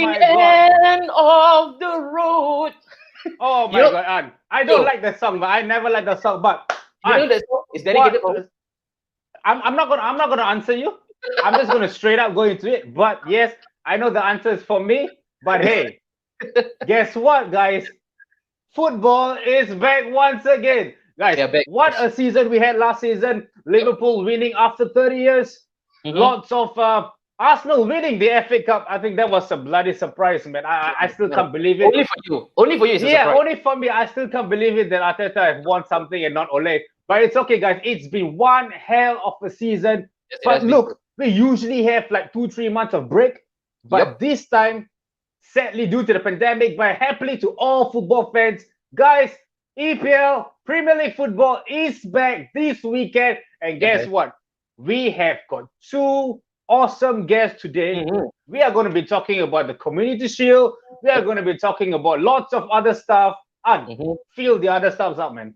my God. end of the road. Oh my God, An. I don't like the song, but I never like the song. But you know that song is dedicated for. I'm not gonna answer you. I'm just gonna straight up go into it. But yes, I know the answer is for me. But hey, guess what, guys? Football is back once again. Guys, what a season we had last season. Liverpool winning after 30 years. Lots of Arsenal winning the FA Cup. I think that was a bloody surprise, man. I still can't believe it. Only for you. Only for you. Yeah, only for me. I still can't believe it that Arteta has won something and not Ole. But it's okay, guys. It's been one hell of a season. Yes, but look, we usually have like 2-3 months of break. But this time, sadly, due to the pandemic, but happily to all football fans, guys, EPL, Premier League football is back this weekend. And guess what? We have got two awesome guests today. We are going to be talking about the Community Shield. We are going to be talking about lots of other stuff. And feel the other stuff out, man.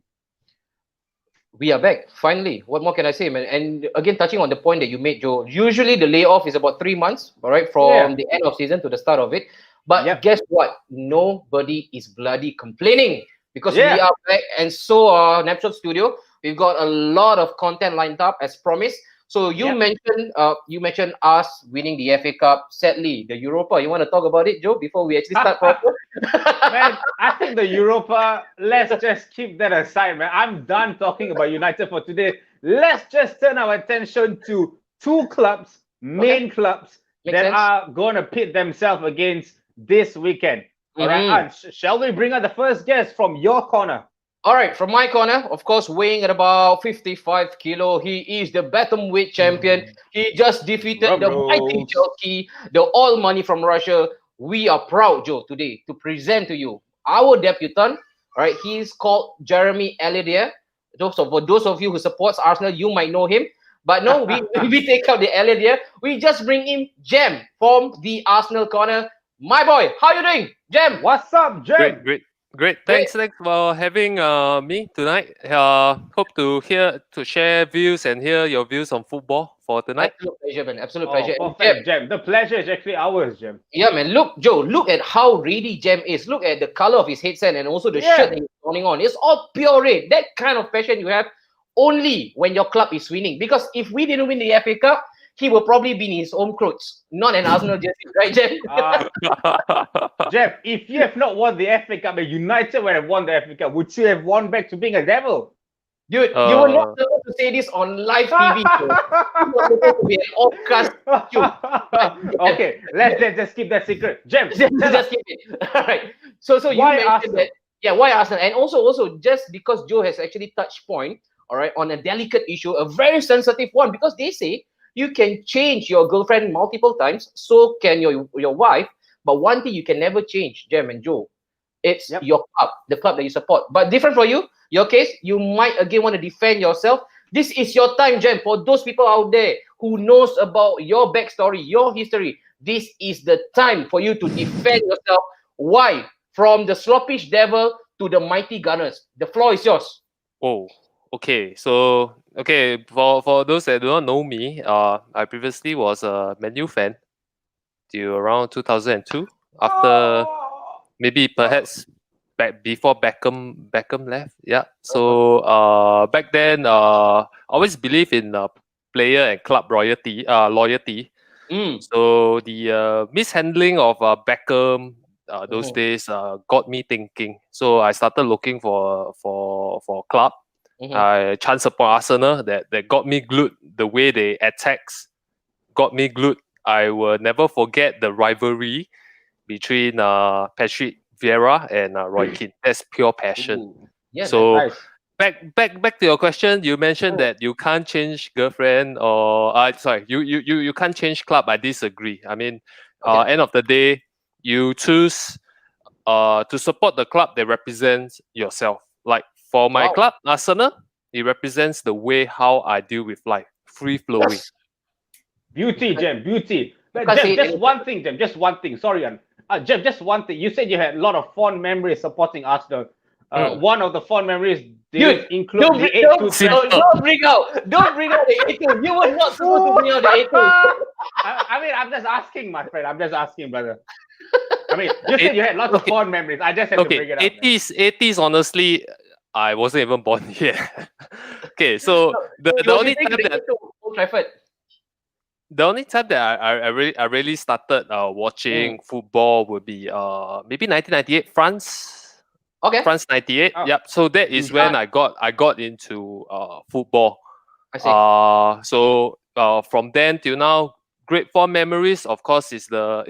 We are back, finally. What more can I say, man? And again, touching on the point that you made, Joe, usually the layoff is about 3 months, all right, from the end of season to the start of it. But guess what? Nobody is bloody complaining because we are back, and so are Napshot Studio. We've got a lot of content lined up as promised. So you mentioned us winning the FA Cup. Sadly, the Europa. You want to talk about it, Joe, before we actually start proper? Man, I think the Europa, let's just keep that aside, man. I'm done talking about United for today. Let's just turn our attention to two clubs, main clubs, that are going to pit themselves against this weekend. All right, shall we bring out the first guest from your corner? All right, from my corner, of course, weighing at about 55 kilo, he is the bantamweight champion. He just defeated the mighty Chelsea, the all money from Russia. We are proud, Joe, today to present to you our debutant. All right, he's called Jeremy Ellidier. For those of you who supports Arsenal, you might know him. But no, we take out the Ellidier. We just bring in Jem from the Arsenal corner. My boy, how you doing, Jem? What's up, Jem? Great. Thanks for having me tonight. Hope to share views and hear your views on football for tonight. Absolute pleasure, man. Absolute pleasure. Perfect, Jem. The pleasure is actually ours, Jem. Yeah, man. Look, Joe, look at how ready Jem is. Look at the color of his headset and also the shirt that he's putting on. It's all pure red. That kind of passion you have only when your club is winning. Because if we didn't win the FA Cup, he will probably be in his own clothes, not an Arsenal jersey, right, Jem? Jeff, if you have not won the FA Cup and United would have won the FA Cup, would you have won back to being a devil? Dude, you were not supposed to say this on live TV. You were supposed to be an off-cast. Okay, let's just keep that secret. Jem, just keep it. All right. So you mentioned that. Yeah, why Arsenal? And also just because Joe has actually touched point, all right, on a delicate issue, a very sensitive one, because they say you can change your girlfriend multiple times, so can your wife. But one thing you can never change, Jem and Joe, it's your club, the club that you support. But different for you, your case, you might again want to defend yourself. This is your time, Jem. For those people out there who knows about your backstory, your history, this is the time for you to defend yourself. Why? From the sloppish devil to the mighty Gunners. The floor is yours. Oh, okay. So, for those that do not know me, I previously was a Man U fan till around 2002. After maybe perhaps before Beckham left. Yeah. So back then, always believe in player and club loyalty. So the mishandling of Beckham those days got me thinking. So I started looking for a club. I chanced upon Arsenal that got me glued. The way they attacks got me glued. I will never forget the rivalry between Patrick Vieira and Roy Keane. That's pure passion. Yeah, so nice. back to your question. You mentioned that you can't change girlfriend or you can't change club. I disagree. I mean, end of the day, you choose to support the club that represents yourself. Like for my club, Arsenal, it represents the way how I deal with life, free flowing. Yes. Beauty, Jem, beauty. But Jem, just one thing, Jem, just one thing. Sorry, Jem, just one thing. You said you had a lot of fond memories supporting Arsenal. One of the fond memories did include the 8-2. Don't bring out the 8-2. You were not supposed to bring out the 8-2. I mean, I'm just asking, my friend. I'm just asking, brother. I mean, you said you had lots of fond memories. I just had to bring it up. 80s, honestly, I wasn't even born yet. Okay, so the only time that Old Trafford. the only time that I really started watching football would be maybe 1998 France. Okay. France 98. Oh. Yep. So that is when I got into football. I see. So from then till now, great fond memories. Of course, is the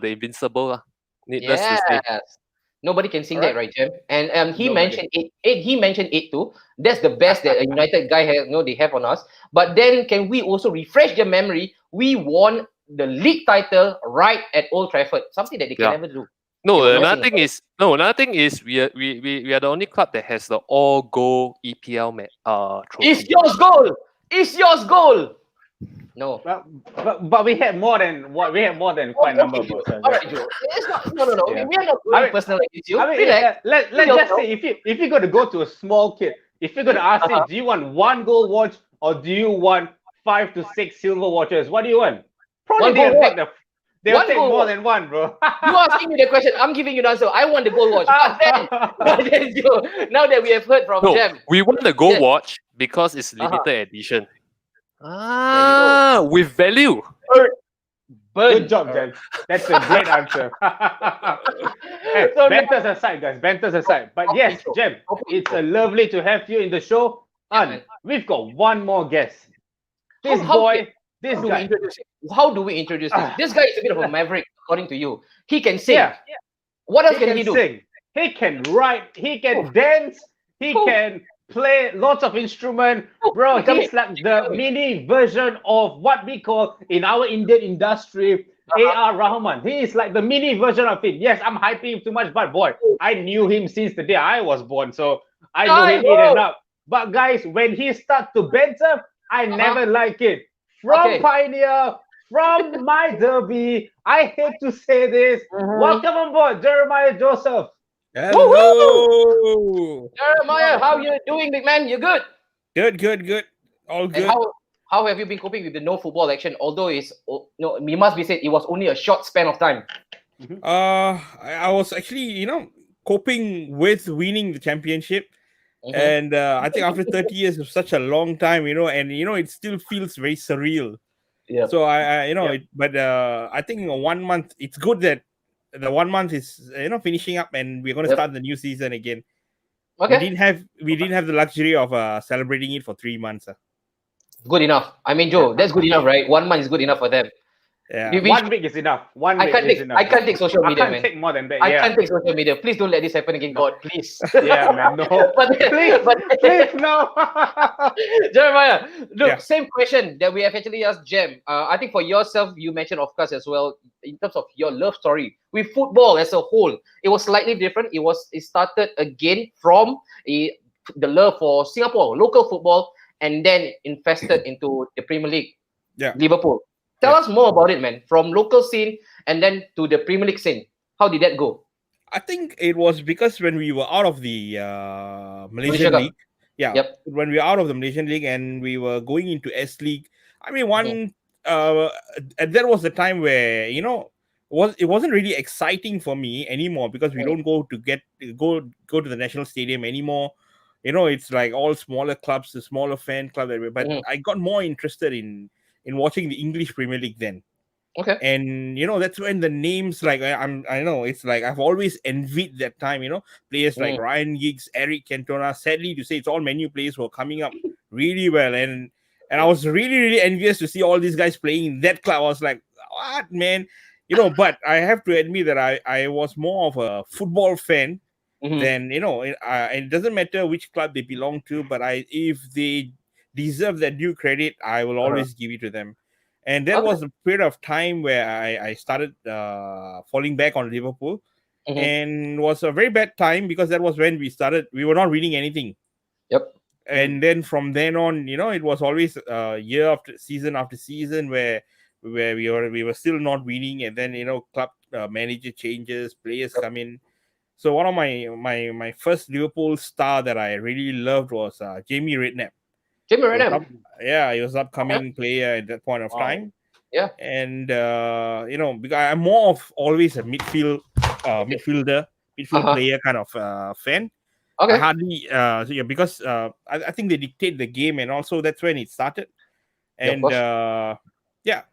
Invincible. Needless to say. Yes. Nobody can sing Alright. that, right, Jem? And he Nobody. mentioned it. He mentioned it too. That's the best that a United guy has. They have on us. But then, can we also refresh their memory? We won the league title right at Old Trafford. Something that they can never do. No, another thing is we are the only club that has the all goal EPL trophy. It's yours goal. It's yours goal. No. But we had more than quite a number of goals. All right, Joe. It's not, no. Yeah. We are not going personal against you. I mean, Relax. let's just say if you're gonna go to a small kid, if you're gonna ask him, do you want 1 gold watch or do you want 5 to 6 silver watches? What do you want? Probably they'll take more than one, bro. You asking me the question, I'm giving you the answer. I want the gold watch. But then Joe, now that we have heard from Jem, we want the gold watch because it's limited edition. With value. Good job, Jen. That's a great answer. Hey, banters aside, guys. Banters aside. But yes, Jem, it's lovely to have you in the show. And we've got one more guest. This guy. How do we introduce him? This guy is a bit of a maverick, according to you. He can sing. Yeah. What else can he do? Sing. He can write. He can dance. He can play lots of instruments. Bro, he's like the mini version of what we call in our Indian industry A.R. Rahman. He is like the mini version of him. Yes, I'm hyping him too much, but boy, I knew him since the day I was born, so I know him in and out. But guys, when he starts to banter, I never like it. From Pioneer, from my derby, I hate to say this. Welcome on board, Jeremiah Joseph. Hello, Jeremiah. How you doing, big man? You good? Good. All good. And how have you been coping with the no football action? Although it must be said, it was only a short span of time. I was actually, coping with winning the championship. And I think after 30 years of such a long time, it still feels very surreal. Yeah. So I think in 1 month, it's good that the 1 month is finishing up and we're going to start the new season again. Okay. We didn't have the luxury of celebrating it for 3 months. Good enough. I mean, Joe, that's good enough, right? 1 month is good enough for them. Yeah. 1 week is enough. I can't take social media, man. I can't take more than that. I can't take social media. Please don't let this happen again, God. Please. Yeah, man. No. Please, no. Jeremiah, look, same question that we have actually asked Jem. I think for yourself, you mentioned, of course, as well, in terms of your love story with football as a whole. It was slightly different. It started again from the love for Singapore, local football, and then infested into the Premier League, Liverpool. Tell us more about it, man. From local scene and then to the Premier League scene. How did that go? I think it was because when we were out of the Malaysian League. Yeah. Yep. When we were out of the Malaysian League and we were going into S League. I mean, that was the time where, it wasn't really exciting for me anymore because we don't go to the national stadium anymore. It's like all smaller clubs, the smaller fan club. But I got more interested in watching the English Premier League then. Okay. And that's when the names I know it's like I've always envied that time, players like Ryan Giggs, Eric Cantona. Sadly to say, it's all menu players who are coming up really well. And I was really, really envious to see all these guys playing in that club. I was like, what, man? But I have to admit that I was more of a football fan than, it doesn't matter which club they belong to, but if they deserve that due credit, I will always give it to them. And that was a period of time where I started falling back on Liverpool. And was a very bad time because that was when we were not winning anything. Yep. And then from then on, it was always year after season where we were still not winning. And then, club manager changes, players come in. So one of my first Liverpool star that I really loved was Jamie Redknapp. Jamie Redknapp. He was upcoming player at that point of time. Yeah. And because I'm more of always a midfield midfield player kind of fan. Okay. I hardly because I think they dictate the game, and also that's when it started. And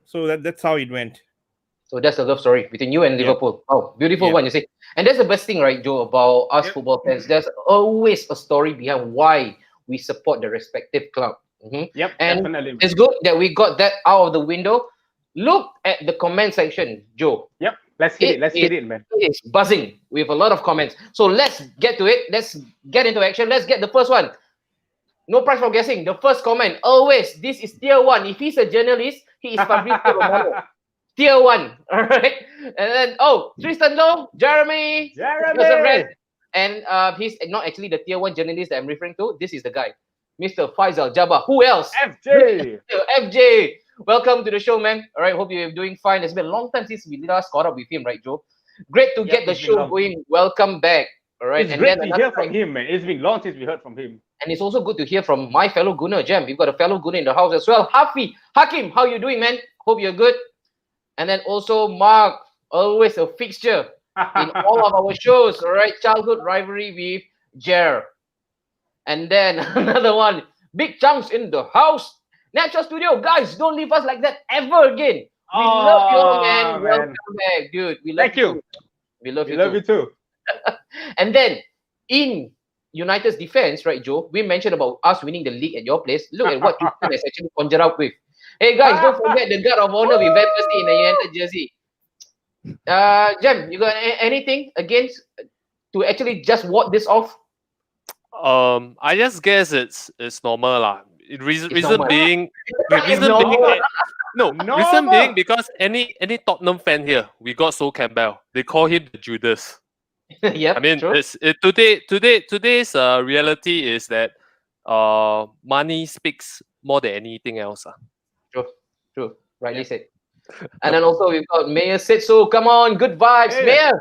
so that's how it went. So that's the love story between you and Liverpool. Oh, beautiful one, you see. And that's the best thing, right, Joe, about us football fans. There's always a story behind why we support the respective club. Yep, and definitely. It's good that we got that out of the window. Look at the comment section, Joe. Yep, let's hit it, man. It is buzzing with a lot of comments. So let's get to it. Let's get into action. Let's get the first one. No prize for guessing. The first comment, always, this is tier 1. If he's a journalist, he is Fabrizio Romano. Tier 1. All right. And then, Tristan Lowe, Jeremy. And he's not actually the tier 1 journalist that I'm referring to. This is the guy, Mr. Faisal Jabbar. Who else? FJ. FJ. Welcome to the show, man. All right. Hope you're doing fine. It's been a long time since we last caught up with him, right, Joe? Great to get the show going. Welcome back. All right. It's great to hear from him, man. It's been long since we heard from him. And it's also good to hear from my fellow Gunner, Jam. We've got a fellow Gunner in the house as well. Hakim, how you doing, man? Hope you're good. And then also Mark, always a fixture in all of our shows. All right, childhood rivalry with Jer. And then another one, Big Chunks in the house. Natural Studio, guys, don't leave us like that ever again. We love you, man. Welcome back, dude. We love you. We love you too. And then in United's defense, right, Joe? We mentioned about us winning the league at your place. Look at what Tristan has actually conjured up with. Hey guys, don't forget the guard of honor with Van Persie in the United jersey. Jem, you got anything against to actually just ward this off? I just guess it's normal lah. Reason being because any Tottenham fan here, we got Sol Campbell. They call him the Judas. Yep, I mean, true. today's reality is that money speaks more than anything else. True. Rightly said. And then also we've got Mayor said so. Come on, good vibes, Mayor.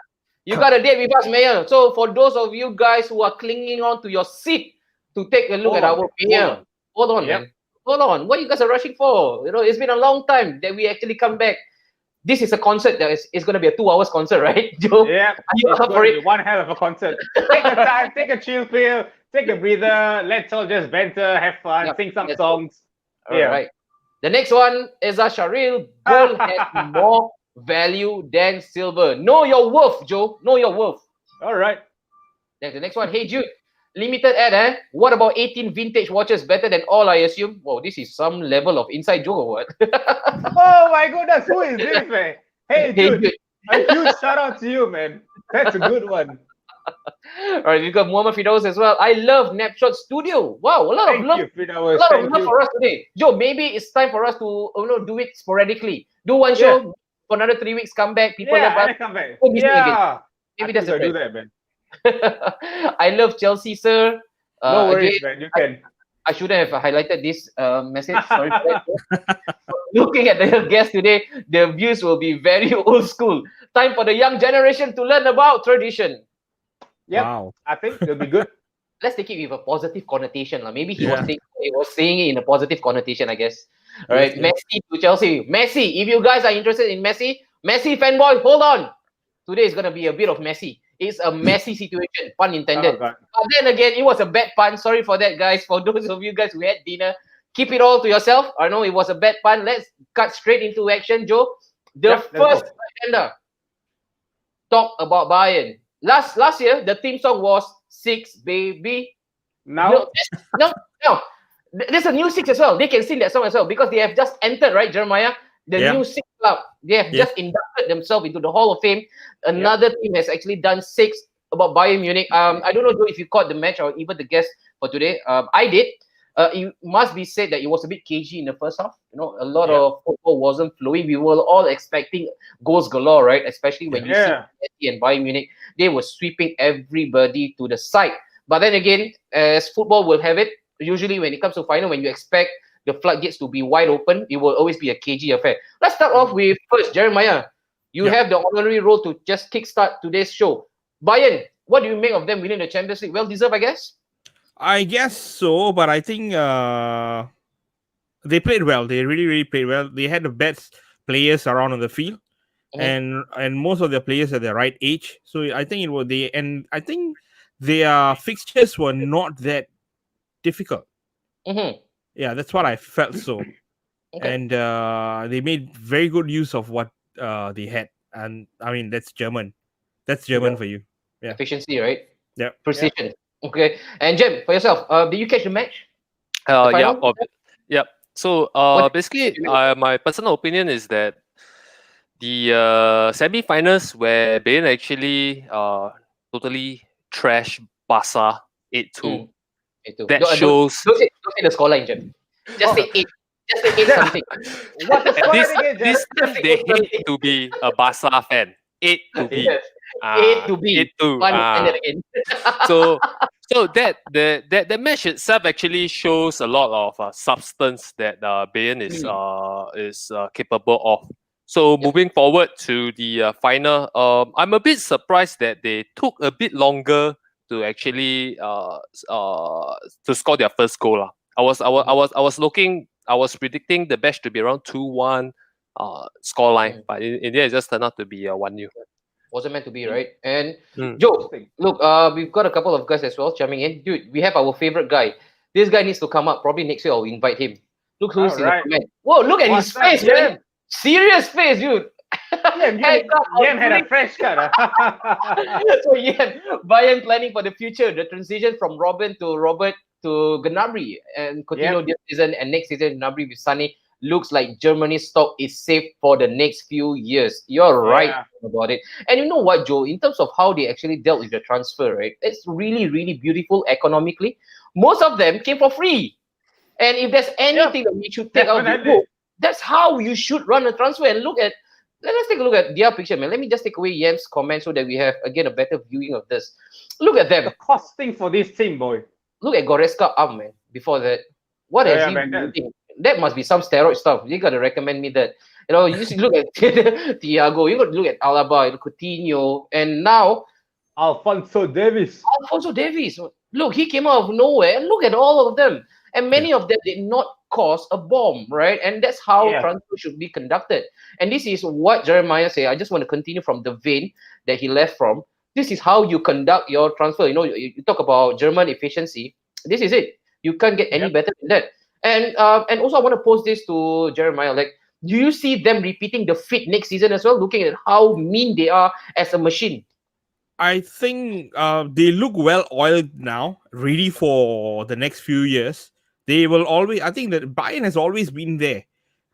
You got a date with us, Mayor. So for those of you guys who are clinging on to your seat to take a look at our Mayor, hold on, man. Hold on. What you guys are rushing for? You know, it's been a long time that we actually come back. This is a concert that is going to be a 2 hours concert, right, Joe? Yeah. Are you up for it? One hell of a concert. Take a time, take a chill pill, take a breather. Let's all just banter, have fun, sing some songs. All right. The next one is Sharil. Gold has more value than silver. Know your worth, Joe. Know your worth. All right. Then the next one. Hey, Jude. Limited ad, What about 18 vintage watches better than all, I assume? Whoa, this is some level of inside joke or what? Oh my goodness, who is this, man? Hey, dude. A huge shout out to you, man. That's a good one. All right, we got Muhammad Firdaus as well. I love Napshot Studio. Wow, a lot of love for us today. Joe, maybe it's time for us to do it sporadically. Do one show for another 3 weeks, come back. People love us. Come back. Maybe that's a do that, man. I love Chelsea, sir. No worries, man. You can. I shouldn't have highlighted this message. Sorry for that. Looking at the guest today, the views will be very old school. Time for the young generation to learn about tradition. Yeah, wow. I think it'll be good. Let's take it with a positive connotation. Maybe he was saying it in a positive connotation, I guess. All right, Messi to Chelsea. Messi, if you guys are interested in Messi fanboy, hold on. Today is going to be a bit of Messi. It's a messy situation, pun intended. But then again, it was a bad pun. Sorry for that, guys. For those of you guys who had dinner, keep it all to yourself. I know it was a bad pun. Let's cut straight into action, Joe. The first agenda. Talk about Bayern. Last year, the theme song was Six, Baby. No. There's a new Six as well. They can sing that song as well because they have just entered, right, Jeremiah? The new Six club. They have just inducted themselves into the Hall of Fame. Another team has actually done Six about Bayern Munich. I don't know, Joe, if you caught the match or even the guest for today. I did. It must be said that it was a bit cagey in the first half. You know, a lot of football wasn't flowing. We were all expecting goals galore, right? Especially when you see Messi and Bayern Munich, they were sweeping everybody to the side. But then again, as football will have it, usually when it comes to final, when you expect the floodgates to be wide open, it will always be a cagey affair. Let's start off with first, Jeremiah. You have the honorary role to just kickstart today's show. Bayern, what do you make of them winning the Champions League? Well deserved, I guess. I guess so, but I think they played well. They really, really played well. They had the best players around on the field. and most of their players at the right age. So I think I think their fixtures were not that difficult. Yeah, that's what I felt so. And they made very good use of what they had. And I mean, that's German. That's German for you. Yeah. Efficiency, right? Yeah. Precision. Yeah. Okay. And Jem, for yourself, did you catch the match? Yeah. So basically, my personal opinion is that the semi-finals where Bayern actually totally trash Barca 8-2. That shows. Don't say the scoreline, Jem. Just say 8. Just say 8 something. What's the scoreline again, Jem? This time they hate to be a Barca fan. 8 to be. Yes. 8 to be. 8 to. So that match itself actually shows a lot of substance that Bayern is capable of. So moving forward to the final, I'm a bit surprised that they took a bit longer to actually to score their first goal. I was predicting the match to be around 2-1 scoreline, but in the end it just turned out to be 1-0. Wasn't meant to be, right? And Joe, look, we've got a couple of guys as well chiming in. Dude, we have our favorite guy. This guy needs to come up. Probably next year I'll invite him. Look who's in the comment. Whoa, look at his face, man. Serious face, dude. Yem had a fresh cut. So Bayern planning for the future, the transition from Robin to Robert to Gnabry, and continue this season and next season Gnabry with Sunny. Looks like Germany's stock is safe for the next few years. You're right about it. And you know what, Joe? In terms of how they actually dealt with the transfer, right? It's really, really beautiful economically. Most of them came for free. And if there's anything that we should take out of the book, that's how you should run a transfer. And let's take a look at their picture, man. Let me just take away Yem's comment so that we have, again, a better viewing of this. Look at them. The costing for this team, boy. Look at Goretzka arm, man, before that. What has he been doing? That must be some steroid stuff. You got to recommend me that. You know, you just look at Thiago, you got to look at Alaba, Coutinho, and now Alphonso Davies. Look, he came out of nowhere. Look at all of them. And many of them did not cause a bomb, right? And that's how transfer should be conducted. And this is what Jeremiah said. I just want to continue from the vein that he left from. This is how you conduct your transfer. You know, you talk about German efficiency. This is it. You can't get any better than that. And also I want to pose this to Jeremiah. Like, do you see them repeating the feat next season as well, looking at how mean they are as a machine? I think they look well oiled now, ready for the next few years. They will always. I think that Bayern has always been there,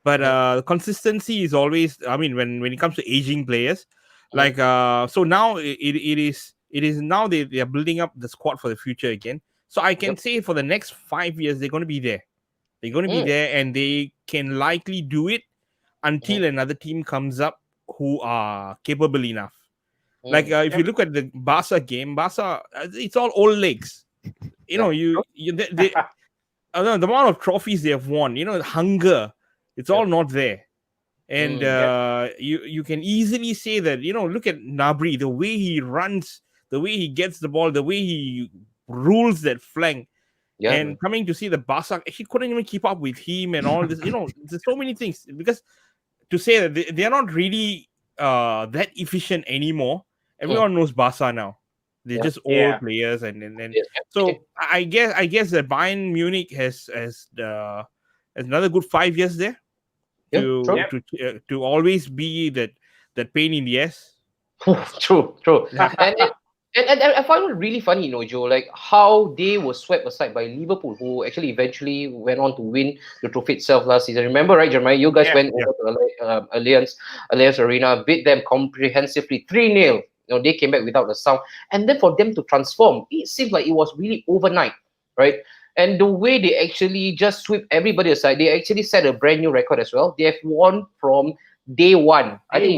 but consistency is always. I mean, when it comes to aging players, like so now it is now they are building up the squad for the future again. So I can say for the next 5 years they're going to be there. They're going to be there, and they can likely do it until another team comes up who are capable enough. Like if you look at the Barca game, it's all old legs. You know, the amount of trophies they have won, you know, the hunger, it's all not there. And you can easily say that, you know, look at Gnabry, the way he runs, the way he gets the ball, the way he rules that flank. And coming to see the Barca, he couldn't even keep up with him and all this. You know, there's so many things. Because to say that they are not really that efficient anymore. Everyone knows Barca now. They're just old players, and so I guess that Bayern Munich has another good 5 years there to always be that pain in the ass. True. And I find it really funny, you know, Joe, like how they were swept aside by Liverpool, who actually eventually went on to win the trophy itself last season. Remember, right, Jeremiah? You guys went over to Allianz Arena, beat them comprehensively 3-0. You know, they came back without a sound. And then for them to transform, it seems like it was really overnight, right? And the way they actually just sweep everybody aside, they actually set a brand new record as well. They have won from day one. Until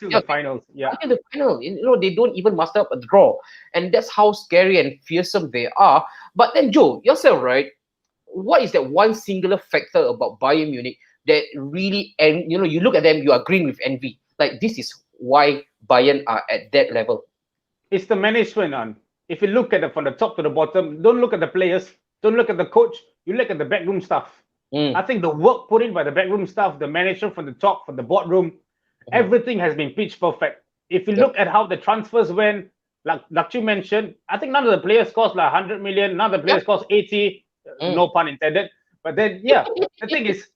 the finals. Until the final. You know, they don't even muster up a draw. And that's how scary and fearsome they are. But then, Joe, yourself, right? What is that one singular factor about Bayern Munich that really, and you know, you look at them, you are green with envy. Like, this is why Bayern are at that level. It's the management. If you look at it from the top to the bottom, don't look at the players, don't look at the coach, you look at the backroom staff. I think the work put in by the backroom staff, the manager from the top, from the boardroom, everything has been pitch perfect. If you look at how the transfers went, like you mentioned, I think none of the players cost like 100 million, none of the players cost 80, no pun intended. But then, the thing is,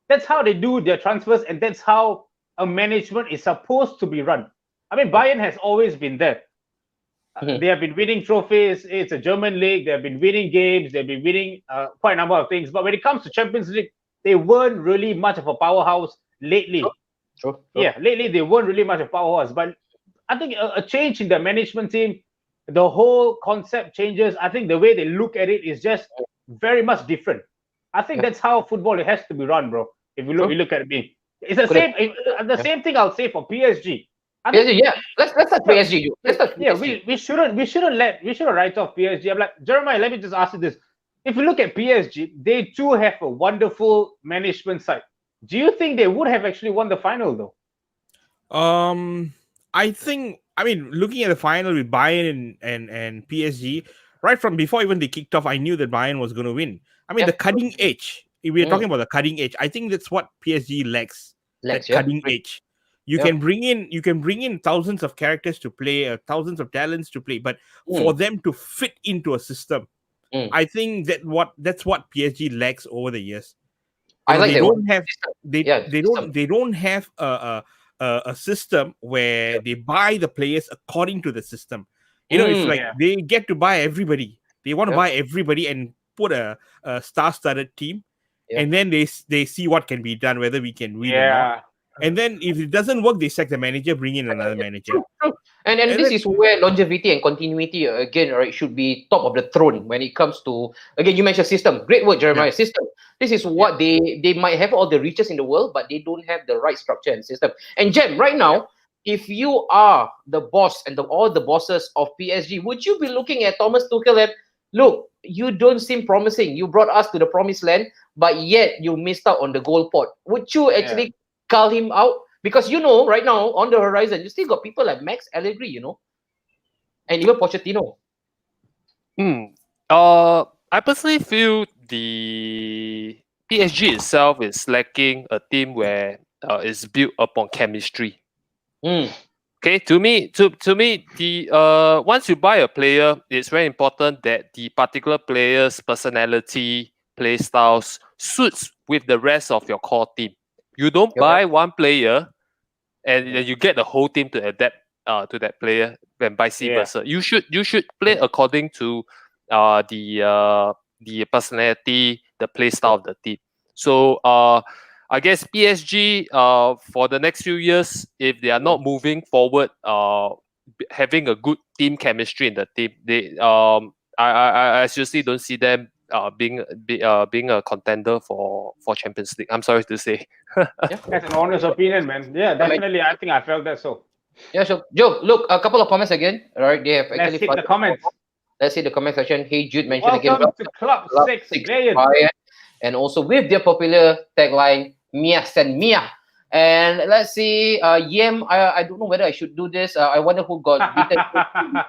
that's how they do their transfers, and that's how a management is supposed to be run. I mean, Bayern has always been there. They have been winning trophies. It's a German league. They have been winning games. They've been winning quite a number of things. But when it comes to Champions League, they weren't really much of a powerhouse lately. True. Yeah, lately they weren't really much of a powerhouse. But I think a change in the management team, the whole concept changes. I think the way they look at it is just very much different. I think that's how football has to be run, bro. If you look at me, it's the same thing I'll say for PSG. PSG, let's touch PSG. Let's touch PSG. We shouldn't write off PSG. I'm like, Jeremiah, let me just ask you this. If you look at PSG, they too have a wonderful management side. Do you think they would have actually won the final though? I mean, looking at the final with Bayern and PSG, right from before even they kicked off, I knew that Bayern was going to win. I mean, the cutting edge. If we're talking about the cutting edge, I think that's what PSG lacks. Cutting edge. You can bring in thousands of characters to play, thousands of talents to play, but for them to fit into a system, I think that's what PSG lacks over the years. They don't have a system where they buy the players according to the system. It's like they get to buy everybody. They want to buy everybody and put a star-studded team, and then they see what can be done, whether we can win or not. And then if it doesn't work, they sack the manager, bring in another manager. And this is where longevity and continuity again, right, should be top of the throne when it comes to, again, you mentioned system. Great word, Jeremiah. System. This is what they might have all the riches in the world, but they don't have the right structure and system. And Jem, right now, if you are the boss and all the bosses of PSG, would you be looking at Thomas Tuchel and look, you don't seem promising. You brought us to the promised land, but yet you missed out on the goal pot. Would you actually call him out? Because right now on the horizon, you still got people like Max Allegri, and even Pochettino. I personally feel the PSG itself is lacking a team where it's built upon chemistry. Okay, to me, the once you buy a player, it's very important that the particular player's personality, play styles suits with the rest of your core team. You don't buy one player and you get the whole team to adapt to that player, and vice versa. You should play according to the personality, the play style of the team. So I guess PSG for the next few years, if they are not moving forward, having a good team chemistry in the team, I seriously don't see them being a contender for Champions League. I'm sorry to say. That's an honest opinion, man. Yeah, definitely. I think I felt that so. Yeah, so Joe, look, a couple of comments again. All right, they have actually. Let's hit the comments. Let's see the comment section. Hey Jude mentioned again. Welcome to Club 6 Bayern. And also with their popular tagline, Mia San Mia. And let's see, Yem, I don't know whether I should do this. I wonder who got beaten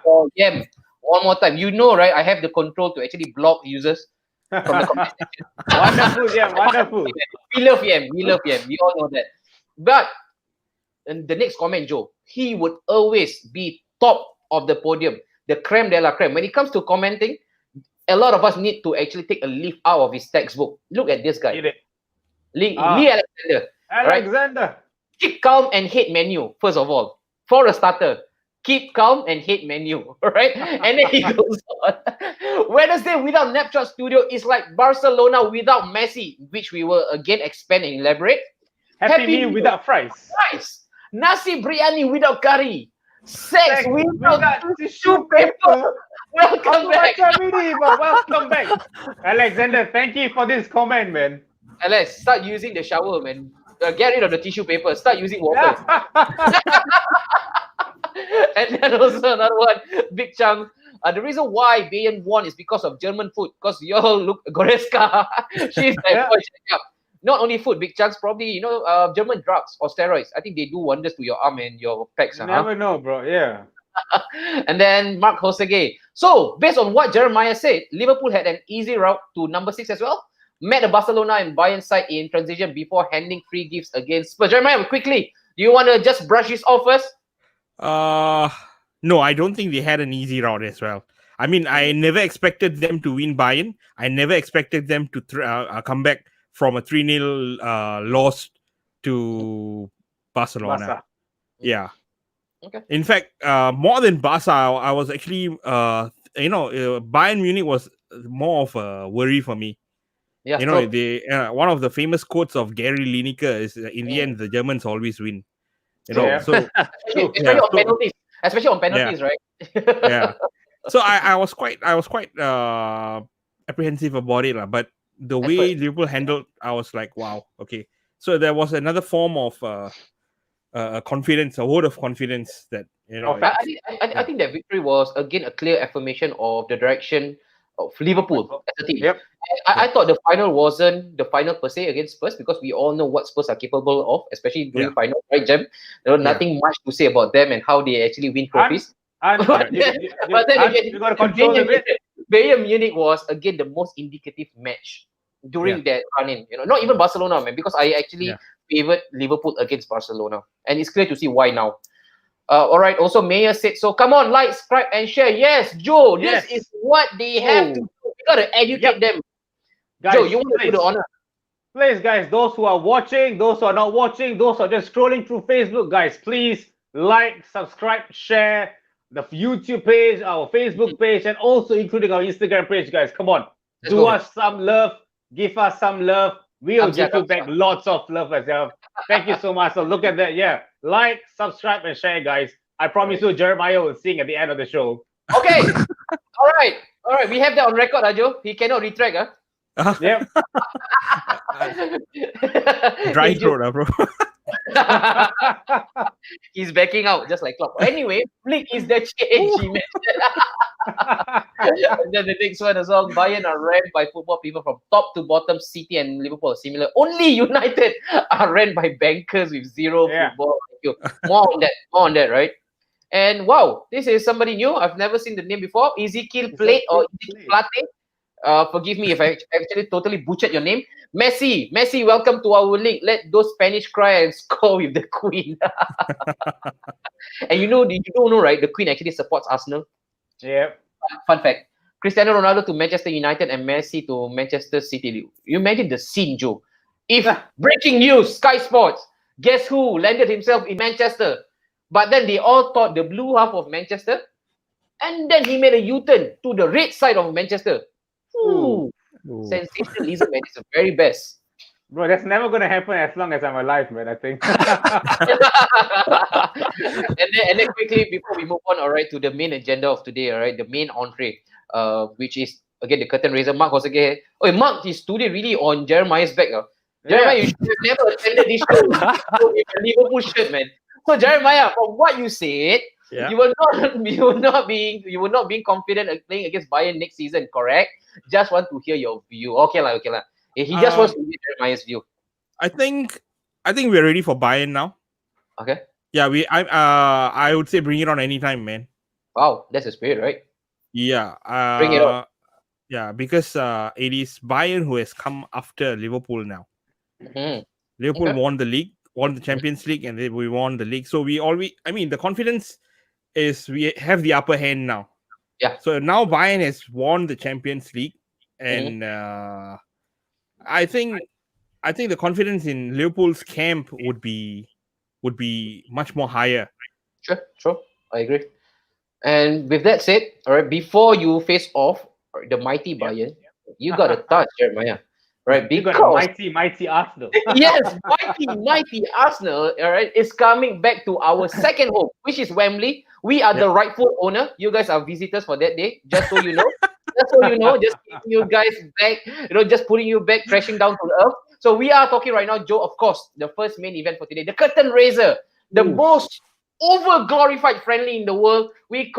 for Yem. One more time. Right? I have the control to actually block users from the comment section. Wonderful, Yem. Wonderful. We love Yem. We all know that. But in the next comment, Joe, he would always be top of the podium. The creme de la creme. When it comes to commenting, a lot of us need to actually take a leaf out of his textbook. Look at this guy. Lee Alexander. Alexander. Right? Keep calm and hate menu, first of all. For a starter, keep calm and hate menu. Right? And then he goes on. Wednesday without Snapchat Studio is like Barcelona without Messi, which we will again expand and elaborate. Happy meal without fries. Nasi biryani without curry. Sex without tissue paper. Welcome back. Welcome back. Alexander, thank you for this comment, man. Alex, start using the shower, man. Get rid of the tissue paper. Start using water. And then also another one, Big Chang. The reason why Bayern won is because of German food. Because you all look Goretzka. She's like, not only food, Big Chunks, probably, German drugs or steroids. I think they do wonders to your arm and your pecs. You never know, bro. Yeah. And then Mark Hosege. So, based on what Jeremiah said, Liverpool had an easy route to number 6 as well. Met the Barcelona and Bayern side in transition before handing free gifts against Spurs. Jeremiah, quickly, Do you want to just brush this off first? No, I don't think they had an easy route as well. I mean, I never expected them to win Bayern. I never expected them to come back from a 3-0 loss to Barcelona. Barca. Yeah. Okay. In fact, more than Barca, I was actually, Bayern Munich was more of a worry for me. Yeah, one of the famous quotes of Gary Lineker is, in the end, the Germans always win. So especially on penalties, right? Yeah. So I was quite apprehensive about it, but the way Liverpool handled, I was like, wow, okay. So there was another form of confidence, a word of confidence that I think that victory was again a clear affirmation of the direction of Liverpool as a team. Yep. I thought the final wasn't the final per se against Spurs, because we all know what Spurs are capable of, especially during final, right, Jem? There was nothing much to say about them and how they actually win trophies. But then again, you got to control a bit. Bayern Munich was again the most indicative match during that run-in. Not even Barcelona, man, because I actually favored Liverpool against Barcelona, and it's clear to see why now. All right. Also, Mayor said so. Come on, like, subscribe, and share. Yes, Joe. This is what they have to do. We gotta educate them. Guys, Joe, you want to do the honor? Please, guys. Those who are watching, those who are not watching, those who are just scrolling through Facebook, guys, please like, subscribe, share the YouTube page, our Facebook page, and also including our Instagram page, guys. Come on, do us some love, give us some love. We'll give you back lots of love as well. Thank you so much. So look at that. Yeah. Like, subscribe, and share, guys. I promise you, Jeremiah will sing at the end of the show. Okay. All right. We have that on record, Joe. He cannot retract, Yep. Dry throat, bro. He's backing out just like Klopp. Anyway, Flick is the change. He mentioned. And then the next one as well. Bayern are ranked by football people from top to bottom. City and Liverpool are similar. Only United are ranked by bankers with zero football. More on that, right? And wow, this is somebody new. I've never seen the name before. Ezekiel Plate or Ezekiel Plate. Forgive me if I actually totally butchered your name. Messi, welcome to our league. Let those Spanish cry and score with the Queen. And you don't know, right? The Queen actually supports Arsenal. Yeah. Fun fact: Cristiano Ronaldo to Manchester United and Messi to Manchester City. You imagine the scene, Joe. If breaking news, Sky Sports, guess who landed himself in Manchester? But then they all thought the blue half of Manchester, and then he made a U-turn to the red side of Manchester. Ooh. Sensationalism, man. It's the very best. Bro, that's never going to happen as long as I'm alive, man, I think. and then quickly, before we move on, all right, to the main agenda of today, all right, the main entree, which is, again, the curtain raiser. Mark was again. Oh, Mark is today really on Jeremiah's back. Jeremiah, you should have never attended this show with a Liverpool shirt, man. So, Jeremiah, from what you said, you will not be confident of playing against Bayern next season, correct? Just want to hear your view. Okay lah. He just wants to hear Jeremiah's view. I think we're ready for Bayern now. Okay. Yeah, I would say bring it on anytime, man. Wow, that's the spirit, right? Yeah. Bring it on. Yeah, because it is Bayern who has come after Liverpool now. Mm-hmm. Liverpool won the league, won the Champions League, and then we won the league. So the confidence is we have the upper hand now. Yeah. So now Bayern has won the Champions League, and I think the confidence in Liverpool's camp would be much more higher. Sure. I agree. And with that said, all right, before you face off the mighty Bayern, you got to touch Jeremiah. Right, because mighty Arsenal. Yes, mighty Arsenal. All right, is coming back to our second home, which is Wembley. We are the rightful owner. You guys are visitors for that day. Just so you know, just keeping you guys back. Just putting you back, crashing down to the earth. So we are talking right now, Joe. Of course, the first main event for today, the curtain raiser, the most over glorified friendly in the world. We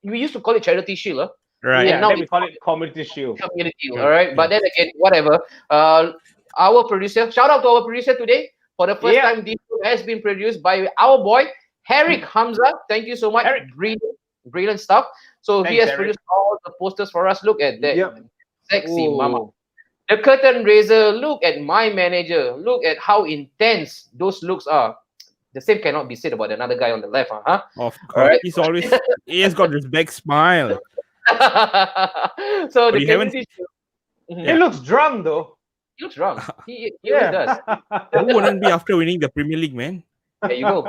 used to call it Charity Shield. Right. Yeah, now we call it Community Shield. All right. But then again, whatever. Our producer, shout out to our producer today. For the first time, this show has been produced by our boy, Herrick Hamza. Thank you so much. Herrick. Brilliant stuff. So he has produced all the posters for us. Look at that. Sexy mama. The curtain raiser. Look at my manager. Look at how intense those looks are. The same cannot be said about another guy on the left, huh? Of course, he has got this big smile. So But the community. He looks drunk though. He looks drunk. He always does. Who wouldn't be after winning the Premier League, man? There you go.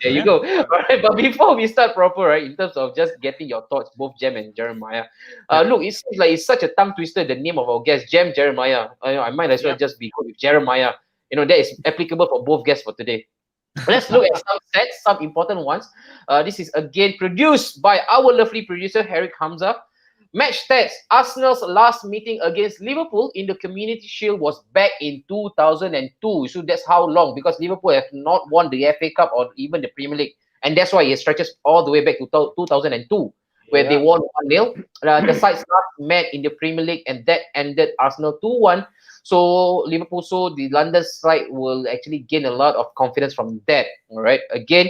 There you go. All right, but before we start proper, right, in terms of just getting your thoughts, both Jem and Jeremiah. Look, it seems like it's such a tongue twister. The name of our guest, Jem, Jeremiah. I might as well just be good with Jeremiah. That is applicable for both guests for today. Let's look at some sets, some important ones. This is again produced by our lovely producer, Harik Hamza. Match stats. Arsenal's last meeting against Liverpool in the Community Shield was back in 2002. So that's how long, because Liverpool have not won the FA Cup or even the Premier League. And that's why it stretches all the way back to 2002, where they won 1-0. The sides last met in the Premier League, and that ended Arsenal 2-1. So Liverpool saw the London side will actually gain a lot of confidence from that. All right. Again,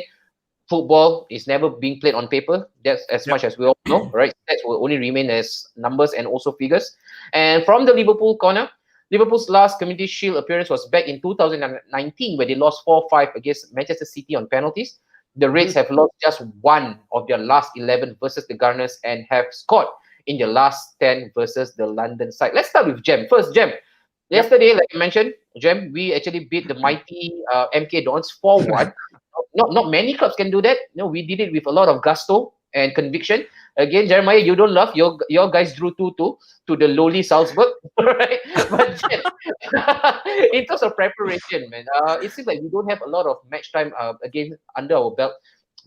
football is never being played on paper. That's as much as we all know, right? Stats will only remain as numbers and also figures. And from the Liverpool corner, Liverpool's last Community Shield appearance was back in 2019, where they lost 4-5 against Manchester City on penalties. The Reds have lost just one of their last 11 versus the Gunners and have scored in their last 10 versus the London side. Let's start with Jem. First, Jem. Yesterday, like I mentioned, Jem, we actually beat the mighty MK Dons 4-1. Not many clubs can do that. We did it with a lot of gusto and conviction. Again, Jeremiah, you don't love your guys drew 2-2 to the lowly Salzburg, right? But in terms of preparation, man, it seems like we don't have a lot of match time again under our belt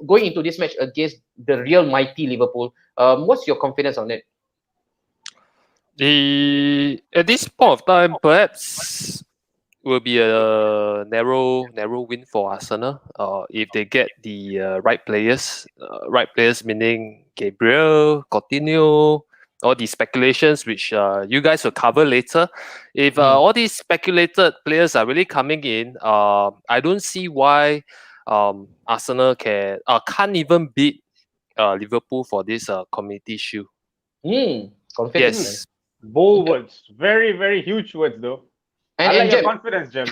going into this match against the real mighty Liverpool. What's your confidence on it? At this point of time, perhaps will be a narrow win for Arsenal. If they get the right players meaning Gabriel, Coutinho, all these speculations which you guys will cover later. If all these speculated players are really coming in, I don't see why Arsenal can't even beat Liverpool for this Community Shield. Confidence. Yes. Bold words. Very, very huge words though. I like your confidence, Jem.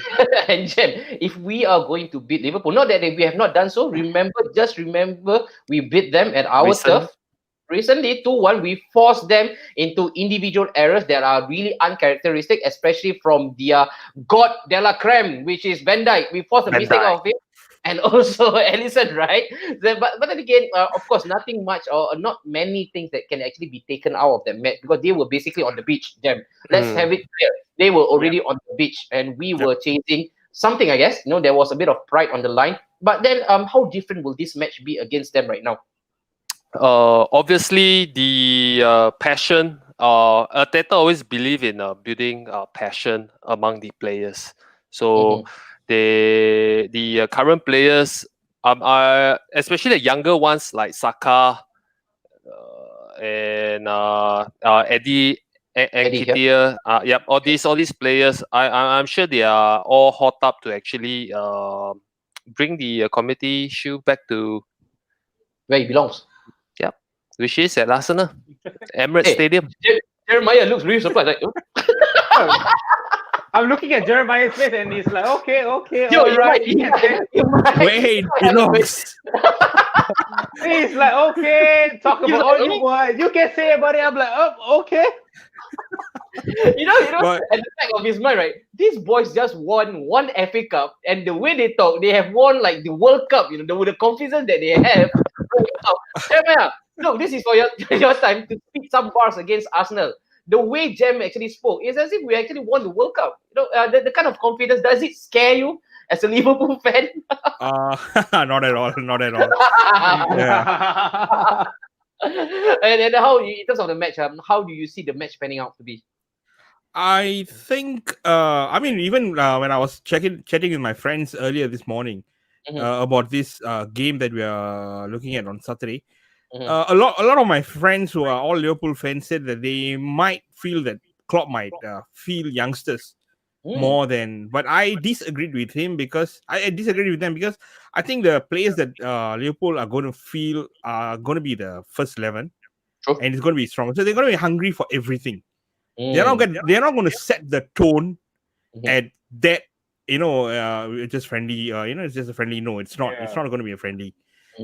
And Jem, if we are going to beat Liverpool, not that we have not done so, remember we beat them at our turf. Recently, 2-1, we forced them into individual errors that are really uncharacteristic, especially from their God de la Creme, which is Van Dijk. We forced a mistake out of him. And also Alisson, right? But then again, of course, nothing much or not many things that can actually be taken out of that match, because they were basically on the beach, Jem. Let's have it clear. They were already on the beach and we were chasing something, I guess. There was a bit of pride on the line. But then how different will this match be against them right now? Obviously, the passion. Arteta always believe in building passion among the players. So the current players, especially the younger ones like Saka and Eddie and Nketiah, all these players, I'm sure they are all hot up to actually bring the Community Shield back to where it belongs. Yep, which is at Arsenal, Emirates Stadium. Jeremiah looks really surprised. I'm looking at Jeremiah's face and he's like, okay, Yo, all right. Wait, belongs. He's like, okay, talk about all you want. You can say about it. I'm like, oh, okay. At the back of his mind, right? These boys just won one FA Cup, and the way they talk, they have won like the World Cup. The confidence that they have. Look, this is for your time to speak some bars against Arsenal. The way Jem actually spoke is as if we actually won the World Cup. The kind of confidence, does it scare you as a Liverpool fan? Not at all. Not at all. Yeah. And how, in terms of the match, how do you see the match panning out to be? I think, even when I was chatting with my friends earlier this morning about this game that we are looking at on Saturday, a lot of my friends who are all Liverpool fans said that they might feel that Klopp might feel youngsters more than. But I disagreed with him because I think the players that Liverpool are going to feel are going to be the first 11, and it's going to be strong. So they're going to be hungry for everything. They're not going to set the tone at that just friendly. It's just a friendly. No, it's not. Yeah. It's not going to be a friendly.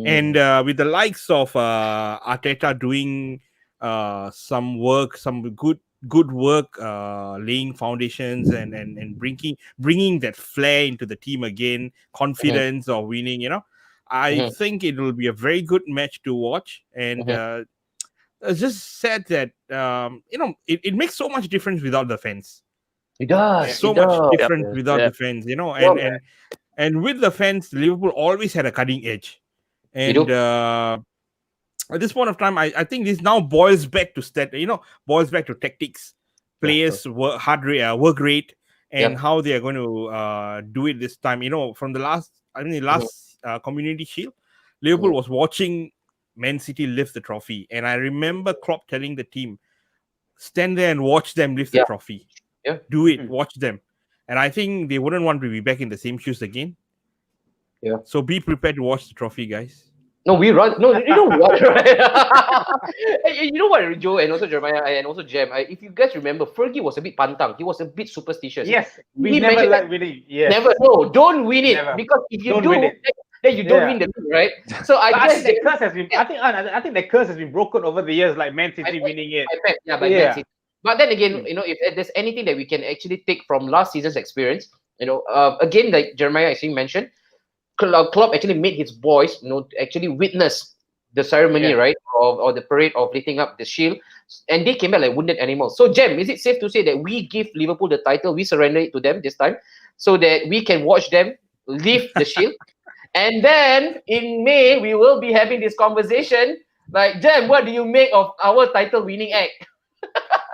And with the likes of Arteta doing some work, some good work, laying foundations and bringing that flair into the team again, confidence of winning. I think it will be a very good match to watch. And it's just sad that it makes so much difference without the fans. It does. So it much does. difference without the fans. And with the fans, Liverpool always had a cutting edge. And at this point of time, I think this now boils back to tactics, players work rate, and how they are going to do it this time. From the last Community Shield, Liverpool was watching Man City lift the trophy, and I remember Klopp telling the team, stand there and watch them lift the trophy. Do it, watch them. And I think they wouldn't want to be back in the same shoes again. Yeah. So be prepared to watch the trophy, guys. No, we run. No, you know what, right? You know what, Joe, and also Jeremiah, and also Jem. If you guys remember, Fergie was a bit pantang. He was a bit superstitious. Yes, we never like winning. Yes. Never. No, don't win it, because if you don't win it, then you don't win the league, right? So I guess the curse has been. I think the curse has been broken over the years, like Man City winning it. Man City. But then again, if there's anything that we can actually take from last season's experience, again, like Jeremiah actually mentioned, Klopp actually made his boys, actually witness the ceremony, right, or the parade of lifting up the shield, and they came back like wounded animals. So, Jem, is it safe to say that we give Liverpool the title, we surrender it to them this time, so that we can watch them lift the shield, and then in May we will be having this conversation? Like, Jem, what do you make of our title-winning act?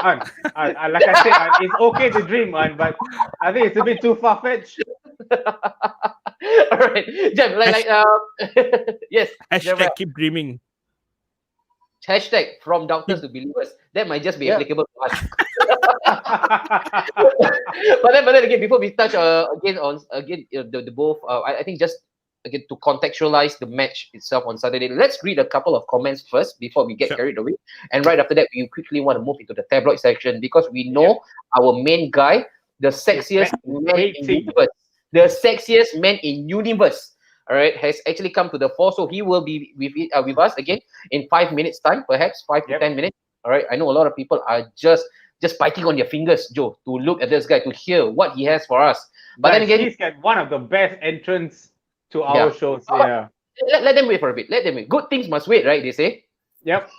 Like I said, it's okay to dream, but I think it's a bit too far-fetched. All right, Jem, yes. Hashtag keep dreaming. Hashtag from doubters to believers. That might just be applicable to us. but then again, before we touch the both, I think just again to contextualize the match itself on Saturday, let's read a couple of comments first before we get carried away. And right after that, we quickly want to move into the tabloid section, because we know our main guy, the sexiest man in the universe. The sexiest man in universe, all right, has actually come to the fore. So he will be with us again in 5 minutes time, perhaps 5 to 10 minutes. All right, I know a lot of people are just biting on their fingers, Joe, to look at this guy, to hear what he has for us. But then again, he's got one of the best entrants to our shows. Let them wait for a bit. Let them wait. Good things must wait, right? They say. Yep.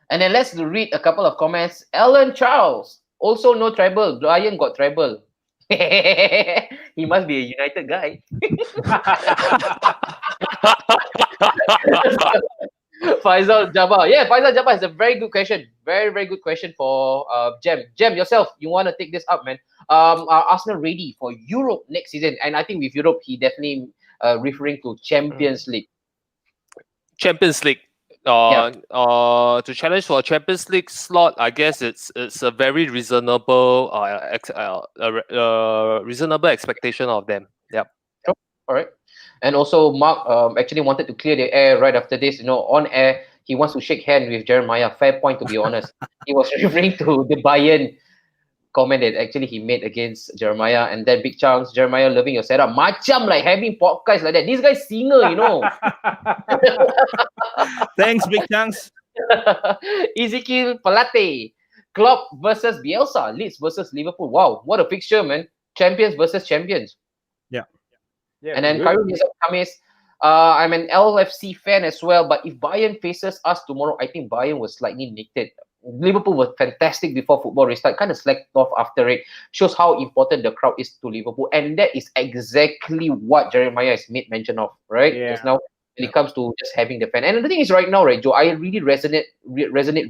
And then let's read a couple of comments. Alan Charles, also no treble. Brian got treble. He must be a United guy. Faisal Jabbar. Yeah, Faisal Jabbar is a very good question. Very, very good question for Jem. Jem, yourself, you want to take this up, man. Are Arsenal ready for Europe next season? And I think with Europe, he definitely referring to Champions League. Champions League. To challenge for a Champions League slot, I guess it's a very reasonable reasonable expectation of them. Yep. All right. And also, Mark actually wanted to clear the air right after this. On air, he wants to shake hands with Jeremiah. Fair point, to be honest. He was referring to the Bayern comment that actually he made against Jeremiah, and then big chunks, Jeremiah loving your setup. Macam like having podcasts like that. This guy's singer, Thanks, big chunks. Ezekiel Palate. Klopp versus Bielsa. Leeds versus Liverpool. Wow, what a fixture, man. Champions versus champions. Yeah. And then Karim Kamis. I'm an LFC fan as well, but if Bayern faces us tomorrow, I think Bayern will slightly nicked. Liverpool was fantastic before football restart, kind of slacked off after it. Shows how important the crowd is to Liverpool, and that is exactly what Jeremiah has made mention of, right? Just now, when it comes to just having the fan. And the thing is, right now, right, Joe, I really resonate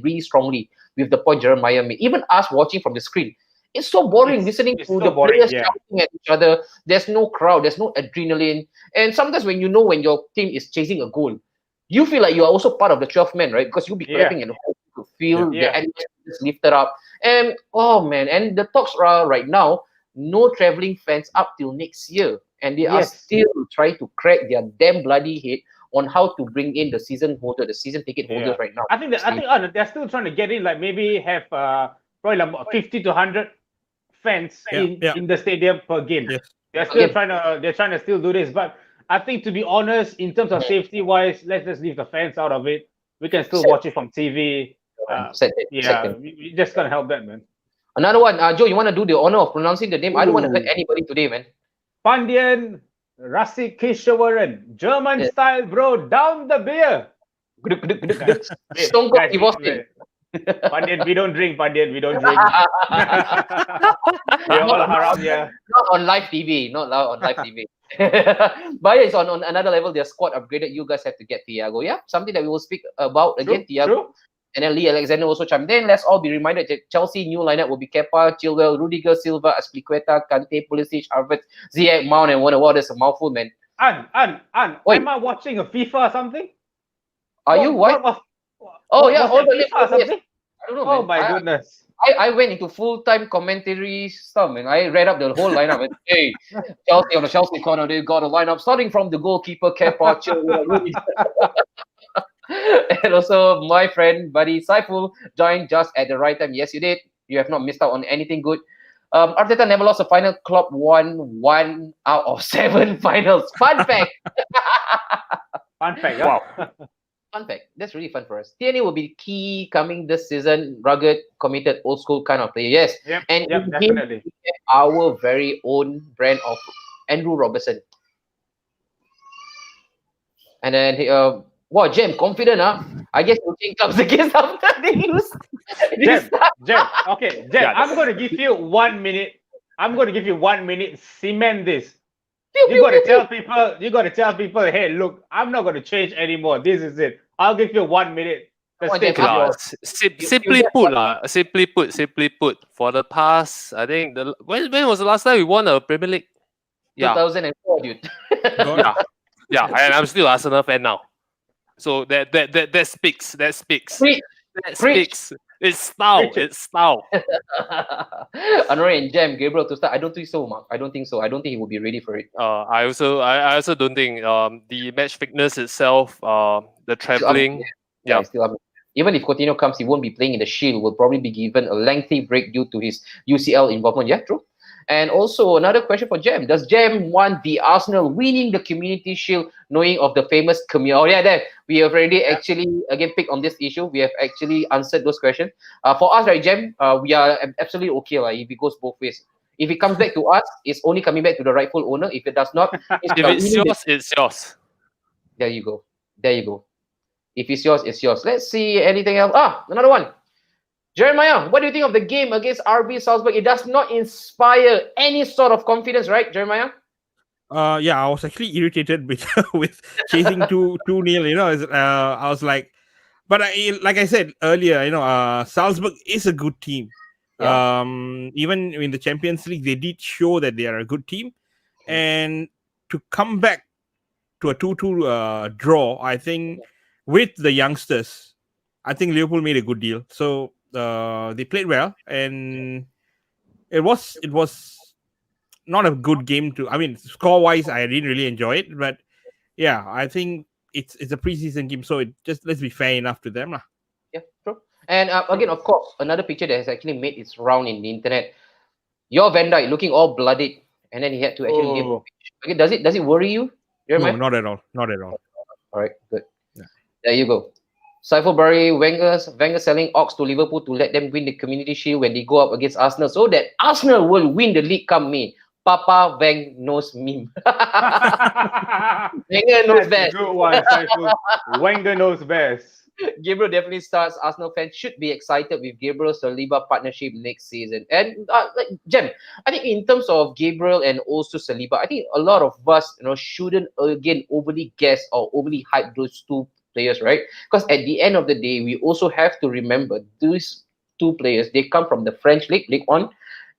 really strongly with the point Jeremiah made. Even us watching from the screen, it's so boring listening to the players shouting at each other. There's no crowd, there's no adrenaline, and sometimes when when your team is chasing a goal, you feel like you are also part of the 12th man, right? Because you'll be clapping and hoping to feel the animals lifted up. And oh man, and the talks are right now, no traveling fans up till next year. And they are still trying to crack their damn bloody head on how to bring in the season ticket holders right now. I think they're still trying to get in, like maybe have probably like 50 to 100 fans in the stadium per game. Yes. They're still trying to still do this, but I think, to be honest, in terms of safety wise, let's just leave the fans out of it. We can still watch it from TV. We just can't help that, man. Another one, Joe, you want to do the honor of pronouncing the name? I don't want to hurt anybody today, man. Pandian Rasikeshwaran, German style, bro. Down the beer. Stone Cold divorced. Pandian, we don't drink. Pandian, we don't drink. We're all haram, yeah. Not on live TV. Not on live TV. But it's on another level. Their squad upgraded. You guys have to get Thiago. Yeah, something that we will speak about again. Thiago. True. And then Lee Alexander also chimed in. Let's all be reminded that Chelsea new lineup will be Kepa, Chilwell, Rudiger, Silva, Azpilicueta, Kante, Pulisic, Havertz, Ziyech, Mount, and Werner. Wow, that's a mouthful, man. Am I watching a FIFA or something? Are you what? All the FIFA or something? I don't know, man. Oh my goodness. I went into full-time commentary stuff, man. I read up the whole lineup. And, hey, Chelsea on the Chelsea corner, they got a lineup starting from the goalkeeper, Kepa, Chilwell, Rudiger. And also, my friend, buddy Saiful joined just at the right time. Yes, you did. You have not missed out on anything good. Arteta never lost a final. Klopp won 1 out of 7 finals. Fun fact. Fun fact, yeah. Wow. Fun fact. That's really fun for us. TNA will be key coming this season. Rugged, committed, old school kind of player. Yes. Yep, and definitely. Our very own brand of Andrew Robertson. And then wow, Jem, confident, huh? I guess Coaching comes against after they lose. Jem, okay, Jem, I'm going to give you 1 minute. I'm going to give you 1 minute. Cement this. You got to tell people, hey, look, I'm not going to change anymore. This is it. I'll give you 1 minute. Simply put, for the past, I think, when was the last time we won a Premier League? 2004, dude. Yeah, and I'm still Arsenal fan now. So that speaks. It's style. Anwar and Jem, Gabriel to start. I don't think so, Mark. I don't think so. I don't think he will be ready for it. I also don't think the match fitness itself, the traveling. Even if Coutinho comes, he won't be playing in the Shield. Will probably be given a lengthy break due to his UCL involvement. Yeah, true. And also another question for Jem. Does Jem want the Arsenal winning the Community Shield, knowing of the famous community? Oh yeah, there. We have already actually again picked on this issue. We have actually answered those questions. For us, right, Jem, we are absolutely okay if it goes both ways. If it comes back to us, it's only coming back to the rightful owner. If it does not, if it's yours, it's yours. There you go. If it's yours, it's yours. Let's see anything else. Another one. Jeremiah, what do you think of the game against RB Salzburg? It does not inspire any sort of confidence, right, Jeremiah? I was actually irritated with chasing 2-0. You know, I was like, but like I said earlier, Salzburg is a good team. Yeah. Even in the Champions League, they did show that they are a good team, and to come back to a 2-2 draw, I think with the youngsters, I think Liverpool made a good deal. So they played well, and it was not a good game score wise I didn't really enjoy it, but yeah, I think it's a preseason game, so let's be fair enough to them. Yeah, true. And again, of course, another picture that has actually made its round in the internet, your Van Dijk looking all bloodied, and then he had to actually leave. Okay, does it worry you? No, not at all. All right, good. Yeah. There you go. Saiful Bari, Wenger selling Ox to Liverpool to let them win the Community Shield when they go up against Arsenal, so that Arsenal will win the league come May. Papa Weng knows meme. Wenger knows best. Good one, Saiful. Wenger knows best. Gabriel definitely starts. Arsenal fans should be excited with Gabriel Saliba partnership next season. And Jem, I think in terms of Gabriel and also Saliba, I think a lot of us, shouldn't again overly guess or overly hype those two players, right? Because at the end of the day, we also have to remember these two players, they come from the French League, Ligue 1.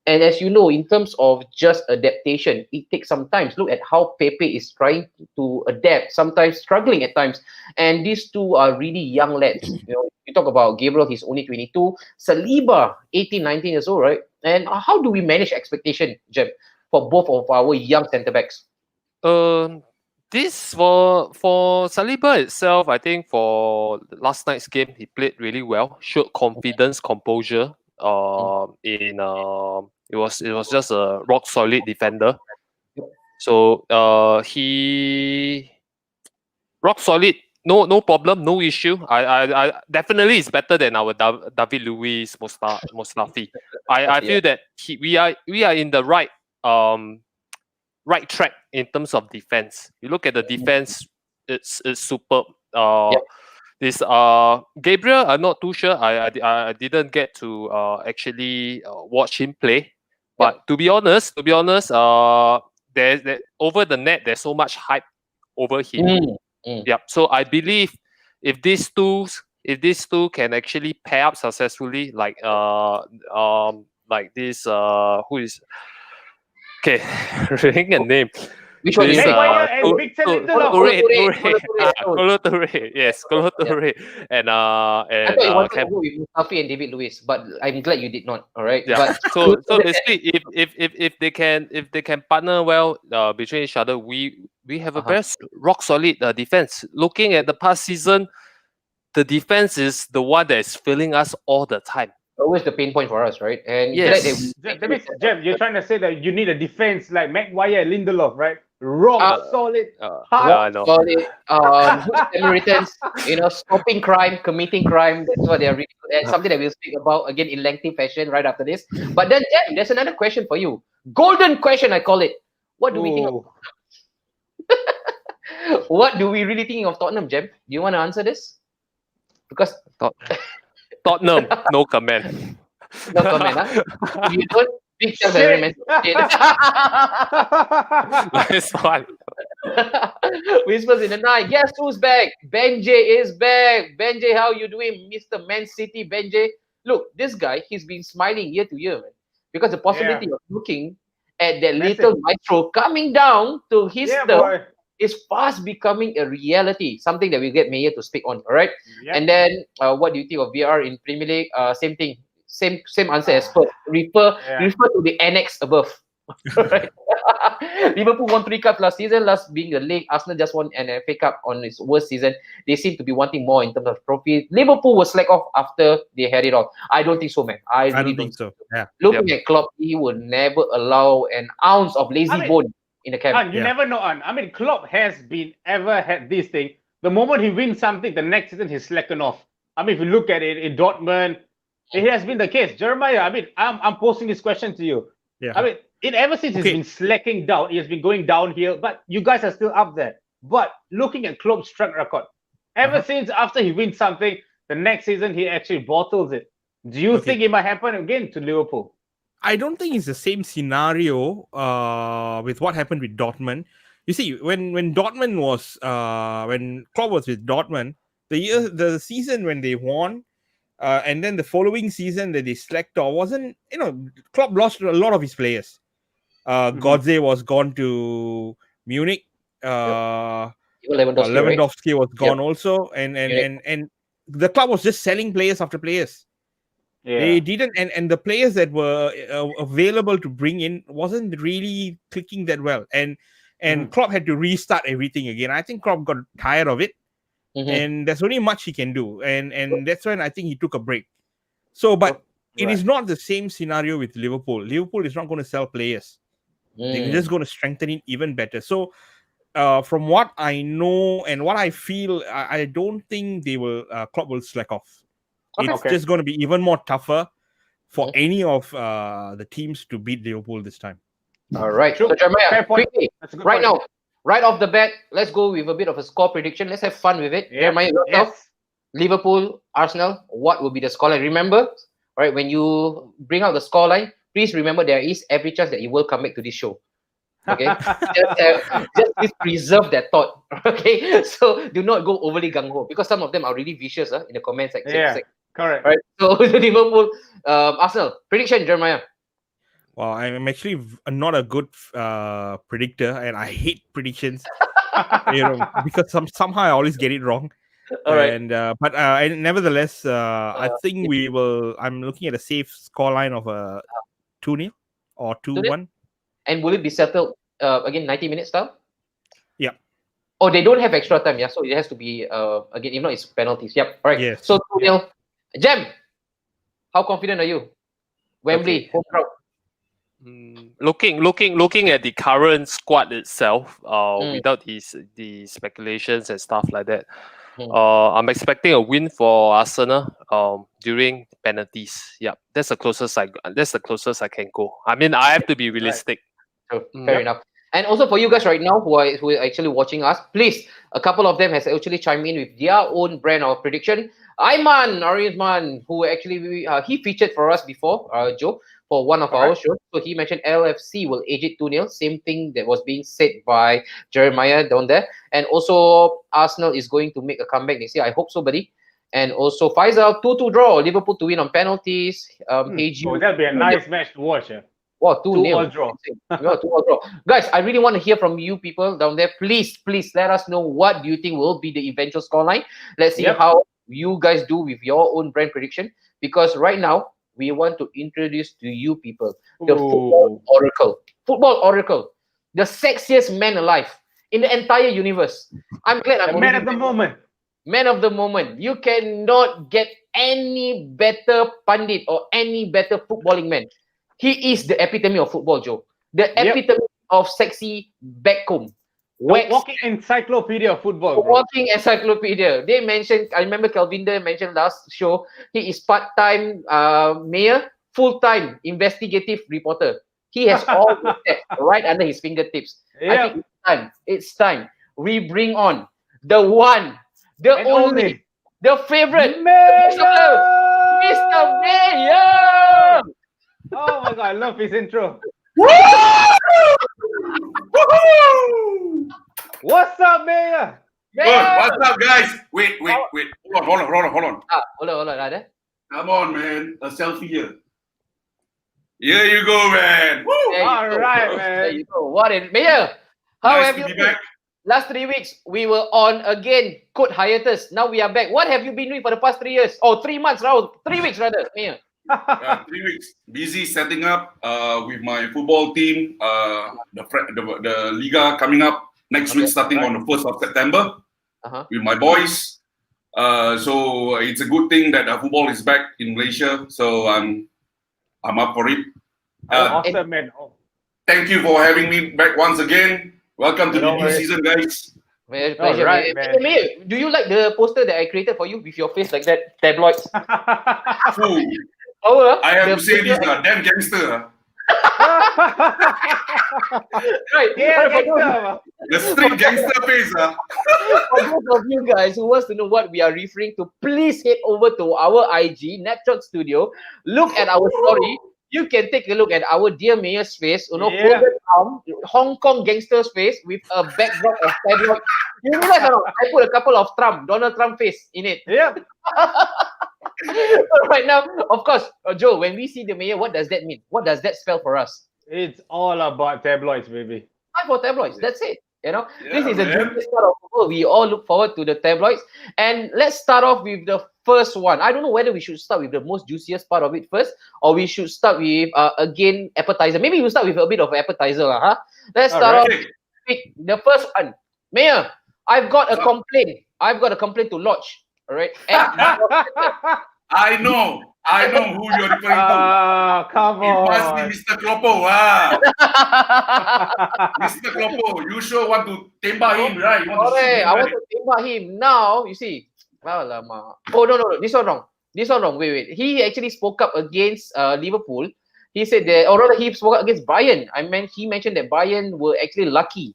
And as you know, in terms of just adaptation, it takes some time. Look at how Pepe is trying to adapt, sometimes struggling at times. And these two are really young lads. You talk about Gabriel, he's only 22. Saliba, 18, 19 years old, right? And how do we manage expectation, Jem, for both of our young centre-backs? This for Saliba itself, I think for last night's game, he played really well, showed confidence, composure. It was just a rock solid defender. So he rock solid. No problem, no issue. I definitely is better than our David Luiz, Mustafi. I feel that we are in the right track in terms of defense. You look at the defense, it's superb. This Gabriel, I'm not too sure. I didn't get to actually watch him play. But to be honest, there's over the net, there's so much hype over him. Yep. So I believe if these two can actually pair up successfully, like this who is reading a name. Which one? Kolo Toure. Yes, Kolo Toure. And I thought you wanted to go with Mustafi and David Luiz, but I'm glad you did not. All right. Yeah. But so basically, if they can partner well between each other, we have a very rock solid defense. Looking at the past season, the defense is the one that is failing us all the time. Always the pain point for us, right? And yes, that means, Jeff, you're trying to say that you need a defense like Maguire and Lindelof, right? Rock solid, hard, solid, returns, stopping crime, committing crime. That's what they're really good at. Something that we'll speak about again in lengthy fashion right after this. But then, Jeff, there's another question for you. Golden question, I call it. What do we think of What do we really think of Tottenham, Jem? Do you want to answer this? Because Tottenham, no comment. No comment, huh? You don't big chance I remember. Nice one. Whispers in the night. Guess who's back? Benjay is back. Benjay, how you doing, Mr. Man City? Benjay, look, this guy, he's been smiling year to year, man, because the possibility of looking at that little maestro coming down to his turn is fast becoming a reality. Something that we get Mayor to speak on. All right. Yep. And then, what do you think of VR in Premier League? Same thing. Same answer as Spurs. Refer to the annex above. Right. Liverpool won 3 cups last season. Last being the league, Arsenal just won an FA Cup on its worst season. They seem to be wanting more in terms of trophies. Liverpool was slack off after they had it all. I don't think so, man. I really don't think so. Yeah. Looking at Klopp, he would never allow an ounce of lazy bone in the camp. You never know. I mean, Klopp has ever had this thing. The moment he wins something, the next season he's slacking off. I mean, if you look at it in Dortmund, it has been the case. Jeremiah, I mean, I'm posing this question to you. Yeah. I mean, ever since he's been slacking down, he has been going downhill, but you guys are still up there. But looking at Klopp's track record, ever since after he wins something, the next season he actually bottles it. Do you think it might happen again to Liverpool? I don't think it's the same scenario with what happened with Dortmund. You see, when Dortmund was when Klopp was with Dortmund, the season when they won, and then the following season that they slacked off wasn't, Klopp lost a lot of his players. Godze was gone to Munich. Lewandowski was gone also, and the club was just selling players after players. Yeah. They didn't, and the players that were available to bring in wasn't really clicking that well, and Klopp had to restart everything again. I think Klopp got tired of it, and there's only much he can do, and that's when I think he took a break. So, but it is not the same scenario with Liverpool. Liverpool is not going to sell players; they're just going to strengthen it even better. So, from what I know and what I feel, I don't think they will. Klopp will slack off. It's just going to be even more tougher for any of the teams to beat Liverpool this time. All right. So, Jeremiah, quickly, right now, right off the bat, let's go with a bit of a score prediction. Let's have fun with it. Jeremiah, yourself, Liverpool, Arsenal, what will be the scoreline? Remember, all right, when you bring out the scoreline, please remember there is every chance that you will come back to this show. Okay, just preserve that thought. Okay, so do not go overly gung ho because some of them are really vicious in the comment section. Yeah, correct. Right. So Liverpool, Arsenal prediction, Jeremiah. Well, I'm actually not a good predictor, and I hate predictions. Because somehow I always get it wrong. All right. And but nevertheless, I think we will. I'm looking at a safe scoreline of a 2-0 or 2-1. And will it be settled again 90 minutes style? Yeah. Oh, they don't have extra time, so it has to be again. If not, it's penalties. Yep. All right. Yes. So 2-0. Jem, how confident are you? Wembley, home crowd. Looking at the current squad itself, without the speculations and stuff like that, I'm expecting a win for Arsenal during penalties. Yeah, that's the closest I can go. I mean, I have to be realistic. Right. Fair enough. And also for you guys right now who are actually watching us, please, a couple of them has actually chimed in with their own brand of prediction. Ariman, who actually he featured for us before, Joe, for one of our shows. So he mentioned LFC will edge it 2-0. Same thing that was being said by Jeremiah down there. And also Arsenal is going to make a comeback next year. I hope so, buddy. And also Faisal, 2-2 draw. Liverpool to win on penalties. That'll be a nice match to watch. Wow, 2-0 draw. 2-2 draw. Guys, I really want to hear from you people down there. Please let us know what do you think will be the eventual scoreline. Let's see how you guys do with your own brand prediction. Because right now, we want to introduce to you people the Football Oracle. Football Oracle. The sexiest man alive in the entire universe. I'm glad I'm man of the moment. Man of the moment. You cannot get any better pundit or any better footballing man. He is the epitome of football, Joe. The epitome of sexy backcomb. Walking encyclopedia of football. Bro. Walking encyclopedia. They mentioned, I remember Calvinder mentioned last show, he is part-time mayor, full-time investigative reporter. He has all that right under his fingertips. I think it's time. We bring on the one, the only, the favorite, Mr. Mayor! Oh my god, I love his intro. What's up, Mayor? Good. What's up, guys? Wait. Hold on. Hold on. Come on, man. A selfie here. Here you go, man. All right, man. There you go. Mayor, how nice have you been? Back. Last 3 weeks, we were on again, code hiatus. Now we are back. What have you been doing for the past 3 years? Oh, 3 months, Raul. 3 weeks, rather, Mayor. 3 weeks. Busy setting up with my football team. The Liga coming up next week, starting on the 1st of September with my boys. So it's a good thing that football is back in Malaysia. So I'm up for it. Awesome, man. Thank you for having me back once again. Welcome to the new season, guys. Pleasure, right, man. Mayor, do you like the poster that I created for you with your face like that? Tabloids. I have to say this, damn gangster. Right. Yeah, the street gangster face. For those of you guys who wants to know what we are referring to, please head over to our IG, Napshot Studio. Look at our story. You can take a look at our dear Mayor's face, folded arm, Hong Kong gangster's face with a backdrop of tabloid. You realize or not? I put a couple of Donald Trump face in it. Yeah. Right now, of course, Joe, when we see the Mayor, what does that mean? What does that spell for us? It's all about tabloids, baby. Time for tabloids. That's it. This is a juiciest part of football. We all look forward to the tabloids. And let's start off with the first one. I don't know whether we should start with the most juiciest part of it first, or we should start with, again, appetizer. Maybe we'll start with a bit of appetizer. Let's start off with the first one. Mayor, I've got a complaint. I've got a complaint to lodge. All right. I know who you're referring to. Come on. It must be Mr. Klopo. Mr. Klopo, you sure want to tembak him, right? I want to tembak him. Now, you see. Oh, no. This one wrong. Wait. He actually spoke up against Liverpool. He said that, or rather, he spoke up against Bayern. He mentioned that Bayern were actually lucky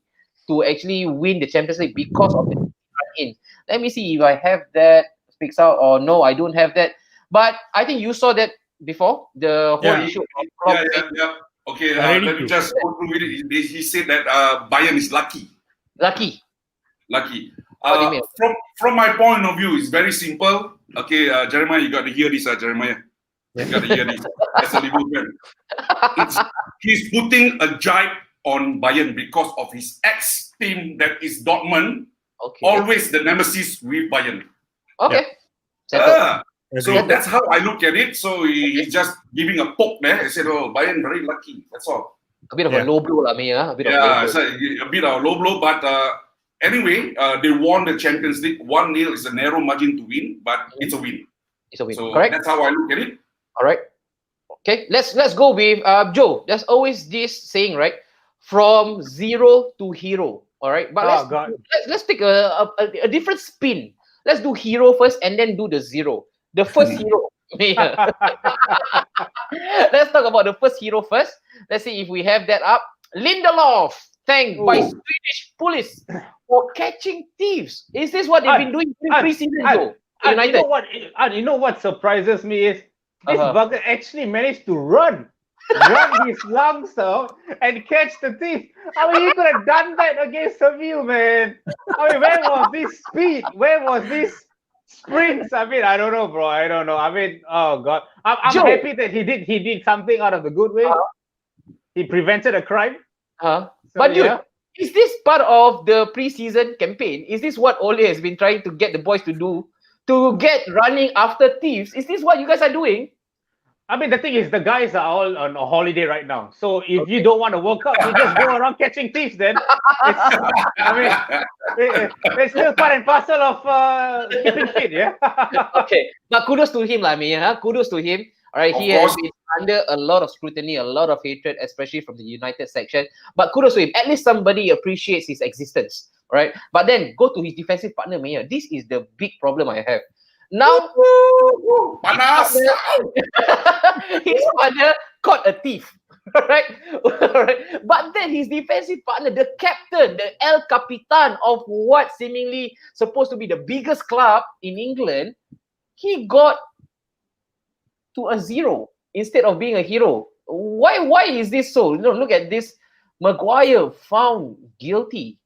to actually win the Champions League because of the run-in. Let me see if I have that speaks out or no, I don't have that. But I think you saw that before, the whole issue of Klopp. Yeah. Okay, let me just go through with it. He said that Bayern is lucky. Lucky. From my point of view, it's very simple. Okay, Jeremiah, you got to hear this, Jeremiah. You got to hear this. As a Liverpool fan. He's putting a jibe on Bayern because of his ex-team that is Dortmund. Okay. Always the nemesis with Bayern. Okay. So that's how I look at it. So he's just giving a poke there. I said, Bayern very lucky. That's all. A bit of a low blow, a bit of low blow. But anyway, they won the Champions League. 1-0 is a narrow margin to win, but it's a win. It's a win. So correct. That's how I look at it. All right. Okay, let's go with Joe. There's always this saying, right? From zero to hero. All right, but let's take a different spin. Let's do hero first and then do the zero. The first hero. Let's talk about the first hero first. Let's see if we have that up. Lindelof, thanked by Swedish police for catching thieves. Is this what they've been doing in pre-season, Joe? You know what surprises me is this bugger actually managed to run his lungs out and catch the thief. I mean, you could have done that against Seville, man. I mean, where was this speed? Where was this sprints? I mean, I don't know, bro. I don't know. I mean, oh god, I'm happy that he did something out of the good way. He prevented a crime. But dude, is this part of the pre-season campaign? Is this what Ole has been trying to get the boys to do? To get running after thieves? Is this what you guys are doing? I mean, the thing is, the guys are all on a holiday right now. So if you don't want to work out, you just go around catching thieves then. It's still part and parcel of keeping fit, yeah? Okay. But kudos to him, kudos to him. All right, he has been under a lot of scrutiny, a lot of hatred, especially from the United section. But kudos to him. At least somebody appreciates his existence. Right? But then go to his defensive partner, Maya. This is the big problem I have. Now, his partner caught a thief. Right? But then his defensive partner, the captain, the El Capitan of what seemingly supposed to be the biggest club in England, he got to a zero instead of being a hero. Why is this so? Look at this. Maguire found guilty.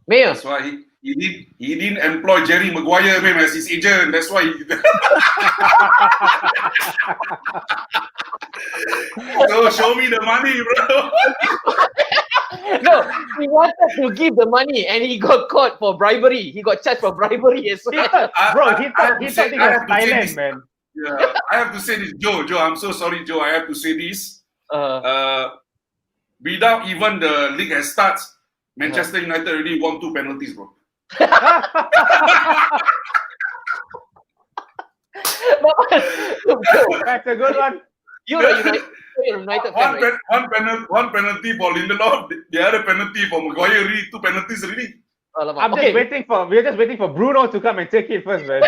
Mayor. That's why he didn't employ Jerry Maguire as his agent. That's why So show me the money, bro. No, he wanted to give the money and he got caught for bribery. He got charged for bribery as well. He thought he was Thailand, man. Yeah, I have to say this, Joe. I'm so sorry, Joe. I have to say this. Without even the league has started, Manchester United already won 2 penalties, bro. That's a good one. You're a United fan, one penalty for Lindelof, the other penalty for Maguire, already 2 penalties already. We're just waiting for Bruno to come and take it first, man.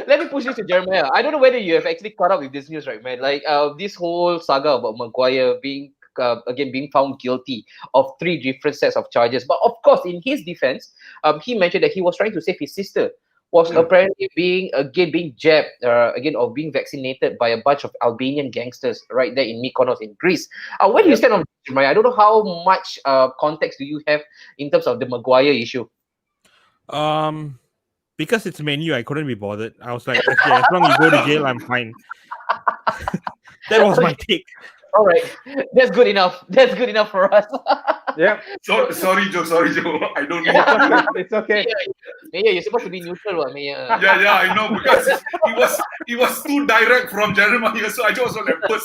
Let me push this to Jeremiah. I don't know whether you have actually caught up with this news, right, man? Like this whole saga about Maguire being found guilty of 3 different sets of charges. But of course, in his defense, he mentioned that he was trying to save his sister. Was apparently being jabbed or being vaccinated by a bunch of Albanian gangsters right there in Mykonos in Greece. Where do you stand on this, Jeremiah? I don't know how much context do you have in terms of the Maguire issue. Because it's menu, I couldn't be bothered. I was like, okay, as long as you go to jail, I'm fine. That was my take. All right, that's good enough. That's good enough for us. Yeah. Sorry, Joe. I don't know. It's okay. Maya, you're supposed to be neutral, Maya. Yeah, I know, because he was too direct from Jeremiah, so I just want to push.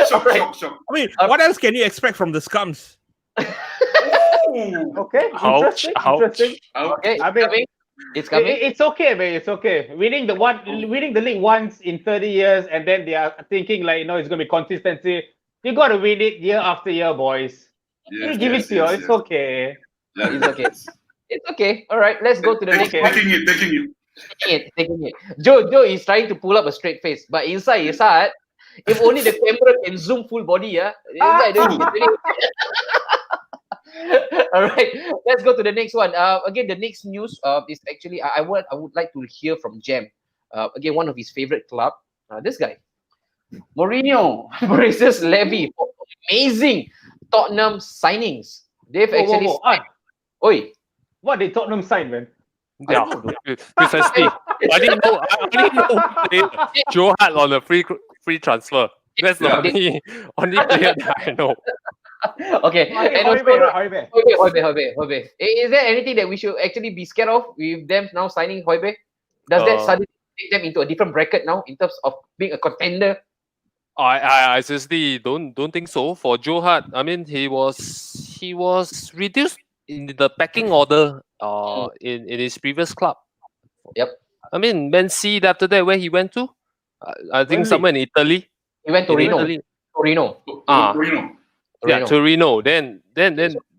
Shock. I mean, what else can you expect from the scums? Okay. Interesting. Okay. I mean, it's coming. It's okay, man. It's okay. Winning the league once in 30 years, and then they are thinking like, it's going to be consistency. You got to win it year after year, boys. Give it to you. It's okay. Yeah. It's okay. It's okay. All right. Let's go to the next one. Taking it. Joe is trying to pull up a straight face, but inside his heart, if only the camera can zoom full body, All right, let's go to the next one. Again, the next news is actually I would like to hear from Jam. Again, one of his favorite club. This guy, Mourinho versus Levy for amazing Tottenham signings. They've actually. Oi, what did Tottenham sign, man? Yeah, precisely. I didn't know Joe had on a free transfer. That's the only player that I know. Okay. And Højbjerg. Is there anything that we should actually be scared of with them now signing Højbjerg? Does that suddenly take them into a different bracket now in terms of being a contender? I seriously don't think so. For Joe Hart, I mean, he was reduced in the pecking order in his previous club. Yep. I mean, Messi, after that, where he went to? I think somewhere in Italy. He went to Torino. Yeah, Torino. Then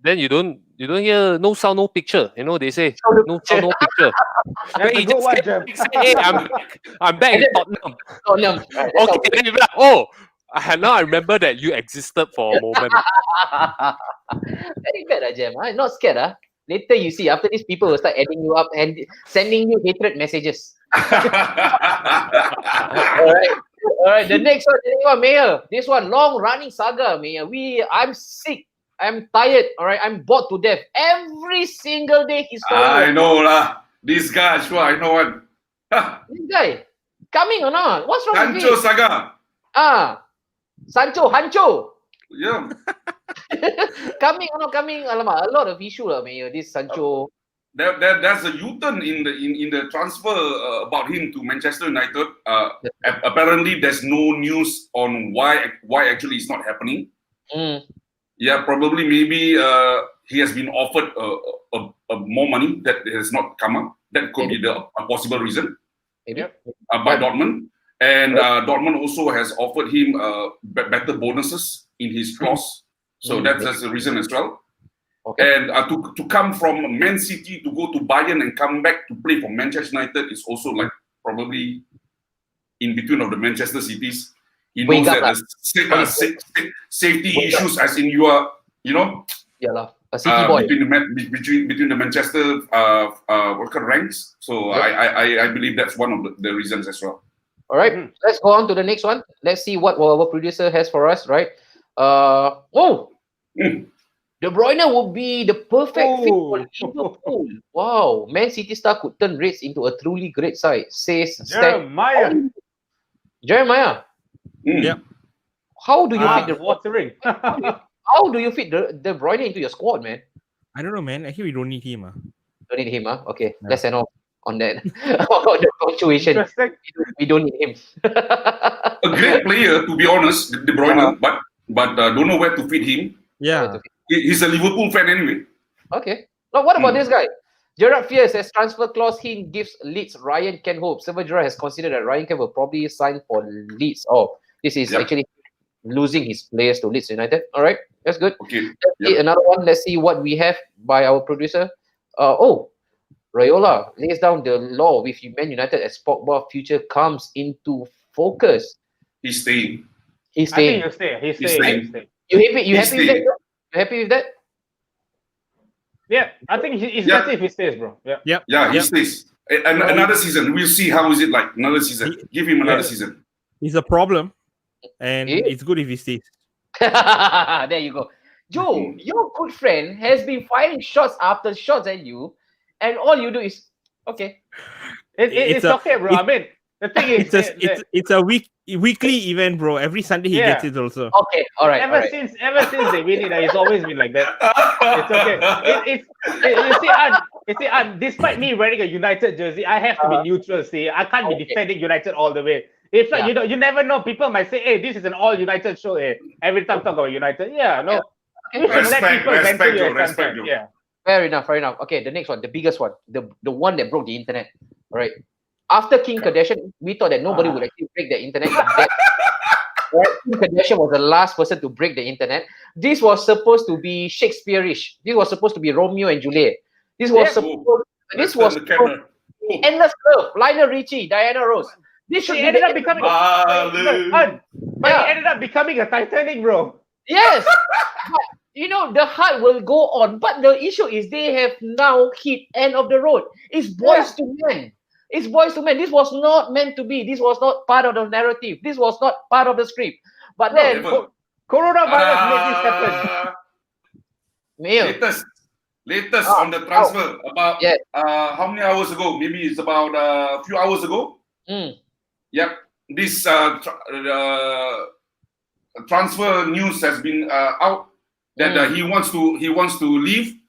you don't hear no sound, no picture. You know, they say no sound, no picture. That's a good one, Jim. Hey, I'm back in Tottenham. Okay, then you're like, oh, now I remember that you existed for a moment. Very bad, Jem. Not scared, Later you see, after this, people will start adding you up and sending you hatred messages. Alright. The next one, Mayor. This one, long-running saga, Mayor. I'm sick. I'm tired. Alright, I'm bored to death. Every single day he's calling. I know lah. This guy, sure, I know one. This guy, coming or not? What's wrong with Sancho him? saga. Sancho, Hancho. Yeah. Coming or not coming? Alamak, a lot of issue lah, Mayor. This Sancho. There's a U-turn in the transfer about him to Manchester United. Apparently, there's no news on why actually it's not happening. Yeah, probably maybe he has been offered more money that has not come up. That could be a possible reason. Maybe. By Dortmund. And Dortmund also has offered him better bonuses in his clause. So that's the reason as well. Okay. And to come from Man City to go to Bayern and come back to play for Manchester United is also like probably in between of the Manchester cities. He knows that the safety issues, as in you are, you know, a city boy between the Manchester worker ranks. So I believe that's one of the reasons as well. All right, let's go on to the next one. Let's see what our producer has for us. Right. De Bruyne would be the perfect fit for Liverpool. Wow, Man City star could turn Reds into a truly great side, says Jeremiah. Jeremiah. Yeah. How do you fit the watering? How do you fit De Bruyne into your squad, man? I don't know, man. Actually, we don't need him. Don't need him, Okay, let's end off on that. On the situation. We don't need him. A great player, to be honest, De Bruyne, but don't know where to fit him. Yeah. He's a Liverpool fan anyway. Okay. Now, what about this guy? Gerard Fears says transfer clause hint gives Leeds Ryan Kent hope. Silver Gerrard has considered that Ryan Kent will probably sign for Leeds. Oh, this is actually losing his players to Leeds United. All right, that's good. Okay. Let's see another one. Let's see what we have by our producer. Raiola lays down the law with Man United as Pogba future comes into focus. He's staying. He's staying. I think he's staying. You happy? You happy with that? You happy with that? Yeah, I think it's better if he stays, bro. Yeah, he stays. Another season. We'll see how is it like. Another season. Give him another season. He's a problem, and it's good if he stays. There you go. Joe, your good friend has been firing shots after shots at you, and all you do is okay. It's okay, bro. I mean, the thing is, it's a weekly event, bro. Every Sunday he gets it also. Okay, all right. Ever since they win it, it's always been like that. It's okay. You see, despite me wearing a United jersey, I have to be neutral. See, I can't be defending United all the way. It's like you never know. People might say, "Hey, this is an all United show." Every time talk about United, no. Respect, you. Yeah. Fair enough. Okay, the next one, the biggest one, the one that broke the internet. All right. After Kim Kardashian, we thought that nobody would actually break the internet. Kim Kardashian was the last person to break the internet. This was supposed to be Shakespeare-ish. This was supposed to be Romeo and Juliet. This was endless love. Lionel Richie, Diana Ross. This should ended up becoming. It ended up becoming a Titanic, bro. Yes. But, the heart will go on. But the issue is they have now hit end of the road. It's boys to men. It's boys to men. This was not meant to be. This was not part of the narrative. This was not part of the script. But then coronavirus made this happen. Latest on the transfer about how many hours ago? Maybe it's about a few hours ago. Yep. This transfer news has been out that he wants to leave,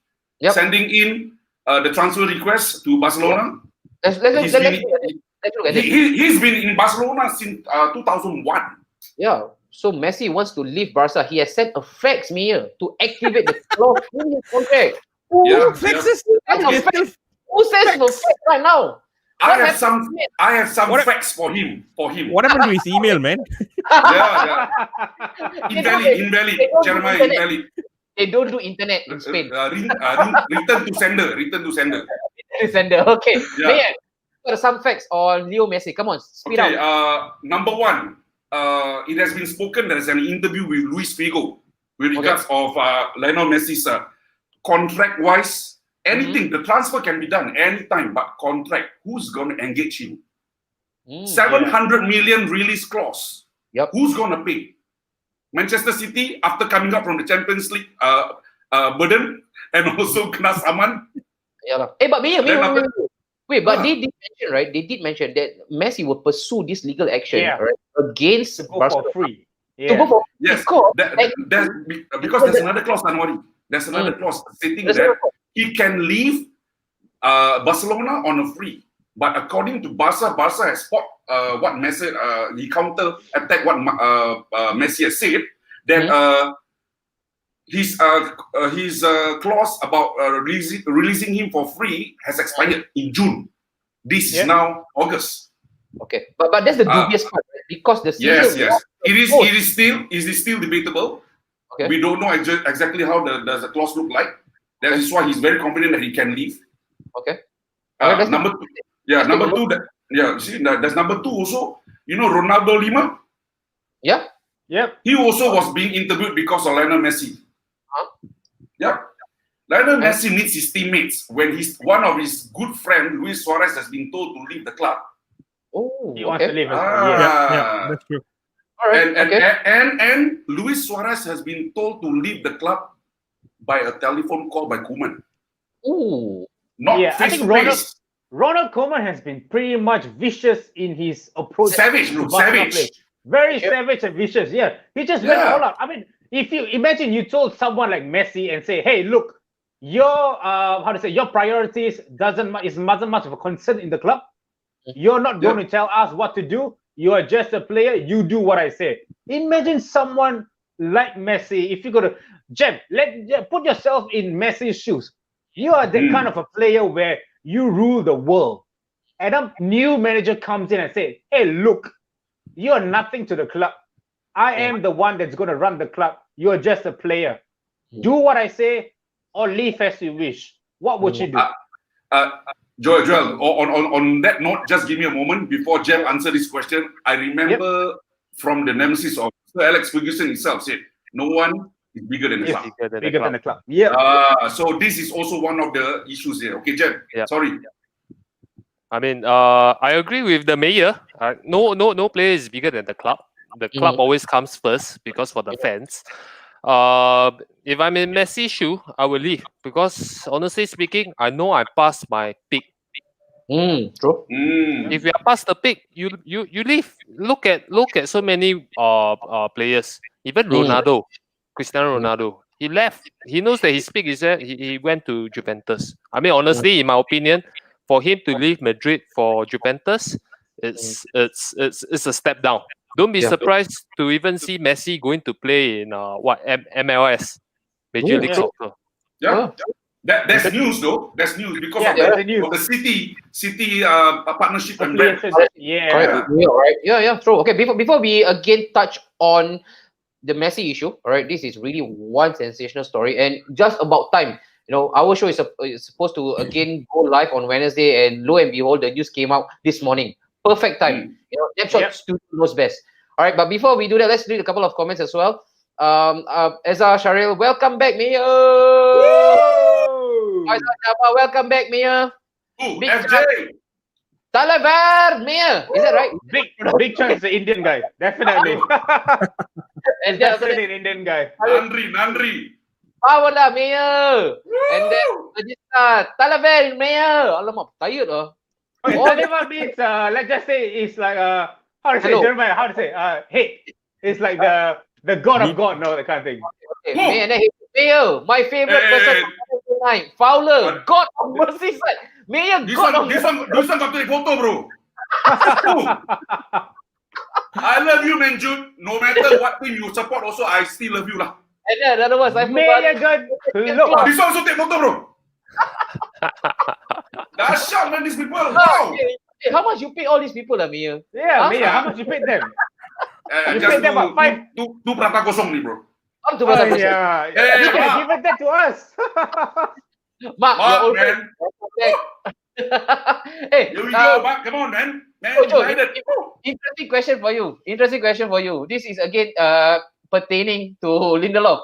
sending in the transfer request to Barcelona. Let's look at it. He's been in Barcelona since 2001. Yeah. So Messi wants to leave Barca. He has sent a fax mail to activate the clause in his contract. Who says no fax right now? I have some facts for him. What happened to his email, man? Yeah. Invalid. Jeremiah, invalid. They don't do internet in Spain. Return to sender. Okay. Yeah. Mayor, what are some facts on Leo Messi? Come on, speed out. Number one, it has been spoken. There is an interview with Luis Figo with regards of Lionel Messi's contract-wise. Anything, the transfer can be done anytime, but contract, who's going to engage him? 700 million release clause. Yep. Who's going to pay? Manchester City, after coming up from the Champions League burden, and also kena saman. Yeah. Hey, but wait, but they did mention, right? They did mention that Messi will pursue this legal action right, against Barcelona for free. Yes, because there's another clause, Anwari. There's another clause stating that he can leave Barcelona on a free. But according to Barca has fought what Messi, he counter attack what Messi has said, that his clause about releasing him for free has expired in June. This is now August. Okay, but that's the dubious part, right? Because the season it is still debatable. Okay. We don't know exactly how does the clause look like. That is why he's very confident that he can leave. Okay. Number two. Yeah, number two. See, there's number two also. You know Ronaldo Lima? Yeah. Yep. He also was being interviewed because of Lionel Messi. Yeah. Lionel Messi needs his teammates when one of his good friend, Luis Suarez, has been told to leave the club. Oh, he wants to leave. Yeah, that's true. All right. And Luis Suarez has been told to leave the club by a telephone call by Koeman. Ooh. Not face to face. Ronald Koeman has been pretty much vicious in his approach. Savage. Very savage and vicious. Yeah, he just went all out. I mean, if you imagine you told someone like Messi and say, "Hey, look, your your priorities isn't much of a concern in the club. You're not going to tell us what to do. You are just a player. You do what I say." Imagine someone like Messi. If you go to Jem, put yourself in Messi's shoes. You are the kind of a player where you rule the world, and a new manager comes in and says, "Hey, look, you're nothing to the club. I am the one that's going to run the club. You're just a player. Do what I say or leave as you wish." What would you do? Joel, on that note, just give me a moment before Jeff answer this question. I remember from the nemesis of Sir Alex Ferguson himself said, "No one is bigger than the club." Bigger than the club. Yeah. So this is also one of the issues here. Okay, Jeff. Yeah. Sorry. I mean, I agree with the mayor. No player is bigger than the club. The club always comes first because for the fans. If I'm in Messi's shoe, I will leave because honestly speaking, I know I passed my peak. True. If you are past the peak, you leave. Look at so many players. Even Ronaldo, Cristiano Ronaldo, he left. He knows that his peak is there. He went to Juventus. I mean, honestly, in my opinion, for him to leave Madrid for Juventus, it's a step down. Don't be surprised to even see Messi going to play in MLS, Major League Soccer. Yeah. That's news though. That's news because of the City partnership and brand. Yeah. Right. Yeah. True. Okay. Before we again touch on the Messi issue, all right. This is really one sensational story, and just about time. You know, our show is supposed to again go live on Wednesday, and lo and behold, the news came out this morning. Perfect time. You know, Snapshot Studio knows best. All right, but before we do that, let's read a couple of comments as well. Ezra Sharil, welcome back, Mia. Welcome back, Mia. Big FJ. Talavar, Mia. Is that right? Big chance the Indian guy. Definitely. Definitely an Indian guy. Nandri. Pawala, Mia. And then Rajisthan. Talavar, Mia. Alamak, tired lah. Talavar means, let's just say it's like how to say, Jeremiah, how to say, hey, it's like the God of God, no, that kind of thing. Okay, Mayor, my favorite person tonight, Fowler, God of Merseyside. Mayor, God of Merseyside. Do some take photo, bro. I love you, man, Jude. No matter what team you support, also I still love you, lah. And then in other words, I Mayor, God, look. This one also take photo, bro. That's shot, man. These people. Wow. Hey, how much you pay all these people, Mia? Yeah, Mia, how much you paid them? You paid them what, two prata kosong ni, bro. Yeah. You can give it that to us. Mark, you're man. Hey, here we go, Mark. Come on, man. Interesting question for you. This is again pertaining to Lindelof.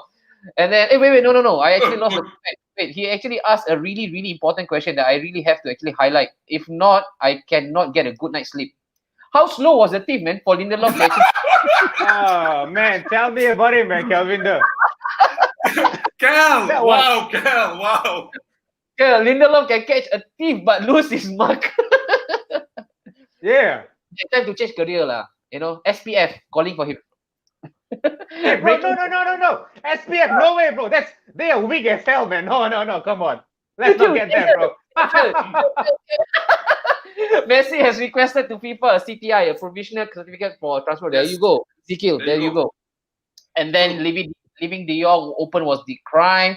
And then, wait, no. I actually lost the point. Wait, he actually asked a really, really important question that I really have to actually highlight. If not, I cannot get a good night's sleep. How slow was the team, man, for Lindelof? Oh, man. Tell me about it, man, Kelvinder. Cal, wow. Lindelof can catch a thief but lose his mark. Yeah. It's time to change career, lah. SPF calling for him. Hey, bro, no. SPF, no way, bro. They are weak as hell, man. No, come on. Let's not get there, bro. Messi has requested to FIFA a CTI, a provisional certificate for transfer. There you go. Ezekiel, there you go. And then leaving De Jong open was the crime.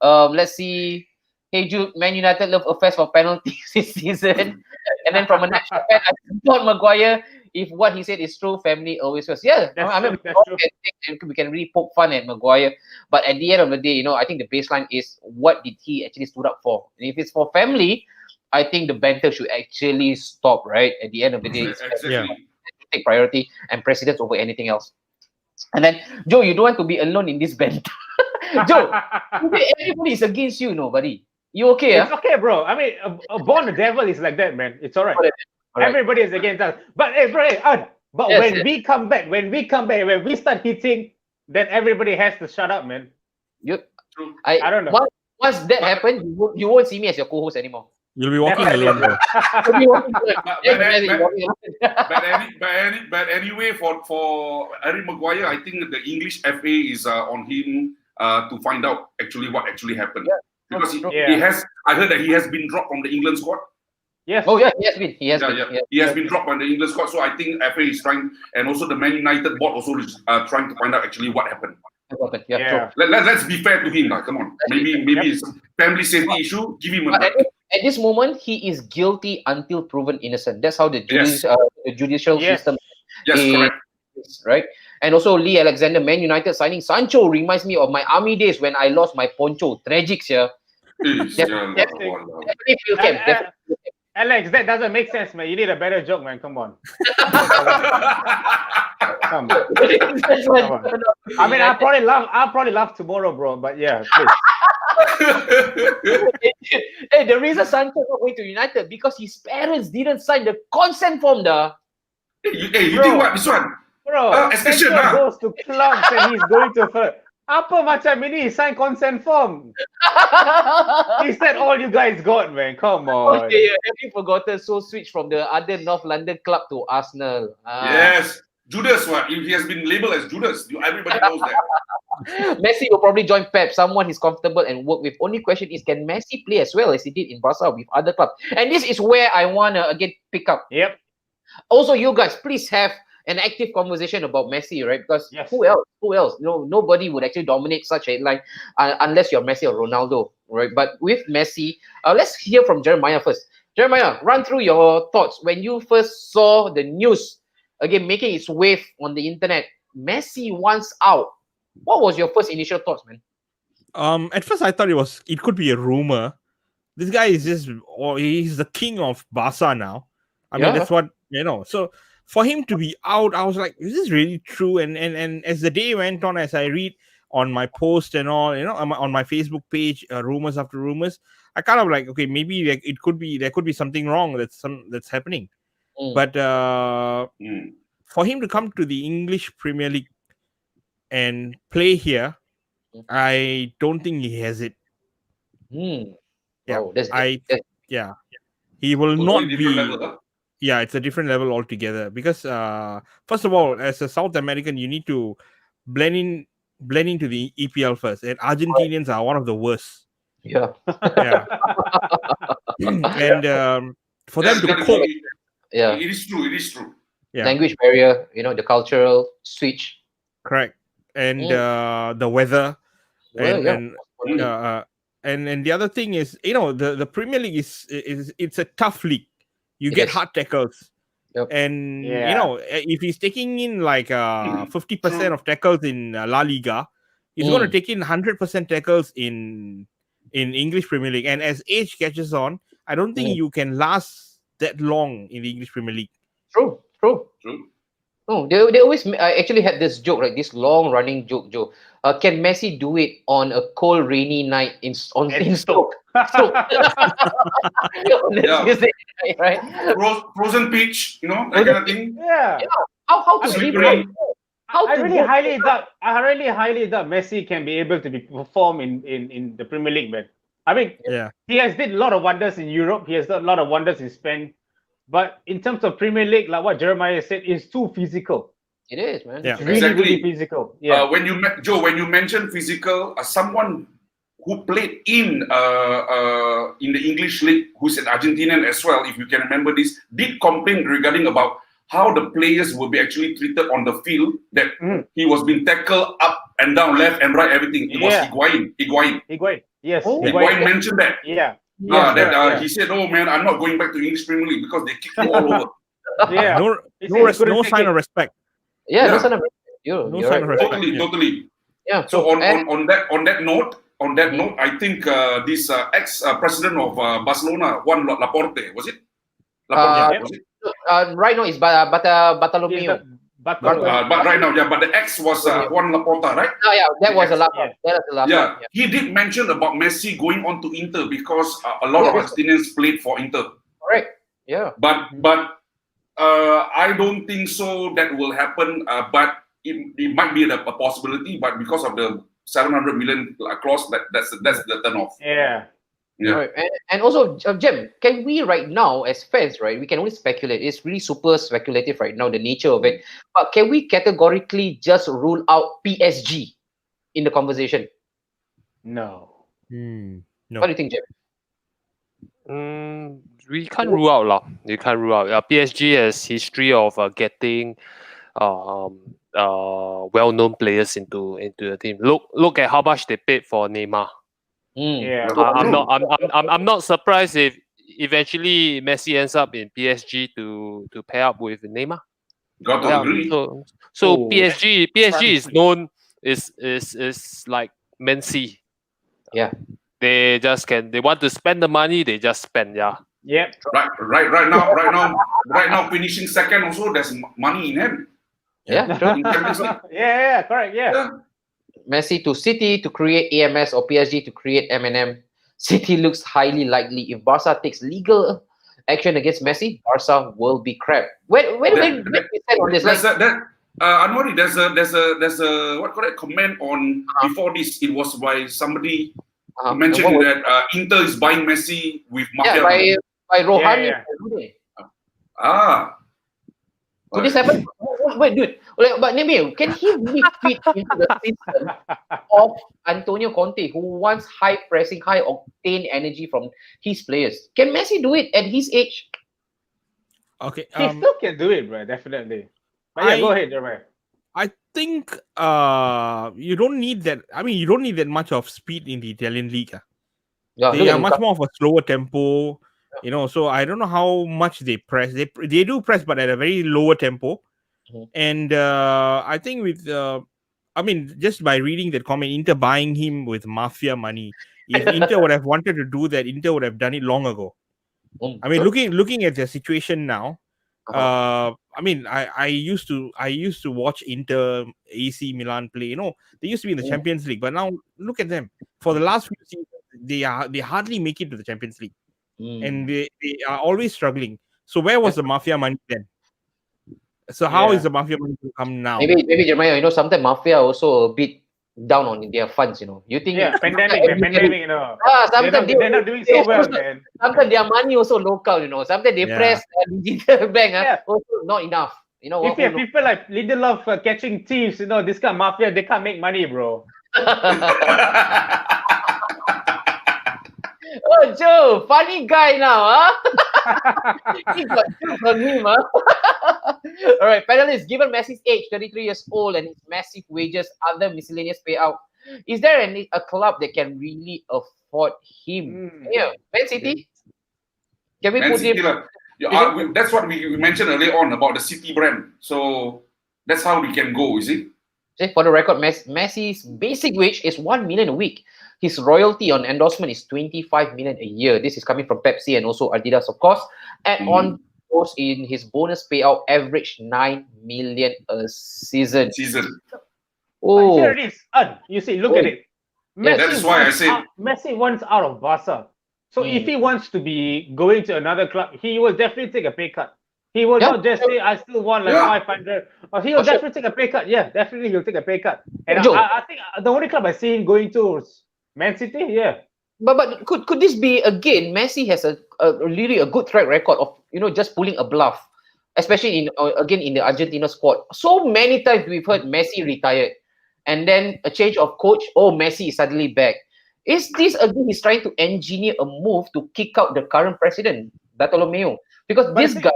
Let's see. Hey Jude, Man United love affairs for penalties this season. And then from a national fan, I support Maguire. If what he said is true, family always first. Yeah, we can really poke fun at Maguire. But at the end of the day, I think the baseline is what did he actually stood up for? And if it's for family, I think the banter should actually stop, right? At the end of the day, take priority and precedence over anything else. And then, Joe, you don't want to be alone in this banter. Joe, everybody is against you, buddy. You okay? It's okay, bro. I mean, a born devil is like that, man. It's all right. Everybody is against us. But hey, bro, when we come back, when we start hitting, then everybody has to shut up, man. I don't know. Once that happens, you won't see me as your co-host anymore. You'll be walking alone, bro. But anyway, for Harry Maguire, I think the English FA is on him to find out actually what actually happened. Yeah. Because he has, I heard that he has been dropped from the England squad. Yes. Oh yeah, he has been. He has been dropped by the England squad. So I think FA is trying, and also the Man United board also is trying to find out actually what happened. Let's be fair to him, come on. Maybe it's a family safety issue. Give him a break. At this moment, he is guilty until proven innocent. That's how the judicial system is, right? And also Lee Alexander, Man United signing Sancho reminds me of my army days when I lost my poncho. Tragic, yeah. Definitely feel camp. Alex, that doesn't make sense, man. You need a better joke, man. Come on. Come on. I mean, I'll probably laugh tomorrow, bro. But yeah, please. Hey, the reason Sancho not going to United because his parents didn't sign the consent form, you think what? This one? Bro, Sancho goes to clubs and he's going to hurt. Apa macam ini sign consent form? He said all you guys got, man. Come on. Okay, have you forgotten? So switch from the other North London club to Arsenal. Yes. Judas, what? He has been labeled as Judas. Everybody knows that. Messi will probably join Pep, someone he's comfortable and work with. Only question is, can Messi play as well as he did in Barca with other clubs? And this is where I want to again pick up. Yep. Also, you guys, please have an active conversation about Messi, right? Because who else? Nobody would actually dominate such a headline unless you're Messi or Ronaldo, right? But with Messi, let's hear from Jeremiah first. Jeremiah, run through your thoughts when you first saw the news again making its wave on the internet. Messi wants out. What was your first initial thoughts, man? At first I thought it could be a rumor. This guy is he's the king of Barca now. I mean, that's what So for him to be out, I was like, is this really true? And as the day went on, as I read on my post and all, on my Facebook page, rumors after rumors, I kind of like, okay, maybe there could be something wrong that's happening. But for him to come to the English Premier League and play here, I don't think he has it. He will not be. Yeah, it's a different level altogether because first of all, as a South American, you need to blend into the EPL first, and Argentinians are one of the worst. Yeah. And for them to cope, it is true. Yeah. Language barrier, the cultural switch. Correct, and the weather, and the other thing is, the Premier League is it's a tough league. you get hard tackles. Yep. And if he's taking in like 50% of tackles in La Liga, he's going to take in 100% tackles in English Premier League. And as age catches on, I don't think you can last that long in the English Premier League. True. Oh, they always actually had this joke, right? This long running joke, Joe. Can Messi do it on a cold, rainy night in Stoke? Tuesday night, right? Frozen pitch, that kind of thing. Yeah. How to slippery. I really highly doubt Messi can be able to perform in the Premier League, man. I mean, he has did a lot of wonders in Europe. He has done a lot of wonders in Spain. But in terms of Premier League, like what Jeremiah said, it's too physical. It is, man. Yeah, it's really physical. Yeah. When you mention physical, someone who played in the English league, who's an Argentinian as well, if you can remember this, did complain regarding about how the players will be actually treated on the field. That he was being tackled up and down, left and right, everything. It was Higuain. Yes. Higuain mentioned that. Yeah. He said, "Oh man, I'm not going back to English Premier League because they kick you all over." Yeah, no sign of respect. Yeah, no sign of respect. No sign of respect. Totally. Yeah. So on that note, I think this ex-president of Barcelona, Juan Laporte, was it? Right now it's Bartolomeo. But right now, but the ex was Juan Laporta, right? Oh, yeah, that was the last one. That was the last one. Yeah. He did mention about Messi going on to Inter because a lot of Argentinians played for Inter. Correct. Yeah. But I don't think so that will happen. But it might be a possibility. But because of the 700 million clause, that's the turn off. Yeah. Right. And also, Jem, can we right now, as fans, right, we can only speculate. It's really super speculative right now, the nature of it. But can we categorically just rule out PSG in the conversation? No. No. What do you think, Jem? We can't rule out lah. You can't rule out. PSG has history of getting well-known players into the team. Look at how much they paid for Neymar. Yeah, I'm not surprised if eventually Messi ends up in PSG to pair up with Neymar. Got to agree. So PSG is known is like Messi. Yeah. They want to spend the money, they just spend. Yeah. Yep. Right now finishing second also there's money in him. Yeah. Yeah, correct. Yeah. Messi to City to create AMS or PSG to create M&M. City looks highly likely. If Barca takes legal action against Messi, Barca will be crap. When we said on this, Anwari, there's a what call it comment on before this. It was by somebody mentioning that Inter is buying Messi with mafia. By Rohani. Could this happen? Wait, dude. But Nemil, can he really fit into the system of Antonio Conte, who wants high pressing, high octane energy from his players? Can Messi do it at his age? Okay, he still can do it, bro. Definitely. But go ahead, Jeremiah. I think you don't need that. I mean, you don't need that much of speed in the Italian league. They are much more of a slower tempo. So I don't know how much they press. They do press, but at a very lower tempo. And I think with just by reading that comment, Inter buying him with mafia money. If Inter would have wanted to do that, Inter would have done it long ago. I mean, looking at the situation now, I used to watch Inter, AC Milan play. They used to be in the Champions League, but now look at them. For the last few seasons, they hardly make it to the Champions League. And they are always struggling. So where was the mafia money then? So how is the mafia money to come now? Maybe Jeremiah, sometimes mafia also a bit down on their funds. You think? Yeah, pandemic. Sometimes they're not doing so well, man. Sometimes their money also local. Sometimes they press digital bank. Also not enough. If you have people like Lindelof catching thieves, this kind of mafia, they can't make money, bro. Oh, Joe, funny guy now, huh? He got jokes on him, huh? All right, panelists, given Messi's age, 33 years old, and his massive wages, other miscellaneous payout, is there a club that can really afford him? Yeah, Man City? Can we put him? That's what we mentioned earlier on about the city brand. So that's how we can go, is it? For the record, Messi's basic wage is 1 million a week. His royalty on endorsement is 25 million a year. This is coming from Pepsi and also Adidas, of course. Add on those in his bonus payout, average 9 million a season. Oh, here it is. You see, look at it. Messi that is why I said Messi wants out of Barca. So if he wants to be going to another club, he will definitely take a pay cut. He will not just say, I still want like 500. Or he will definitely take a pay cut. Yeah, definitely he'll take a pay cut. And I think the only club I see him going to is Man City. Yeah. But could this be, again, Messi has a really a good track record of, just pulling a bluff, especially in the Argentina squad. So many times we've heard Messi retired, and then a change of coach, Messi is suddenly back. Is this, again, he's trying to engineer a move to kick out the current president, Bartomeu? Because this guy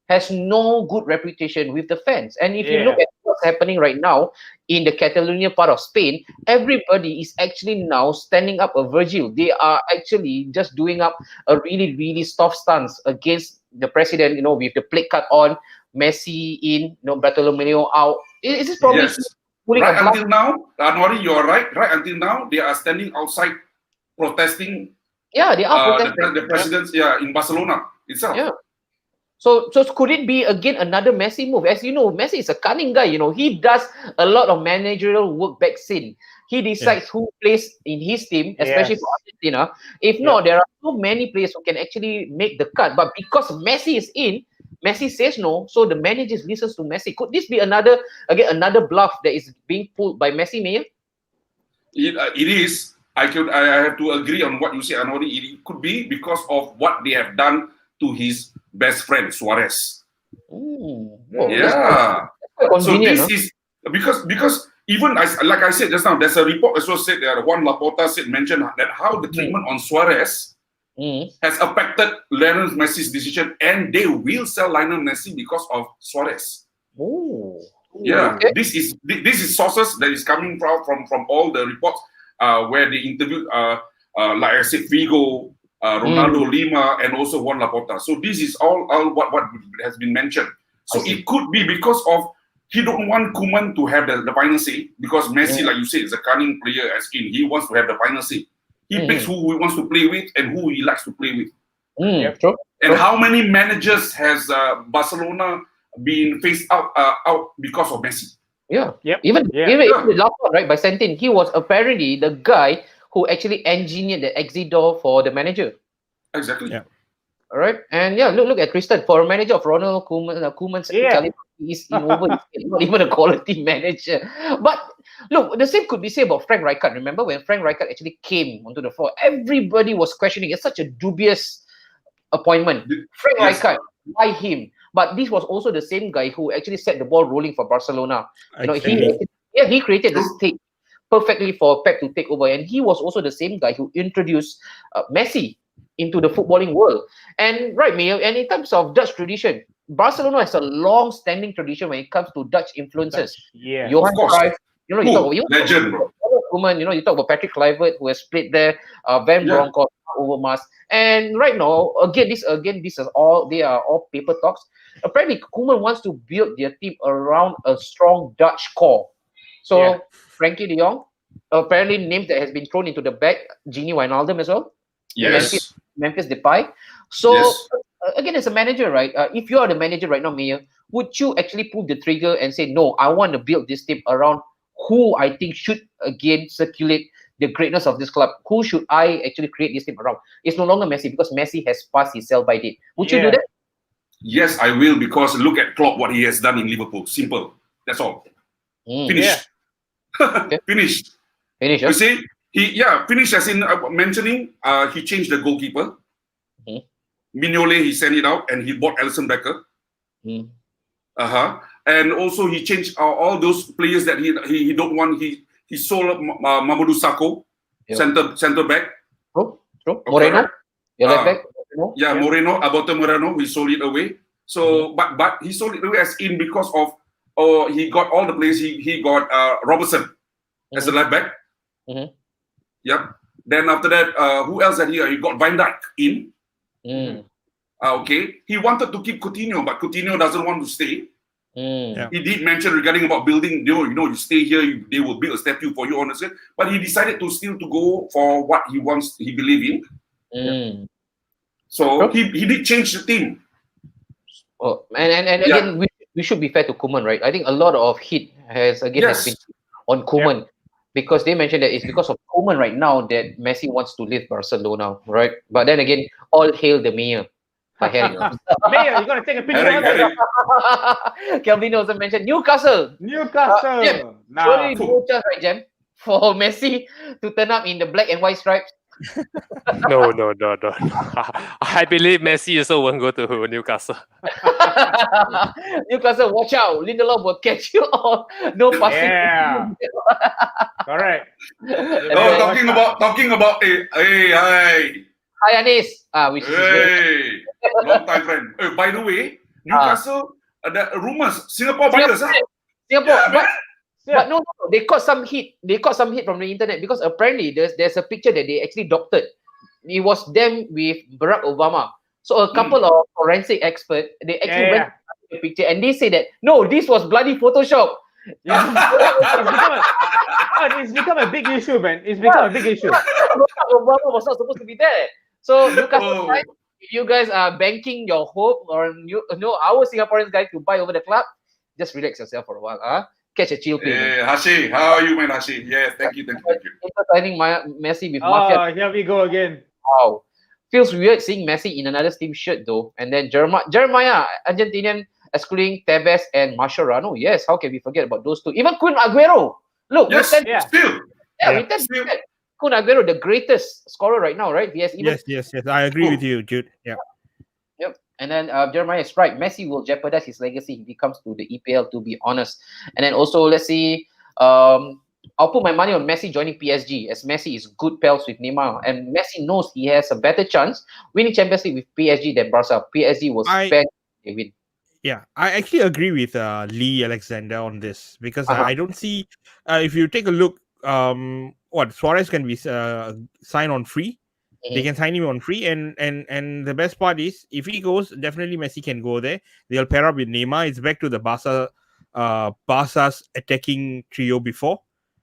has no good reputation with the fans. And if you look at what's happening right now in the Catalonia part of Spain, everybody is actually now standing up a Virgil. They are actually just doing up a really, really soft stance against the president, with the plate cut on, Messi in, Bartomeu out. Is this probably... Yes. Right until now, Anwari, you are right. Right until now, they are standing outside protesting. Yeah, they are protesting. The presidents, in Barcelona itself. Yeah. So could it be, again, another Messi move? As you know, Messi is a cunning guy. He does a lot of managerial work back scene. He decides who plays in his team, especially for Argentina. If not, there are so many players who can actually make the cut. But because Messi is in, Messi says no, so the manager listens to Messi. Could this be another bluff that is being pulled by Messi, Mayor? It is. I have to agree on what you say, Anwari. It could be because of what they have done to his best friend Suarez. So this is because even like I said just now, there's a report also said that Juan Laporta mentioned that how the treatment on Suarez has affected Lionel Messi's decision, and they will sell Lionel Messi because of Suarez. Okay. This is sources that is coming from all the reports where they interviewed like I said, Figo, Ronaldo Lima, and also Juan Laporta. So this is all what has been mentioned. So it could be because of he don't want Koeman to have the final say, because Messi, like you said, is a cunning player as in he wants to have the final say. He picks who he wants to play with and who he likes to play with. And how many managers has Barcelona been phased out because of Messi? Even Laporte, right, by Sentin, he was apparently the guy who actually engineered the exit door for the manager. Exactly. All right, and look at Tristan. For a manager of Ronald Koeman's caliber, he's not even a quality manager. But look, the same could be said about Frank Rijkaard. Remember when Frank Rijkaard actually came onto the floor, everybody was questioning. It's such a dubious appointment. Frank Rijkaard, why him? But this was also the same guy who actually set the ball rolling for Barcelona. He created the stage perfectly for Pep to take over, and he was also the same guy who introduced Messi into the footballing world. And right, Mayor, and in terms of Dutch tradition, Barcelona has a long-standing tradition when it comes to Dutch influences. Johan Cruyff, legend, bro. Koeman, you talk about Patrick Kluivert, who has played there, Van Bronckhorst, Overmars, and right now, these are all paper talks. Apparently, Koeman wants to build their team around a strong Dutch core. So Frankie de Jong, apparently names that has been thrown into the bag, Gini Wijnaldum as well. Yes. Memphis Depay. So again, as a manager, right? If you are the manager right now, Mayor, would you actually pull the trigger and say, no, I want to build this team around who I think should again circulate the greatness of this club? Who should I actually create this team around? It's no longer Messi because Messi has passed his sell-by date. Would you do that? Yes, I will, because look at Klopp, what he has done in Liverpool. Simple. That's all. Finished. Finished. You see, finished as in mentioning, he changed the goalkeeper. Mignolet, he sent it out and he bought Alisson Becker. And also he changed all those players that he don't want. He sold Mamadou Sakho, center back. Moreno, left back. Moreno, Alberto Moreno, we sold it away. So, but he sold it away as in because of he got all the players. He got Robertson as a left back. Then after that, who else had he got Van Dijk in. Okay, he wanted to keep Coutinho, but Coutinho doesn't want to stay. Yeah. He did mention regarding about building, you stay here, they will build a statue for you, honestly. But he decided to still to go for what he wants, he believe in. So he did change the team. Oh, and again, we should be fair to Koeman, right? I think a lot of heat has been on Koeman because they mentioned that it's because of Koeman right now that Messi wants to leave Barcelona, right? But then again, all hail the mayor. Mayor, you gotta take a picture. Kelvin also mentioned Newcastle. Nah. No chance, right, Jam, for Messi to turn up in the black and white stripes. No. I believe Messi also won't go to Newcastle. Newcastle, watch out. Lindelof will catch you all. No passing. Yeah. Correct. Talking about hi. Hi, Anis. Which is long time friend. By the way, Newcastle, the rumours, Singapore buyers, Singapore, but no, they caught some heat. They caught some heat from the internet because apparently there's a picture that they actually doctored. It was them with Barack Obama. So a couple of forensic experts, they actually went to the picture and they say that no, this was bloody Photoshop. It's become a big issue, man. It's become a big issue. Obama was not supposed to be there. So Newcastle, if you guys are banking your hope or our Singaporeans guys to buy over the club, just relax yourself for a while. Catch a chill pill. Hey, Hashi, how are you, man, Hashi? Yes, thank you. Signing Messi with Mafia. Here we go again. Wow. Feels weird seeing Messi in another team shirt though. And then Jeremiah, Argentinian, excluding Tevez and Mascherano. Yes, how can we forget about those two? Even Kun Aguero. Look, still. Kun Aguero, the greatest scorer right now, right? Yes. I agree with you, Jude. Yeah. Yep. And then Jeremiah is right. Messi will jeopardize his legacy if he comes to the EPL, to be honest. And then also, let's see. I'll put my money on Messi joining PSG, as Messi is good pals with Neymar, and Messi knows he has a better chance winning Champions League with PSG than Barca. PSG will spend they win. Yeah, I actually agree with Lee Alexander on this because I don't see. If you take a look, Suarez can be signed on free. They can sign him on free, and the best part is if he goes, definitely Messi can go there. They'll pair up with Neymar. It's back to the Barca's attacking trio before,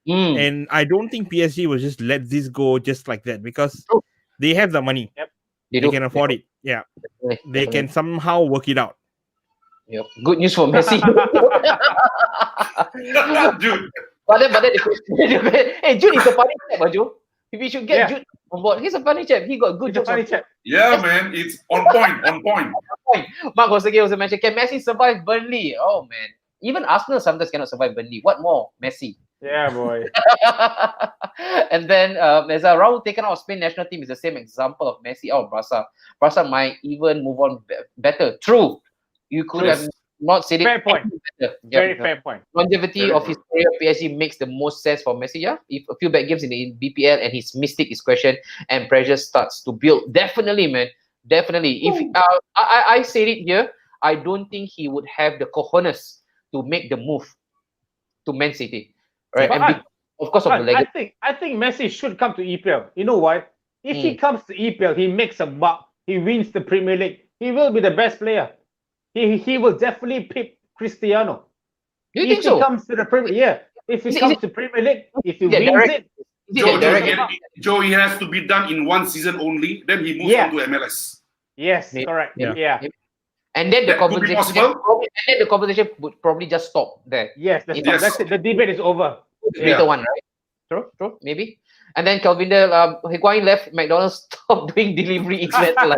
and I don't think PSG will just let this go just like that because they have the money. Yep. They can afford it. Yeah, they can somehow work it out. Yep. Good news for Messi. Jude. But then hey, Jude is a funny chap, Joe. We should get Jude on board. He's a funny chap. He got good jokes. Yeah, man. It's on point. Mark also mentioned, can Messi survive Burnley? Oh, man. Even Arsenal sometimes cannot survive Burnley. What more? Messi. Yeah, boy. And then there's a Raul taken out of Spain national team is the same example of Messi out of Barca. Barca might even move on better. True. You could have not said it. Fair point. Very fair point. Longevity of his career at PSG makes the most sense for Messi. Yeah, if a few bad games in the BPL and his mystic is questioned and pressure starts to build, definitely, man, definitely. If I said it here, I don't think he would have the cojones to make the move to Man City, right? And of course, of the legacy. I think Messi should come to EPL. You know why? If he comes to EPL, he makes a buck. He wins the Premier League. He will be the best player. He will definitely pick Cristiano. You think so? If he comes to the Premier, if he comes to Premier League, if he wins it, Joe, he has to be done in one season only. Then he moves on to MLS. Yes, correct. Yeah. And then the conversation would probably just stop there. Yes, that's it. The debate is over. Later one, right? True, maybe. And then Calvinder, Higuain left McDonald's, stopped doing delivery. It's better.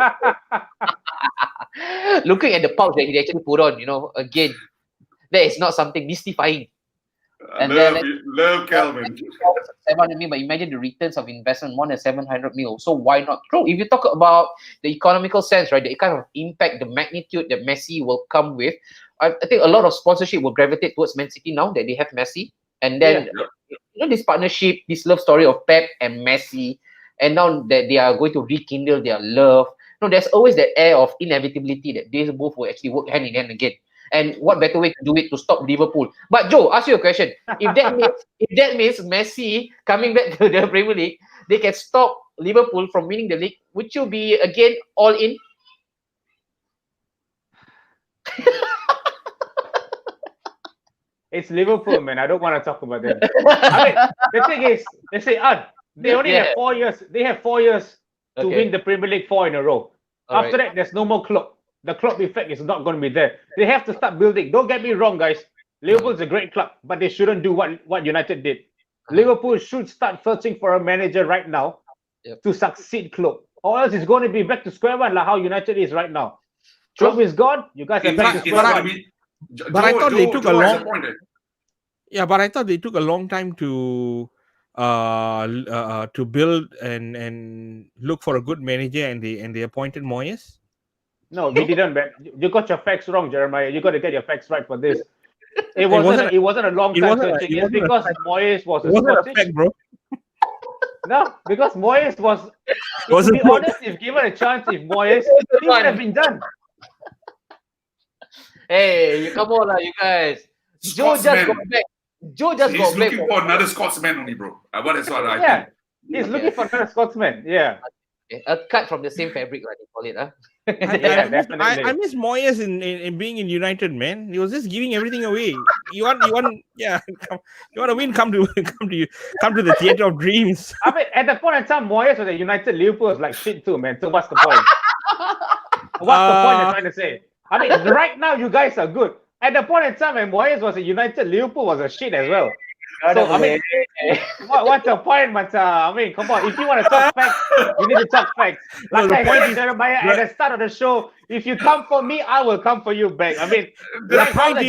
Looking at the pouch that he actually put on, again, that is not something mystifying. And love Calvin. 700 mil, but imagine the returns of investment more than 700 mil. So why not? True. If you talk about the economical sense, right, the kind of impact, the magnitude that Messi will come with, I think a lot of sponsorship will gravitate towards Man City now that they have Messi. And then, this partnership, this love story of Pep and Messi, and now that they are going to rekindle their love, there's always that air of inevitability that these both will actually work hand in hand again. And what better way to do it to stop Liverpool? But Joe, ask you a question. If that means Messi coming back to the Premier League, they can stop Liverpool from winning the league, would you be again all in? It's Liverpool, man. I don't want to talk about them. I mean, the thing is, they say, they only have 4 years. They have 4 years to win the Premier League 4 in a row. After that, there's no more club. The club effect is not going to be there. They have to start building. Don't get me wrong, guys. Liverpool's a great club, but they shouldn't do what United did. Liverpool should start searching for a manager right now to succeed Klopp. Or else it's going to be back to square one like how United is right now. Klopp is gone. You guys are back to square one. But I thought they took a long. Yeah, but I thought they took a long time to build and look for a good manager, and they appointed Moyes. No, we didn't, man. You got your facts wrong, Jeremiah. You got to get your facts right for this. It wasn't a long time searching. It's because Moyes was a Scottish. Bro. No, because Moyes was. To be honest, if given a chance, if Moyes, it would have been done. Hey, come on, you guys. Joe just got back. He's looking for another Scotsman only, bro. That's what I think. He's looking for another Scotsman. Yeah. A cut from the same fabric, like they call it, huh? I miss Moyes in being in United, man. He was just giving everything away. You want to win? Come to the theater of dreams. I mean, at the point in time, Moyes was at United. Liverpool was like shit too, man. So what's the point? What's the point you're trying to say? I mean, right now you guys are good. At the point in time when Moyes was at United, Liverpool was a shit as well. So I mean, what's the point, Mata? I mean, come on. If you want to talk facts, you need to talk facts. Like I said, Jeremiah, at the start of the show, if you come for me, I will come for you back. I mean, how the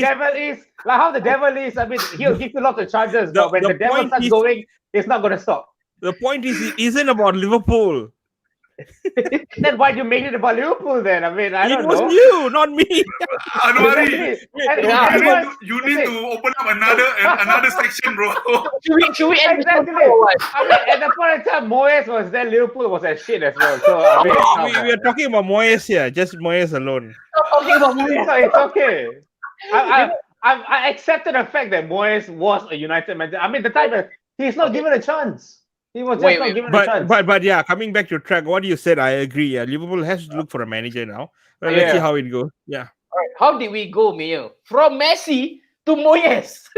devil is. I mean, he'll give you lots of charges, but when the devil starts going, it's not going to stop. The point is, it isn't about Liverpool. Then why do you make it about Liverpool then? I mean, I don't know. It was you, not me. Anwari, you need to open up another section, bro. Should we end exactly? I mean, at the point in time, Moyes was there, Liverpool was a shit as well. So I mean, we are talking about Moyes here, just Moyes alone. Talking about Moyes. So it's okay. I accepted the fact that Moyes was a United manager. I mean, the time he's not given a chance. He was just not given a chance. But yeah, coming back to track, what you said, I agree. Yeah, Liverpool has to look for a manager now. Well, let's see how it goes. Yeah. All right. How did we go, Mayo? From Messi to Moyes.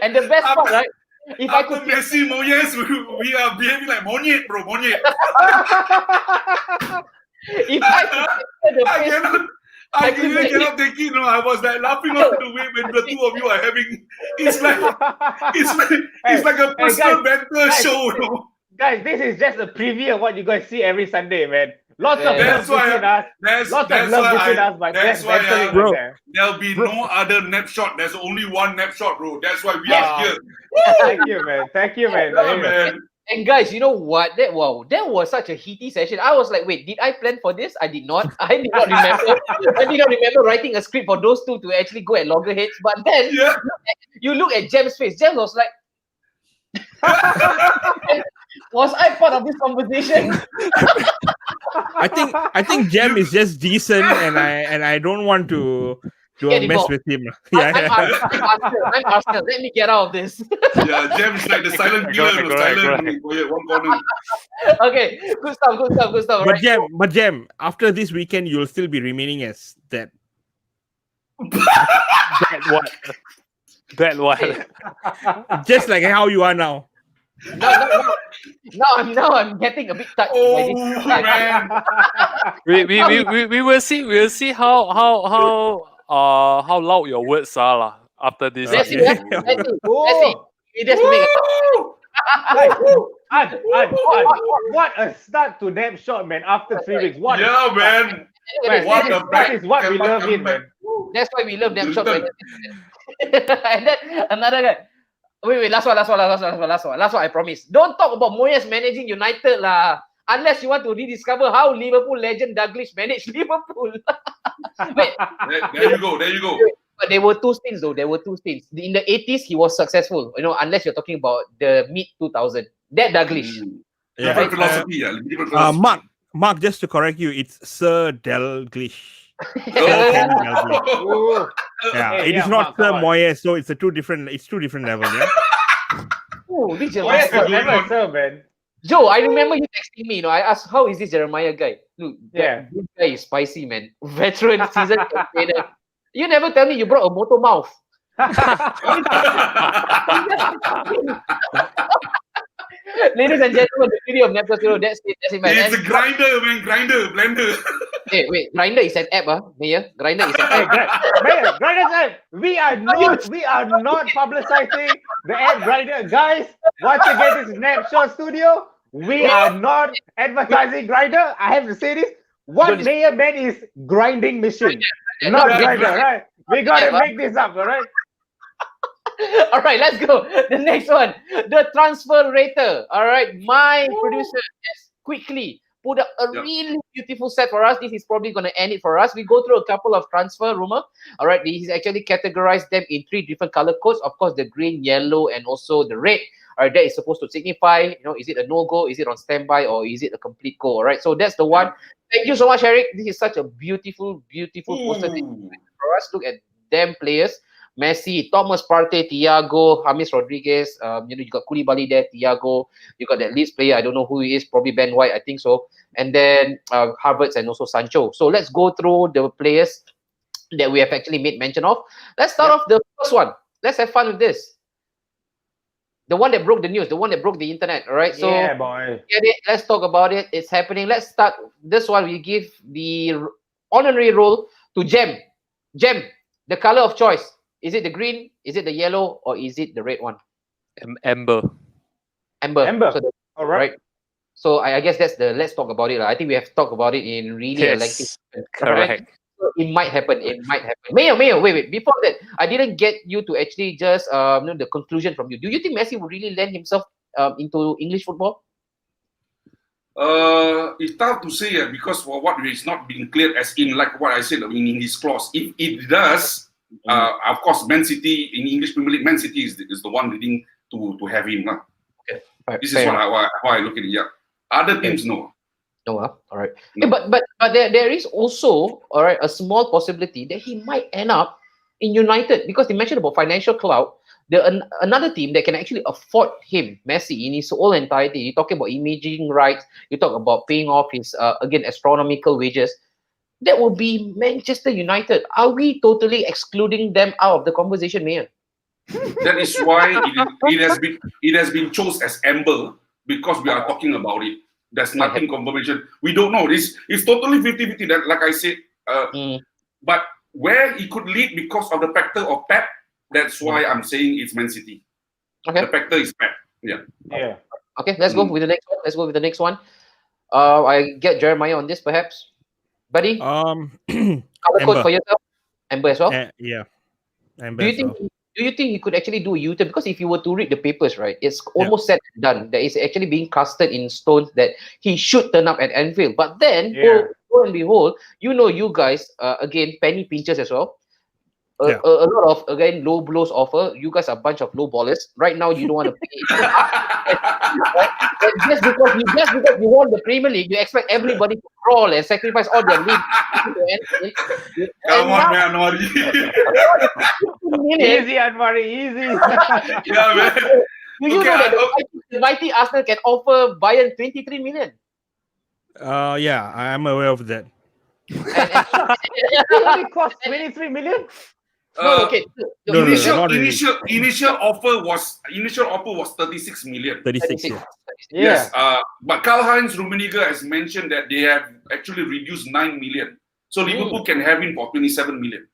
And the best part, right? If I could Messi, Moyes, we are behaving like Monyet, bro. Monyet. If I cannot take it. No, I was like laughing all the way when the two of you are having. It's like a personal banter show. No? Guys, this is just a preview of what you guys see every Sunday, man. Lots of love between us. That's why, bro. There'll be no other nap shot. There's only one nap shot, bro. That's why we are here. Thank you, man. Yeah, man. And guys, you know what? That was such a heaty session. I was like, wait, did I plan for this? I did not. I did not remember. I did not remember writing a script for those two to actually go at loggerheads. But then you look at Jem's face. Jem was like, was I part of this conversation? I think Jem is just decent, and I don't want to mess with him. I'm Arsenal. Let me get out of this. Yeah, Jem's like the silent killer. Silent. One corner. Okay, good stuff. But Jem, after this weekend, you'll still be remaining as that. That what? Just like how you are now. Now I'm getting a bit touched. Oh man. We will see. We'll see how loud your words are lah after this. Let's see. Let's see. It has to make what a start to damn shot, man. After 3 weeks, what? Yeah, man. That is what we love it, man. That's why we love damn shot. And then another guy. Wait, last one, I promise. Don't talk about Moyes managing United lah. Unless you want to rediscover how Liverpool legend Douglas managed Liverpool. Wait. There you go. But there were two stints though. In the 80s, he was successful. You know, unless you're talking about the mid 2000s. That Douglas. Different philosophy. Mark, just to correct you, it's Sir Dalglish. It is not Sir Moyes, so it's two different levels. Yeah. Oh, this Moyes was never Sir, man. Joe, I remember you texting me. I asked, how is this Jeremiah guy? Look, this guy is spicy, man. Veteran season campaigner. You never tell me you brought a motor mouth. Ladies and gentlemen, the video of Neptune Zero, that's it, man. It's a grinder, man. Grinder, blender. Hey, wait, Grinder is an app, Mayor. Grinder is an app. Mayor, Grinder's app. We are not publicizing the app Grinder. Guys, once again, this is Snapshot Studio. We are not advertising Grinder. I have to say this. What Mayor meant is grinding machine, not Grinder, right? We gotta make this up, all right? All right, let's go. The next one, the transfer rater. All right, my producer has quickly put up a really beautiful set for us. This is probably going to end it for us. We go through a couple of transfer rumor. All right, he's actually categorized them in 3 different color codes. Of course, the green, yellow, and also the red. All right, that is supposed to signify, is it a no-go, is it on standby, or is it a complete go? All right, so that's the one. Thank you so much, Eric. This is such a beautiful, beautiful poster for us. Look at them players. Messi, Thomas Partey, Thiago, James Rodriguez, you got Koulibaly there, Thiago, you got that Leeds player, I don't know who he is, probably Ben White, I think so, and then Havertz and also Sancho. So let's go through the players that we have actually made mention of. Let's start off the first one. Let's have fun with this. The one that broke the news, the one that broke the internet, all right? So yeah, boy. Get it? Let's talk about it. It's happening. Let's start. This one, we give the honorary role to Jem. Jem, the color of choice. Is it the green? Is it the yellow? Or is it the red one? Amber. Amber. So all right. So I guess that's the let's talk about it. I think we have talked about it in really a lengthy. Correct. So it might happen. It might happen. Mayo, wait. Before that, I didn't get you to actually just know the conclusion from you. Do you think Messi would really lend himself into English football? It's tough to say because for what is not being cleared as in like what I said in his clause. If it does. Of course, Man City in English Premier League, Man City is the one leading to have him. Okay. Right, this is how I look at it. Yeah, other teams no. No, all right. No. Yeah, but there is also a small possibility that he might end up in United because they mentioned about financial clout. Another team that can actually afford him, Messi, in his whole entirety. You're talking about imaging rights. You talk about paying off his again astronomical wages. That would be Manchester United. Are we totally excluding them out of the conversation, Mayor? That is why it has been chosen as amber because we are talking about it. There's nothing confirmation. We don't know. It's totally 50-50. That, like I said, but where it could lead because of the factor of Pep. That's why I'm saying it's Man City. Okay. The factor is Pep. Yeah. Okay. Let's go with the next one. I get Jeremiah on this, perhaps. Buddy, color code for yourself, Amber as well. Yeah, Amber. Do you think he could actually do a U-turn? Because if you were to read the papers, right, it's almost set and done. That is actually being casted in stone that he should turn up at Anfield. But then, lo and behold, you guys again penny pinchers as well. A lot of again low blows offer. You guys are a bunch of low ballers. Right now, you don't want to pay. Right? Just because you won the Premier League, you expect everybody to crawl and sacrifice all their league. Come on, man, Anwari. Easy, Anwari, easy. Yeah, man. Do you know that the mighty Arsenal can offer Bayern 23 million? Yeah, I am aware of that. It only cost 23 million. Initial offer was 36 million. 36. Yes. But Karl-Heinz Rummenigge has mentioned that they have actually reduced 9 million. So Liverpool can have him for 27 million.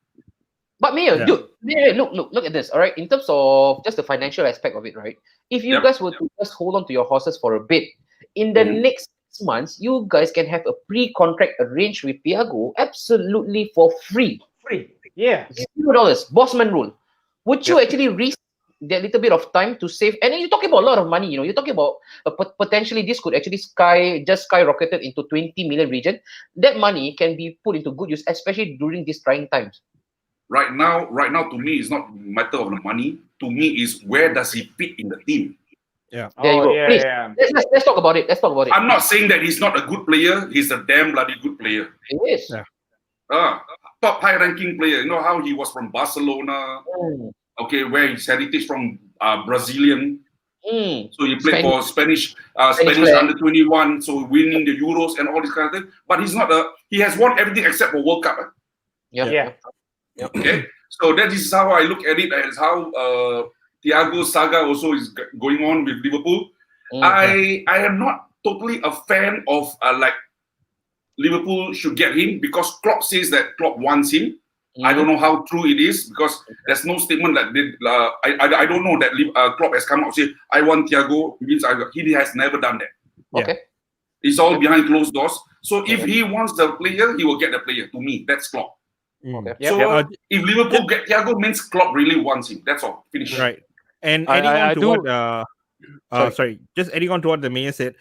But Mayor, dude, look at this. All right, in terms of just the financial aspect of it, right? If you guys were to just hold on to your horses for a bit, in the next 6 months, you guys can have a pre-contract arranged with Thiago absolutely for free. Yeah. $0. Bossman rule. Would you actually risk that little bit of time to save? And then you're talking about a lot of money. You're talking about potentially this could actually skyrocketed into 20 million region. That money can be put into good use, especially during these trying times. Right now, to me, it's not a matter of the money. To me, is where does he fit in the team? Yeah. There you go. Please, let's talk about it. I'm not saying that he's not a good player. He's a damn bloody good player. He is. Yeah. Top high-ranking player. You know how he was from Barcelona. Okay, where his heritage from Brazilian. So he played for Spanish under 21. So winning the Euros and all this kind of thing. But he's not he has won everything except for World Cup. Yeah. Okay, so that is how I look at it, as how Thiago saga also is going on with Liverpool. I am not totally a fan of like Liverpool should get him, because Klopp says that Klopp wants him. I don't know how true it is, because there's no statement that I don't know that Klopp has come out and say I want Thiago. Means he has never done that. Okay. It's all behind closed doors. So if he wants the player, he will get the player. To me, that's Klopp. Okay. So if Liverpool get Thiago, means Klopp really wants him. That's all. Finish. Right. And adding on to what just adding on to what the mayor said.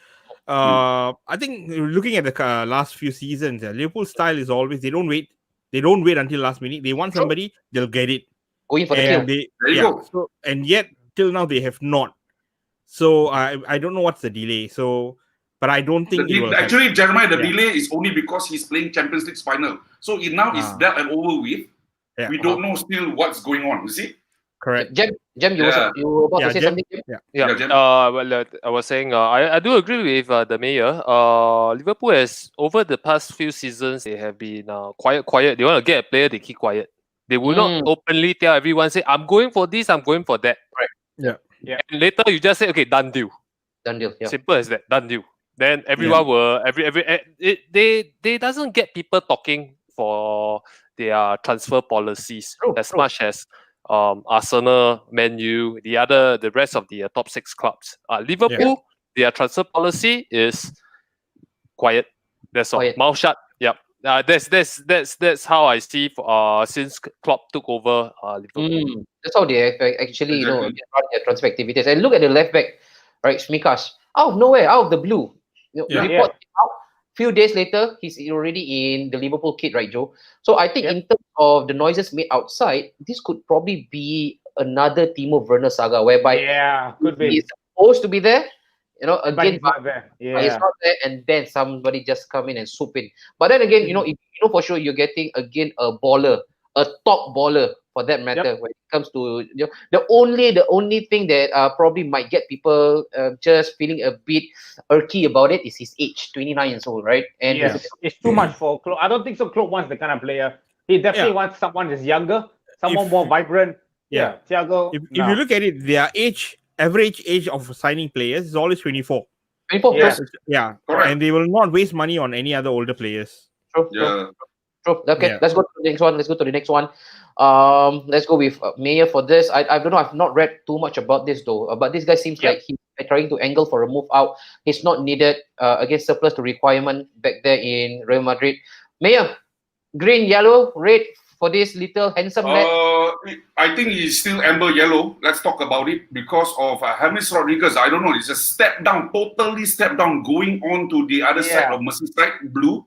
I think looking at the last few seasons, Liverpool style is always they don't wait until last minute. They want somebody, they'll get it. Going for the kill. There you go. So, and yet till now they have not. So I don't know what's the delay. So, but I don't think it will actually happen. Jeremiah, the delay is only because he's playing Champions League final. So it now is dealt and over with. We don't know still what's going on. You see? Correct. Jem, you were about to say something? Well, I was saying I do agree with the mayor. Liverpool has, over the past few seasons, they have been quiet. They want to get a player, they keep quiet. They will not openly tell everyone, say, I'm going for this, I'm going for that. Right. Yeah. And later you just say, okay, done deal. Done deal. Yeah. Simple as that. Done deal. Then everyone will they doesn't get people talking for their transfer policies much as Arsenal, Man U, the rest of the top 6 clubs. Liverpool, their transfer policy is quiet. That's all. Mouth shut. Yep. That's how I see since Klopp took over Liverpool. That's how they actually run their transfer activities. And look at the left back, right, Smikas, out of nowhere, out of the blue. Report out. Few days later, he's already in the Liverpool kit, right, Joe? So I think in terms of the noises made outside, this could probably be another Timo Werner saga, whereby could be. He's supposed to be there, again, but he's not there. He's not there, and then somebody just come in and swoop in. But then again, if for sure you're getting again a baller, a top baller for that matter. When it comes to the only thing that probably might get people just feeling a bit irky about it is his age, 29 years old, right? And it's too much for Klopp. I don't think so. Klopp wants the kind of player. He definitely wants someone that's younger, someone more vibrant. Thiago. If you look at it, their average age of signing players is always 24. 24 plus. Yeah, and they will not waste money on any other older players. True. Okay, let's go to the next one. Let's go with Mayer for this. I don't know. I've not read too much about this though. But this guy seems like he's trying to angle for a move out. He's not needed. Against surplus to requirement back there in Real Madrid. Mayer, green, yellow, red for this little handsome lad. I think he's still amber yellow. Let's talk about it because of James Rodriguez. I don't know. It's a step down, totally step down, going on to the other side of Merseyside blue.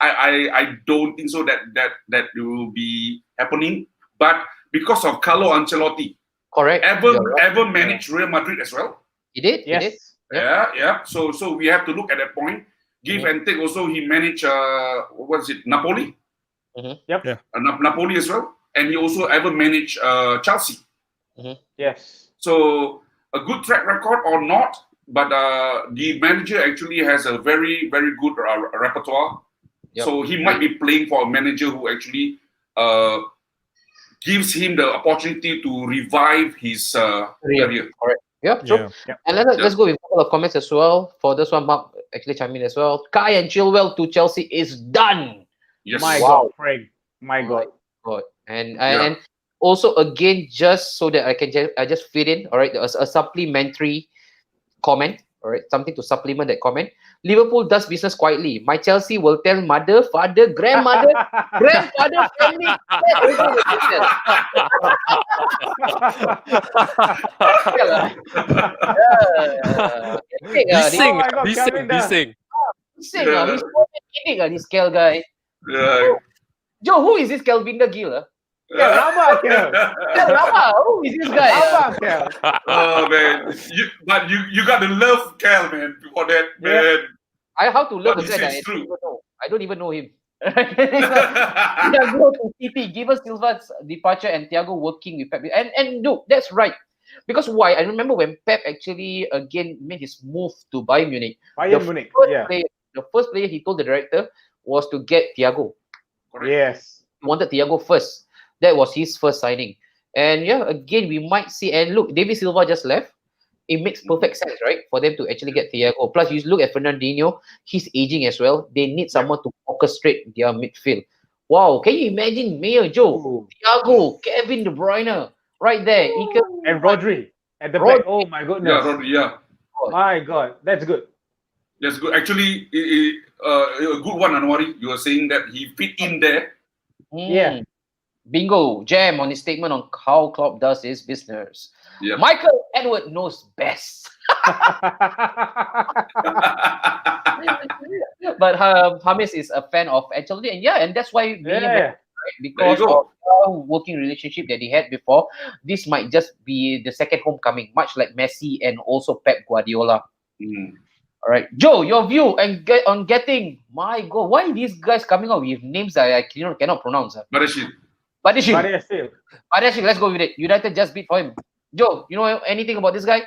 I don't think so that will be happening. But because of Carlo Ancelotti, correct, ever managed Real Madrid as well. He did. Yes. He did. Yeah. So we have to look at that point. Give and take. Also, he managed Napoli. Napoli as well, and he also ever managed Chelsea. Yes. So a good track record or not, but the manager actually has a very, very good repertoire. So he might be playing for a manager who actually gives him the opportunity to revive his career. Correct. Yeah, true. And let's go with a couple of comments as well. For this one, Mark actually chime in as well. Kai and Chilwell to Chelsea is done. Yes. My God, Frank. My God. And also again, just so that I just fit in. All right, a supplementary comment. All right, something to supplement that comment. Liverpool does business quietly. My Chelsea will tell mother, father, grandmother, grandfather, family. This Kel guy. Joe, who is this Kelvinder Gill? Rama. Who is this guy? Oh man, you got to love Kel, man, for that, man. I how to love the guy. I don't even know him. Thiago to City, give us Silva's departure and Thiago working with Pep. And no, that's right. Because why? I remember when Pep actually again made his move to Bayern Munich. The first player he told the director was to get Thiago. Yes. wanted Thiago first. That was his first signing. And yeah, again, we might see. And look, David Silva just left. It makes perfect sense, right, for them to actually get Thiago. Plus, you look at Fernandinho, he's aging as well. They need someone to orchestrate their midfield. Wow, can you imagine Mayor Joe, Thiago, Kevin De Bruyne, right there. And Rodri at the back. Oh my goodness. Yeah, Rodri, yeah. My God, that's good. That's good. Actually, a good one, Anwari. You were saying that he fit in there. Yeah. Bingo, jam on his statement on how Klopp does his business. Yep. Michael Edward knows best. But Hamis is a fan of Ancelotti, and and that's why right? Because of the working relationship that he had before, this might just be the second homecoming, much like Messi and also Pep Guardiola. All right, Joe, your view and on getting, my God, why these guys coming out with names that I cannot pronounce? Badishim, let's go with it. United just beat for him. Joe, you know anything about this guy?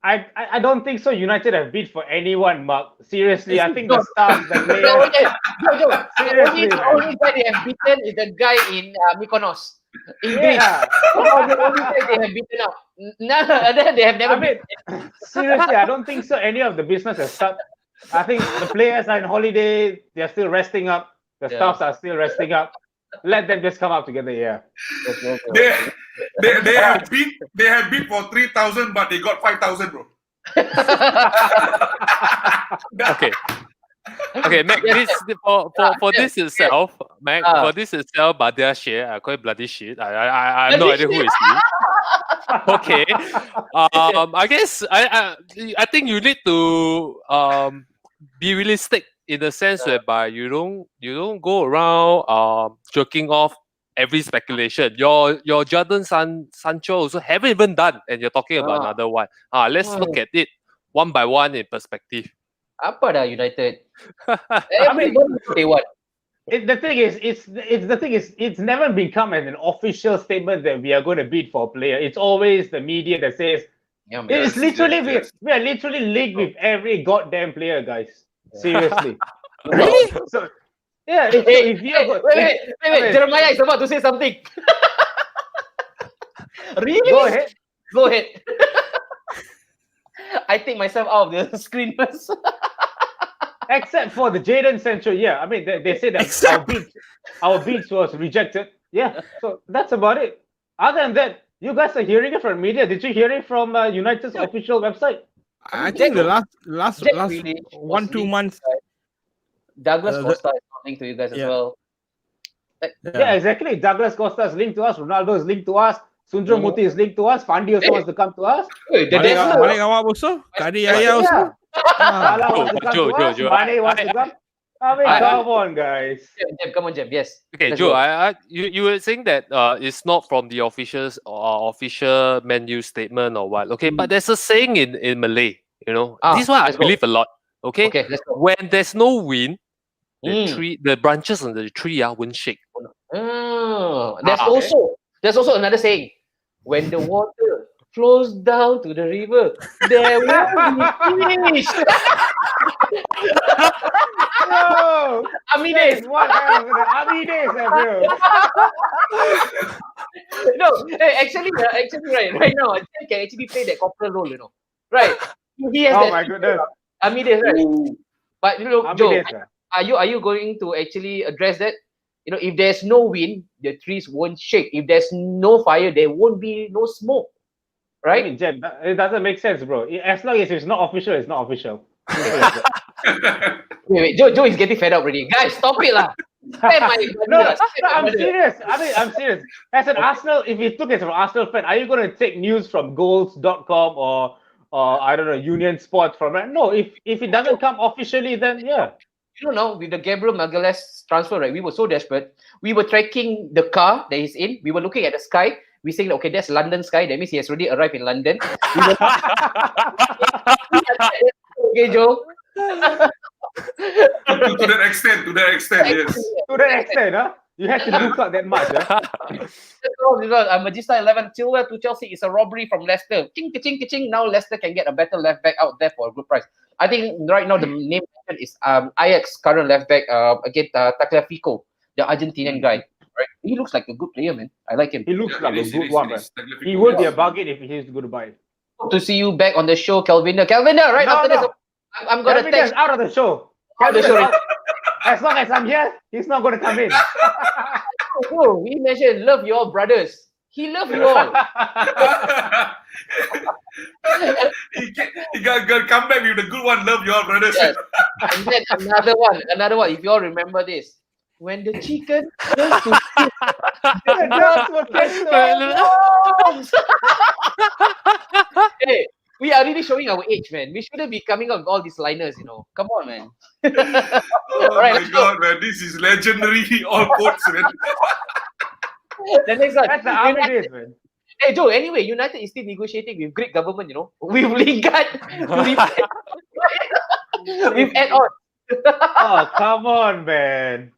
I don't think so. United have beat for anyone, Mark. Seriously, I think the staff, the players. Seriously, the only guy they have beaten is the guy in Mykonos. In Greece. The only guy they have beaten up. No, they have never beaten. Seriously, I don't think so. Any of the business has started. I think the players are on holiday. They're still resting up. The staffs are still resting up. Let them just come up together. Yeah. They have bid for 3,000, but they got 5,000, bro. Okay, Mac, for this itself, Mac, for this itself, but their shit, I call it bloody shit. I have no idea who is he. Okay. I guess I think you need to be realistic in the sense whereby you don't go around jerking off every speculation. Your Jadon Sancho also haven't even done, and you're talking about another one. Let's look at it one by one in perspective. Apa dah United? They what? The thing is, it's never become an official statement that we are going to bid for a player. It's always the media that says it's literally we are literally linked with every goddamn player, guys. Seriously. Really? So yeah, if you wait, Jeremiah is about to say something. Really? Go ahead. I take myself out of the screen first. Except for the Jadon Sancho, I mean, they say that our beats was rejected. Yeah, so that's about it. Other than that, you guys are hearing it from media. Did you hear it from United's official website? I think the last 1-2 months. Douglas Costa is linked to you guys as well. Yeah, exactly. Douglas Costa is linked to us. Ronaldo is linked to us. Sundram Muti is linked to us. Fandi also wants to come to us. Malik Awab also. Kadi Yaya also. Salah wants to come to us. Mane wants to come. I mean, come on, guys. Come on, Jem. Yes. Okay, Joe. You were saying that it's not from the official menu statement or what? Okay, but there's a saying in Malay. You know, this is why I believe a lot. Okay, let's go. When there's no wind, the branches on the tree won't shake. There's also another saying. When the water flows down to the river, there will be fish. No, Amides. What happened with the Amides, bro? No, actually, right now, I can actually play that corporate role, right? He has my goodness. Amides, right? Ooh. But Joe, are you going to actually address that? If there's no wind, the trees won't shake. If there's no fire, there won't be no smoke. Right? I mean, Jen, it doesn't make sense, bro. As long as it's not official, it's not official. Wait, Joe is getting fed up already. Guys, stop it lah. No, I'm serious. I'm serious. As an Arsenal, if you took it from Arsenal fan, are you going to take news from goals.com or I don't know, Union Sports from that? No, if it doesn't come officially, then yeah. Now with the Gabriel Magalhaes transfer, right? We were so desperate. We were tracking the car that he's in. We were looking at the sky. We saying, okay, that's London sky. That means he has already arrived in London. Okay, Joe. to that extent, yes. To that extent, huh? You had to look up that much, huh? Magista 11, Chilwell to Chelsea is a robbery from Leicester. Ching, ka-ching, ka-ching. Now Leicester can get a better left back out there for a good price. I think right now the name is Ajax current left back against Tagliafico, the Argentinian guy. Right? He looks like a good player, man. I like him. He looks like a good one, man. He would be a bargain if he's good to buy. To see you back on the show, Kelvinder. Kelvinder, right after this, I'm gonna text. Out of the show. As long as I'm here, he's not gonna come in. Oh, he mentioned love your brothers. He loves you all. he got come back with the good one. Love your brothers. Yes. And then another one. If you all remember this, when the chicken turns to hey, we are really showing our age, man. We shouldn't be coming up with all these liners, you know. Come on, man. Oh right, my God, man. This is legendary. All quotes, man. The next one. That's the United, man. Hey, Joe, anyway, United is still negotiating with Greek government, you know. With Lingard with add-on. Oh, come on, man.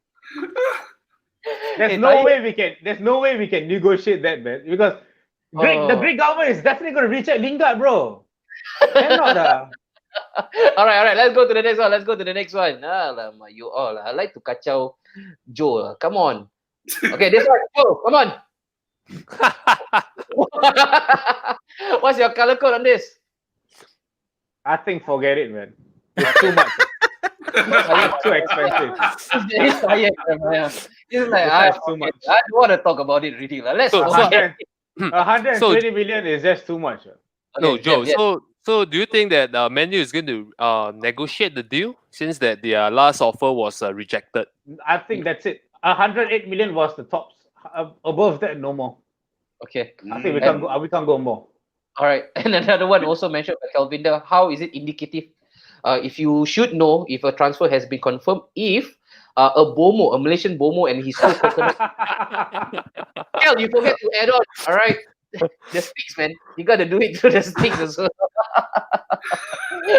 There's no way we can negotiate that, man. Because the Greek government is definitely going to reject Lingard, bro. All right. Let's go to the next one. You all. I like to kacau Joe. Come on. Okay, this one. Joe, come on. What's your color code on this? I think forget it, man. It's too much. It's too expensive. It's tired, man. It's like too much. I don't want to talk about it really. Let's 120 million is just too much. No, Joe. So do you think that Man U is going to negotiate the deal since that their last offer was rejected? I think that's it. 108 million was the tops. Above that, no more. Okay. I think we can't go more. All right. And another one also mentioned by Kelvinder. How is it indicative? If you should know if a transfer has been confirmed, if a Malaysian Bomo and his two coconut. Kel, you forget to add on. All right. The sticks, man. You got to do it through the sticks as well.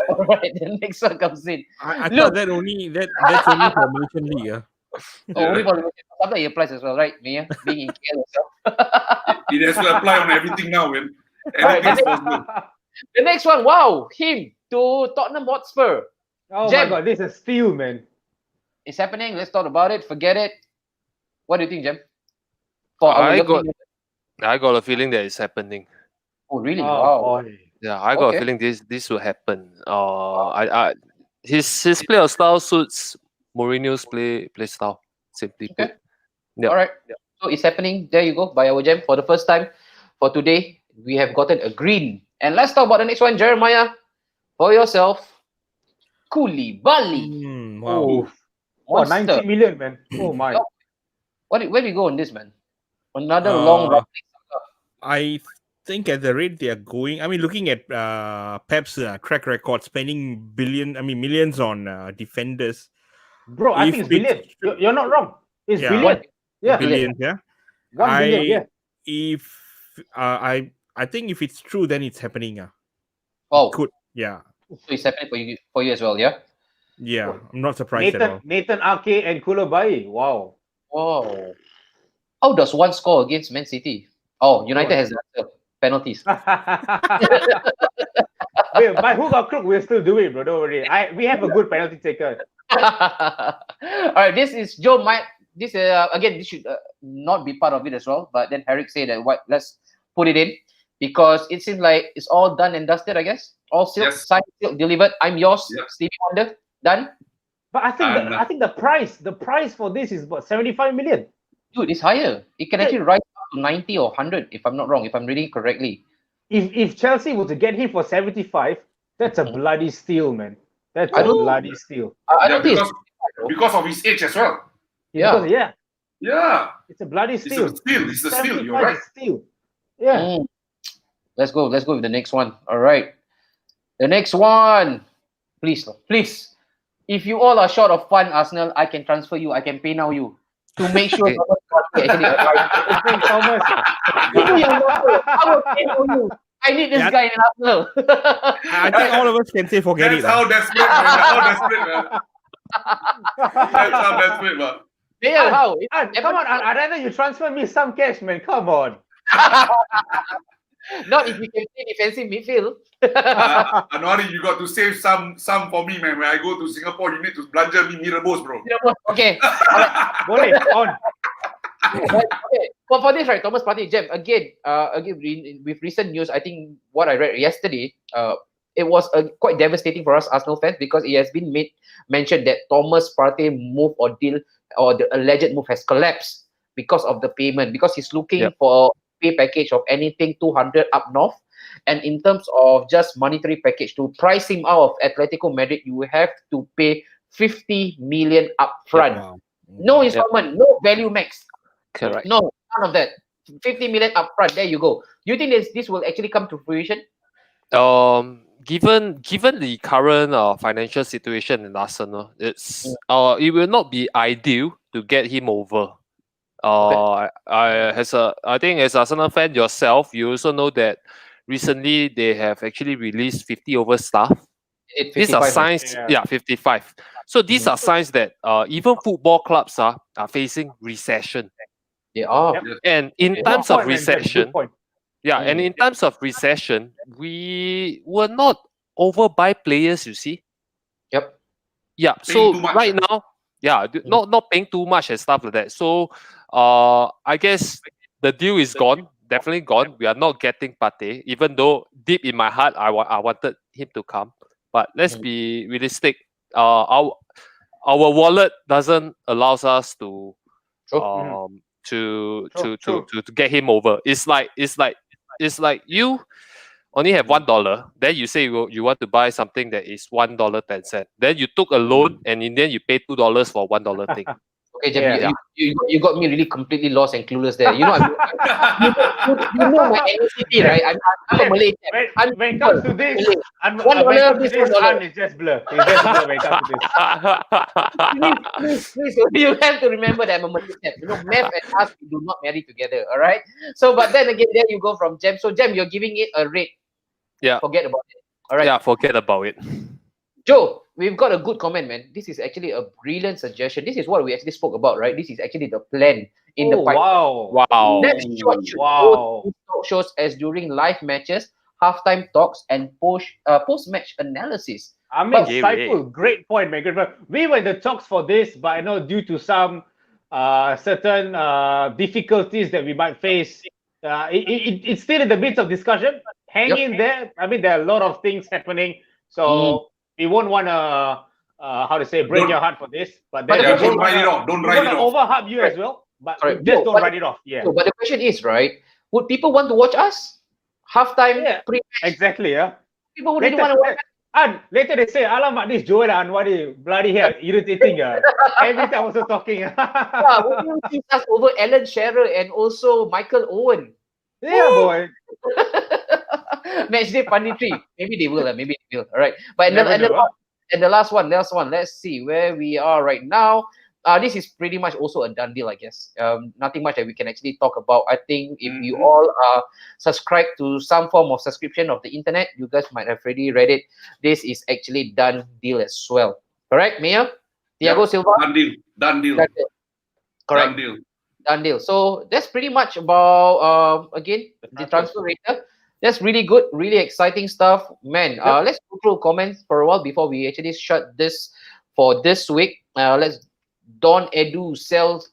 All right. The next one comes in. I thought that's only for Malaysian League. Only for Malaysian. Sometimes it applies as well, right? Me, being in KL yourself. It has to apply on everything now, man. The next one, wow, him to Tottenham Hotspur. Oh Jem. My God, this is a steal, man. It's happening. Let's talk about it. Forget it. What do you think, Jem? I got a feeling that it's happening. Oh, really? Wow. Boy. Yeah, I got a feeling this will happen. His play style suits Mourinho's play style. Simply put. Yep. All right. Yep. So it's happening. There you go. By our Jem for the first time for today. We have gotten a green. And let's talk about the next one, Jeremiah. For yourself, Koulibaly. Wow. Oh, 90 million, man. Oh my. Where do we go on this, man? Another long run. I think at the rate they are going, I mean, looking at Pep's track record, spending millions on defenders. Bro, I think it's billion. You're not wrong. It's billion. Yeah. Billion, yeah. 1 billion, yeah. I think if it's true, then it's happening. Oh. Could, yeah. So it's happening for you as well, yeah? Yeah, I'm not surprised at all. Nathan Ake and Koulibaly. Wow. How does one score against Man City? Oh, United has penalties. Wait, by hook or crook, we'll still do it, bro. Don't worry. We have a good penalty taker. All right, this is Joe. Again, this should not be part of it as well. But then Herrick said that let's put it in because it seems like it's all done and dusted. I guess all sealed, signed, sealed, delivered. I'm yours, Stevie Wonder. Done. But I think the price for this is about 75 million. Dude, it's higher. It can actually rise up to 90 or 100 if I'm not wrong. If I'm reading correctly. If Chelsea were to get him for 75, that's a bloody steal, man. That's a bloody steal. Because of his age as well. Yeah. It's a bloody steal. It's a steal. You're right. Steal. Yeah. Let's go with the next one. All right. The next one. Please. If you all are short of fund, Arsenal, I can transfer you. I can pay now you to make sure actually Thomas. I need this guy in Arsenal. I think all of us can say forget it. That's how desperate, man. That's how desperate, man. Yeah, how? Come on, I'd rather you transfer me some cash, man. Come on. Not if you can play defensive midfield. Anwari, you got to save some for me, man. When I go to Singapore, you need to blunder me Mirabos, bro. Okay. Boleh, on. Right, okay. For this, right, Thomas Partey, Jem, again, with recent news, I think what I read yesterday, it was quite devastating for us Arsenal fans because it has been mentioned that Thomas Partey move or deal or the alleged move has collapsed because of the payment, because he's looking for pay package of anything 200 up north. And in terms of just monetary package, to price him out of Atletico Madrid, you have to pay 50 million upfront. Wow. No installment, no value max. Correct. No, none of that. 50 million upfront. There you go. Do you think this will actually come to fruition? Given the current financial situation in Arsenal, it will not be ideal to get him over. I think as Arsenal fan yourself, you also know that recently they have actually released 50 over staff. These are signs, 55. So these are signs that even football clubs are facing recession. They are. And in times of recession, and in times of recession, we will not overbuy players, you see. Yep. Yeah. So right now, not paying too much and stuff like that. So I guess the deal is gone. Definitely gone. We are not getting Partey, even though deep in my heart I wanted him to come. But let's be realistic. Our wallet doesn't allow us to get him over. It's like you only have $1. Then you say you want to buy something that is $1.10. Then you took a loan and in the end you pay $2 for $1 thing. Okay, Jeb, you got me really completely lost and clueless there. You know, you know my ethnicity, right? I'm a Malay. When it comes to this, $1 is just blur. It's just blur when it comes to this. Please, you have to remember that I'm a Malay. You know, Mev and us, we do not marry together, all right? So, but then again, there you go from Jem. So, Jem, you're giving it a rate. Yeah. Forget about it. All right. Yeah, forget about it. Joe, we've got a good comment, man. This is actually a brilliant suggestion. This is what we actually spoke about, right? This is actually the plan in the pipeline. Wow. Next shot should go to talk shows as during live matches, halftime talks, and post-match analysis. I mean, Saiful, great point, man. Good point. We were in the talks for this, but I know due to some certain difficulties that we might face, it's still in the midst of discussion. Hang in there. I mean, there are a lot of things happening. So we won't want to break your heart for this. But then don't write it off. Don't write it off. Overhype you as well. But just don't write it off. Yeah. But the question is, right? Would people want to watch us? Halftime, pre-match? Exactly, yeah. People would really want to watch us. And later they say, alamak, this Joel Anwar, bloody hell, irritating. Every time also talking. Would you choose us over Alan Shearer and also Michael Owen? Yeah, boy. Match day punditry. Maybe they will. All right. But the last one. Let's see where we are right now. This is pretty much also a done deal, I guess. Nothing much that we can actually talk about. I think if you all are subscribed to some form of subscription of the internet, you guys might have already read it. This is actually done deal as well. Correct, Mia? Thiago Silva? Done deal. Correct. Done deal. So that's pretty much about, again, the transfer rate. That's really good, really exciting stuff. Man, let's go through comments for a while before we actually shut this for this week. Let's Don Edu sells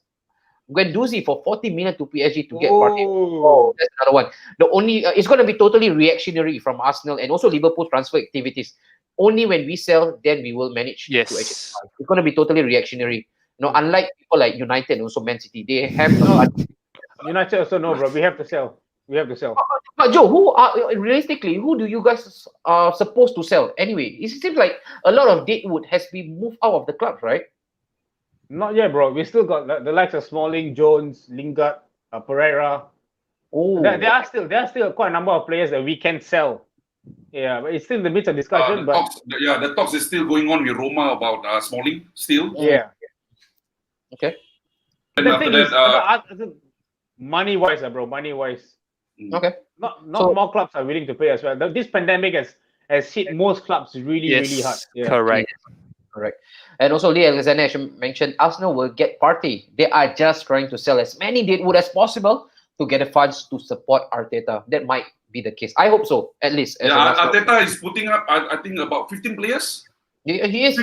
Guendouzi for 40 million to PSG to get Partey. Oh, that's another one. The only it's going to be totally reactionary from Arsenal and also Liverpool transfer activities. Only when we sell, then we will manage to actually. It's going to be totally reactionary. You know, unlike people like United and also Man City, they have United also no, bro. We have to sell. But Joe, realistically, who do you guys are supposed to sell anyway? It seems like a lot of Deadwood has been moved out of the club, right? Not yet, bro. We still got the likes of Smalling, Jones, Lingard, Pereira. Oh, there are still quite a number of players that we can sell. Yeah, but it's still in the midst of discussion. The talks is still going on with Roma about Smalling still. Yeah. Okay. And the thing is, money-wise, bro. Money-wise. Okay. Not more clubs are willing to pay as well. This pandemic has hit most clubs really hard. Yeah. Correct. And also, Lee Alexander mentioned Arsenal will get Partey. They are just trying to sell as many Deadwood as possible to get the funds to support Arteta. That might be the case. I hope so, at least. Arteta is putting up, I think, about 15 players. He is.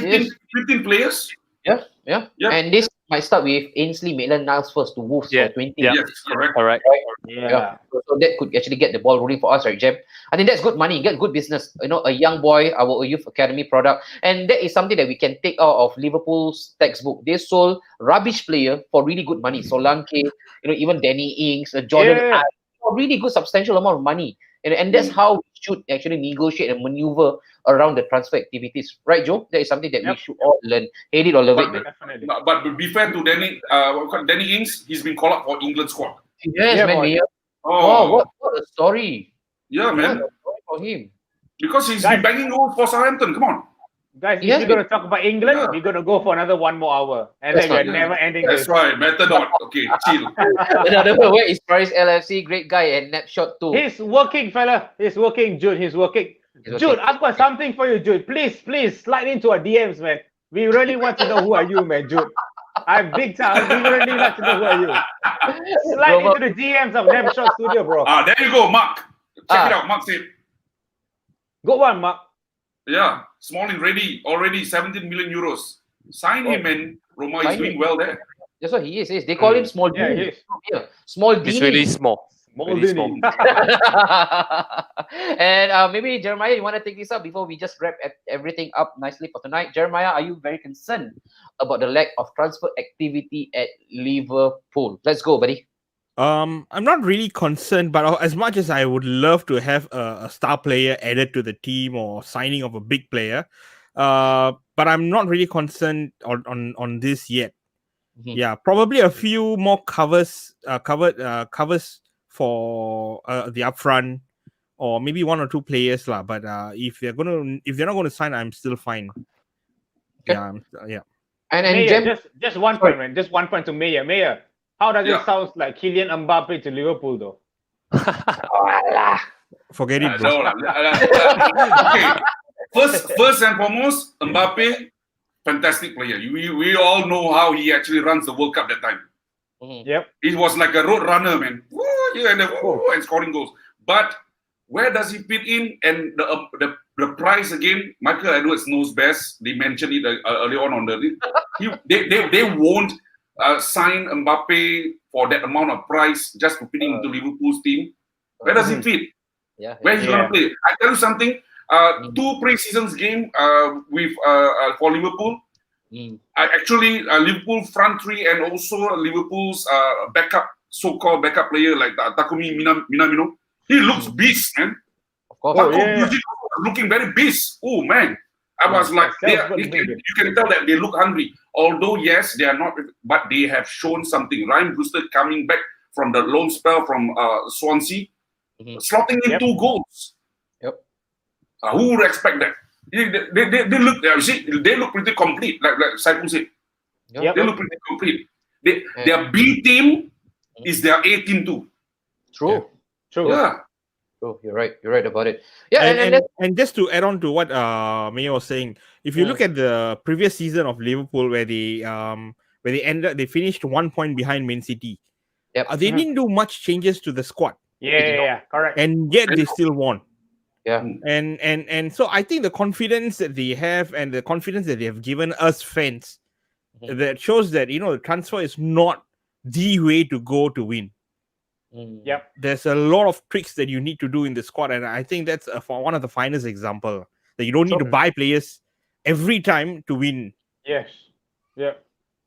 15 players. Yeah. And this might start with Ainsley Maitland-Niles first to Wolves for 20. Yes, correct. Correct. Yeah. So that could actually get the ball rolling for us, right, Jem? I think that's good money, get good business. You know, a young boy, our youth academy product, and that is something that we can take out of Liverpool's textbook. They sold rubbish player for really good money. Solanke, even Danny Ings, Jordan, Yeah. for really good substantial amount of money. And that's how we should actually negotiate and maneuver around the transfer activities, right, Joe? That is something that we should all learn. Hate it or love it, man. But to be fair to Danny Ings, he's been called up for England squad. Yes, man. boy. What a story. Yeah, man. What a story for him. Because he's been banging goals for Southampton. Come on. Guys, if we're going to talk about England, we're going to go for another 1 more hour. And then we're never ending this. That's right. Methadone. Okay, chill. Another one, where is Paris LFC? Great guy and Napshot too. He's working, fella. He's working, Jude. He's working. Jude, I've got something for you, Jude. Please, slide into our DMs, man. We really want to know who are you, man, Jude. I'm big time. We really like to know who are you. Slide into the DMs of Napshot Studio, bro. There you go, Mark. Check it out. Mark said. Good one, Mark. Yeah, Smalling already 17 million euros. Sign him, and Roma is doing well there. That's what he is. They call him Small D. Yeah, Small D. He's really small. Really small. And maybe Jeremiah, you want to take this up before we just wrap everything up nicely for tonight? Jeremiah, are you very concerned about the lack of transfer activity at Liverpool? Let's go, buddy. I'm not really concerned, but as much as I would love to have a star player added to the team or signing of a big player, but I'm not really concerned on this yet. Mm-hmm. Yeah, probably a few more covers for the upfront, or maybe 1 or 2 players lah. But if they're not going to sign, I'm still fine. Okay. Yeah. And Mayor, just 1 point, man. Just 1 point to Mayor. Mayor. How does it sound like Kylian Mbappe to Liverpool, though? Forget it, bro. Okay. First and foremost, Mbappe, fantastic player. We all know how he actually runs the World Cup that time. Mm-hmm. Yep. He was like a road runner, man. And scoring goals. But where does he fit in? And the price again, Michael Edwards knows best. They mentioned it earlier on they won't sign Mbappe for that amount of price just to fit into Liverpool's team. Where does he fit? Where is he going to play? I tell you something. 2 pre-seasons game for Liverpool. Actually, Liverpool front 3 and also Liverpool's so-called backup player like Takumi Minamino. He looks beast, man. Of course. Looking very beast. Oh, man. I was like, you can tell that they look hungry. Although, yes, they are not, but they have shown something. Ryan Brewster coming back from the loan spell from Swansea, slotting in 2 goals. Yep. Who would expect that? They look, they look pretty complete, like Saiful said. Yep. They look pretty complete. Their B team is their A team too. True. Yeah. Oh, you're right about it. Yeah, and just to add on to what Mayo was saying, if you look at the previous season of Liverpool, where they finished 1 point behind Man City. Yep. They didn't do much changes to the squad. Yeah, correct. And yet they still won. Yeah. And so I think the confidence that they have and the confidence that they have given us fans, that shows that the transfer is not the way to go to win. Yep. There's a lot of tricks that you need to do in the squad, and I think that's one of the finest example that you don't need to buy players every time to win. Yes. Yeah.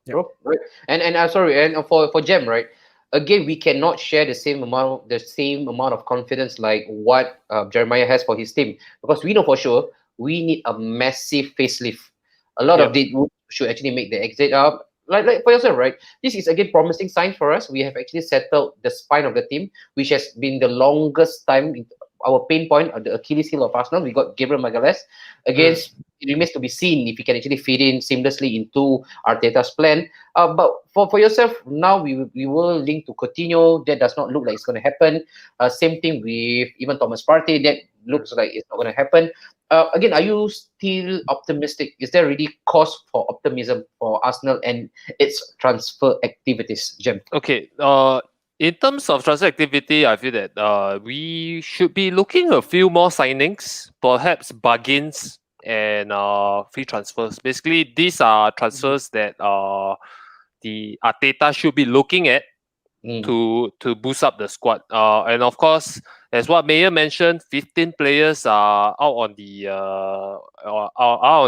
Bro, right. And sorry, and for Jem, right? Again, we cannot share the same amount of confidence like what Jeremiah has for his team, because we know for sure we need a massive facelift. A lot of it should actually make the exit up. Like for yourself, right? This is again promising signs for us. We have actually settled the spine of the team, which has been the longest time, our pain point, the Achilles heel of Arsenal. We got Gabriel Magalhaes. Against, it remains to be seen if he can actually fit in seamlessly into Arteta's plan. But for yourself, now we will link to Coutinho. That does not look like it's going to happen. Same thing with even Thomas Partey. That looks like it's not going to happen. Again, are you still optimistic? Is there really cause for optimism for Arsenal and its transfer activities, Jem? Okay. In terms of transfer activity, I feel that we should be looking a few more signings, perhaps bargains and free transfers. Basically, these are transfers that the Arteta should be looking at to boost up the squad. And of course, as what Mayor mentioned, 15 players are out on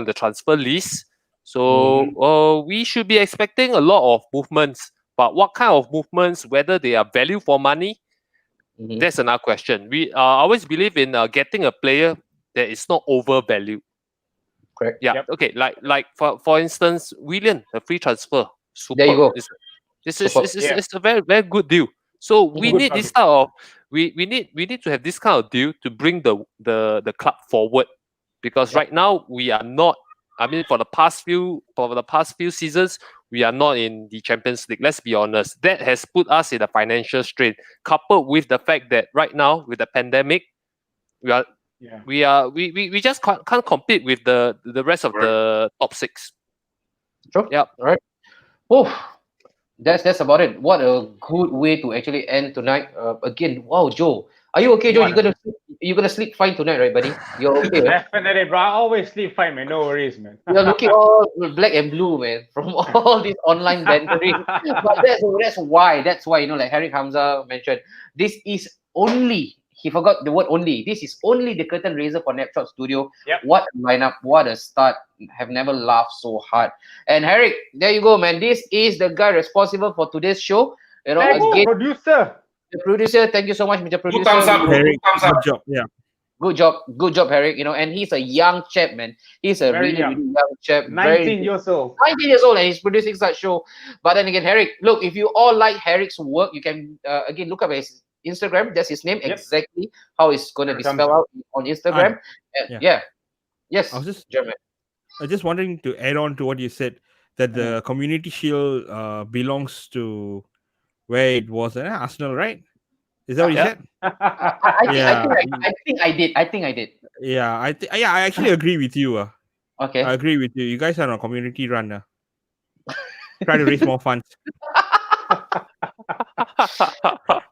the transfer list. So we should be expecting a lot of movements. But what kind of movements, whether they are value for money, that's another question. We always believe in getting a player that is not overvalued. Correct. Yeah. Yep. Okay. Like for instance, Willian, the free transfer. Super. There you go. It's a very, very good deal. So we need this type of we need to have this kind of deal to bring the club forward, because right now we are not. I mean, for the past few seasons, we are not in the Champions League. Let's be honest. That has put us in a financial strain, coupled with the fact that right now with the pandemic, we just can't compete with the rest of the top 6. Sure. Yeah. All right. Oh, that's about it. What a good way to actually end tonight. Again, wow, Joe. Are you okay, Joe? You're gonna sleep fine tonight, right, buddy? You're okay, right? Definitely, bro. I always sleep fine, man. No worries, man. You're looking all black and blue, man, from all this online bantering. But that's why, like Harry Hamza mentioned, this is only, he forgot the word only. This is only the curtain raiser for Snapshot Studio. Yep. What a lineup, what a start. Have never laughed so hard. And Harry, there you go, man. This is the guy responsible for today's show. You know, again, producer. The producer, thank you so much, Mr. Producer. Good thumbs up, Harry. Good thumbs up. Good job. Yeah. Good job, Harry. You know, and he's a young chap, man. He's a really young chap. 19 years old. 19 years old, and he's producing such show. But then again, Harry, look, if you all like Harry's work, you can again look up his Instagram. That's his name, exactly how it's going to be spelled out on Instagram. Yes. I was just wondering to add on to what you said, that the Community Shield belongs to where it was Arsenal, right? Is that what you said? I think I did. Yeah, I actually agree with you. Okay. I agree with you. You guys are on a community run. Try to raise more funds.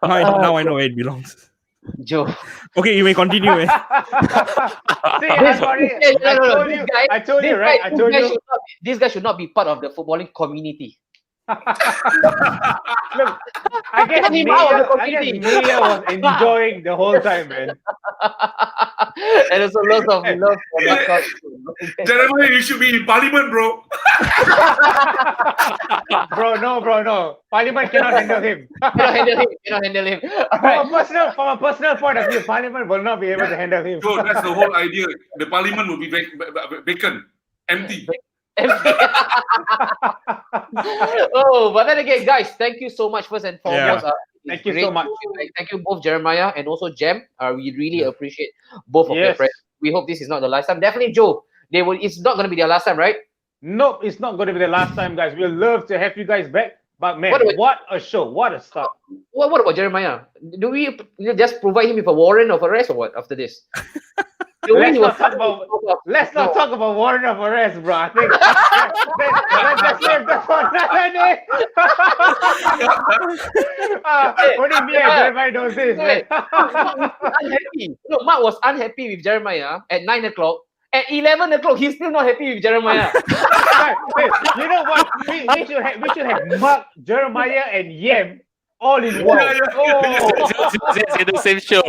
Now I know where it belongs. Joe. Okay, you may continue. See, I told you, right? This guy should not be part of the footballing community. Look, I guess Mia was enjoying the whole time, man. And there's a lot of love for that. Jeremiah, you should be in Parliament, bro. Bro, no. Parliament cannot handle him. Cannot handle him. From a personal point of view, Parliament will not be able to handle him. So that's the whole idea. The Parliament will be vacant, empty. Oh, but then again, guys, thank you so much first and foremost. Thank you so much. Thank you both, Jeremiah and also Jem. We really appreciate both of your friends. We hope this is not the last time. Definitely, Joe. It's not going to be their last time, right? Nope, it's not going to be the last time, guys. We'll love to have you guys back. But man, what a show! What a start! What about Jeremiah? Do we just provide him with a warrant of arrest or what after this? Let's not talk about warrant of arrest, bro. I think let's save that for another day. Only me and Jeremiah knows this, man. Unhappy. No, Mark was unhappy with Jeremiah at 9 o'clock. At 11 o'clock, he's still not happy with Jeremiah. You know what? We should have Mark, Jeremiah, and Yem all in one. It's in the same show.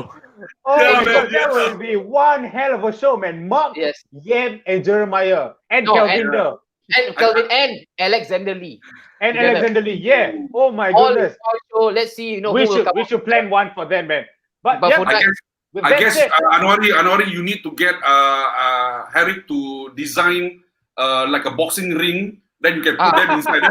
That will be one hell of a show, man. Mark, Yem, and Jeremiah, and Kelvin and Alexander Lee. And Alexander Lee, yeah. Oh my goodness. So let's see. We should plan one for them, man. But I guess Anwari, you need to get Harry to design like a boxing ring. Then you can put that inside.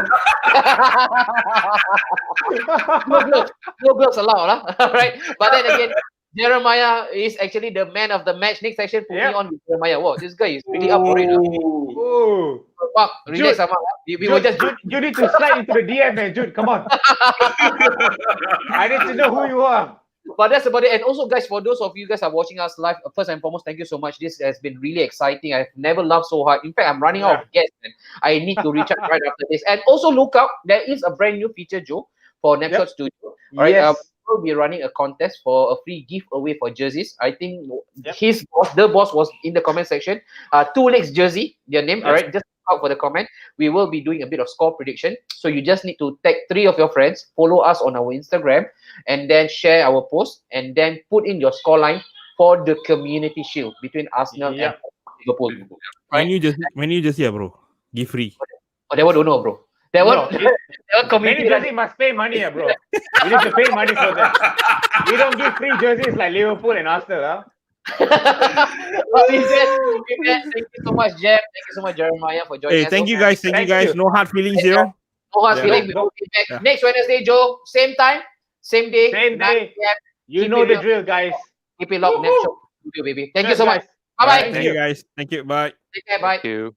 No gloves allowed, right? But then again, Jeremiah is actually the man of the match. Next section, put me on with Jeremiah. Wow, this guy is really up for it. Mark, relax, Mark. You need to slide into the DM, man. Jude, come on. I need to know who you are. But that's about it. And also, guys, for those of you guys are watching us live, first and foremost, thank you so much. This has been really exciting. I've never laughed so hard. In fact, I'm running out of gas, man. I need to recharge right after this. And also, look out, there is a brand new feature, Joe, for Snapshot Studio. All right, will be running a contest for a free giveaway for jerseys. I think the boss was in the comment section. Two Legs jersey, their name. All right, just out for the comment. We will be doing a bit of score prediction. So you just need to tag 3 of your friends, follow us on our Instagram, and then share our post, and then put in your score line for the community shield between Arsenal and Liverpool. Right? When you just bro, give free. Oh, that one don't know, bro. That one many jersey must pay money, bro. We need to pay money for that. We don't give free jerseys like Liverpool and Arsenal, huh? Thank you so much, Jeff. Thank you so much, Jeremiah, for joining us. Thank you guys. Thank you guys. No hard feelings here. No hard feelings. We will be back next Wednesday, Joe. Same time, same day. Same day. You know the drill, guys. Keep it locked. Next show, baby. Thank you so much. Bye bye. Thank you guys. Thank you. Bye. Take care. Bye. Thank you.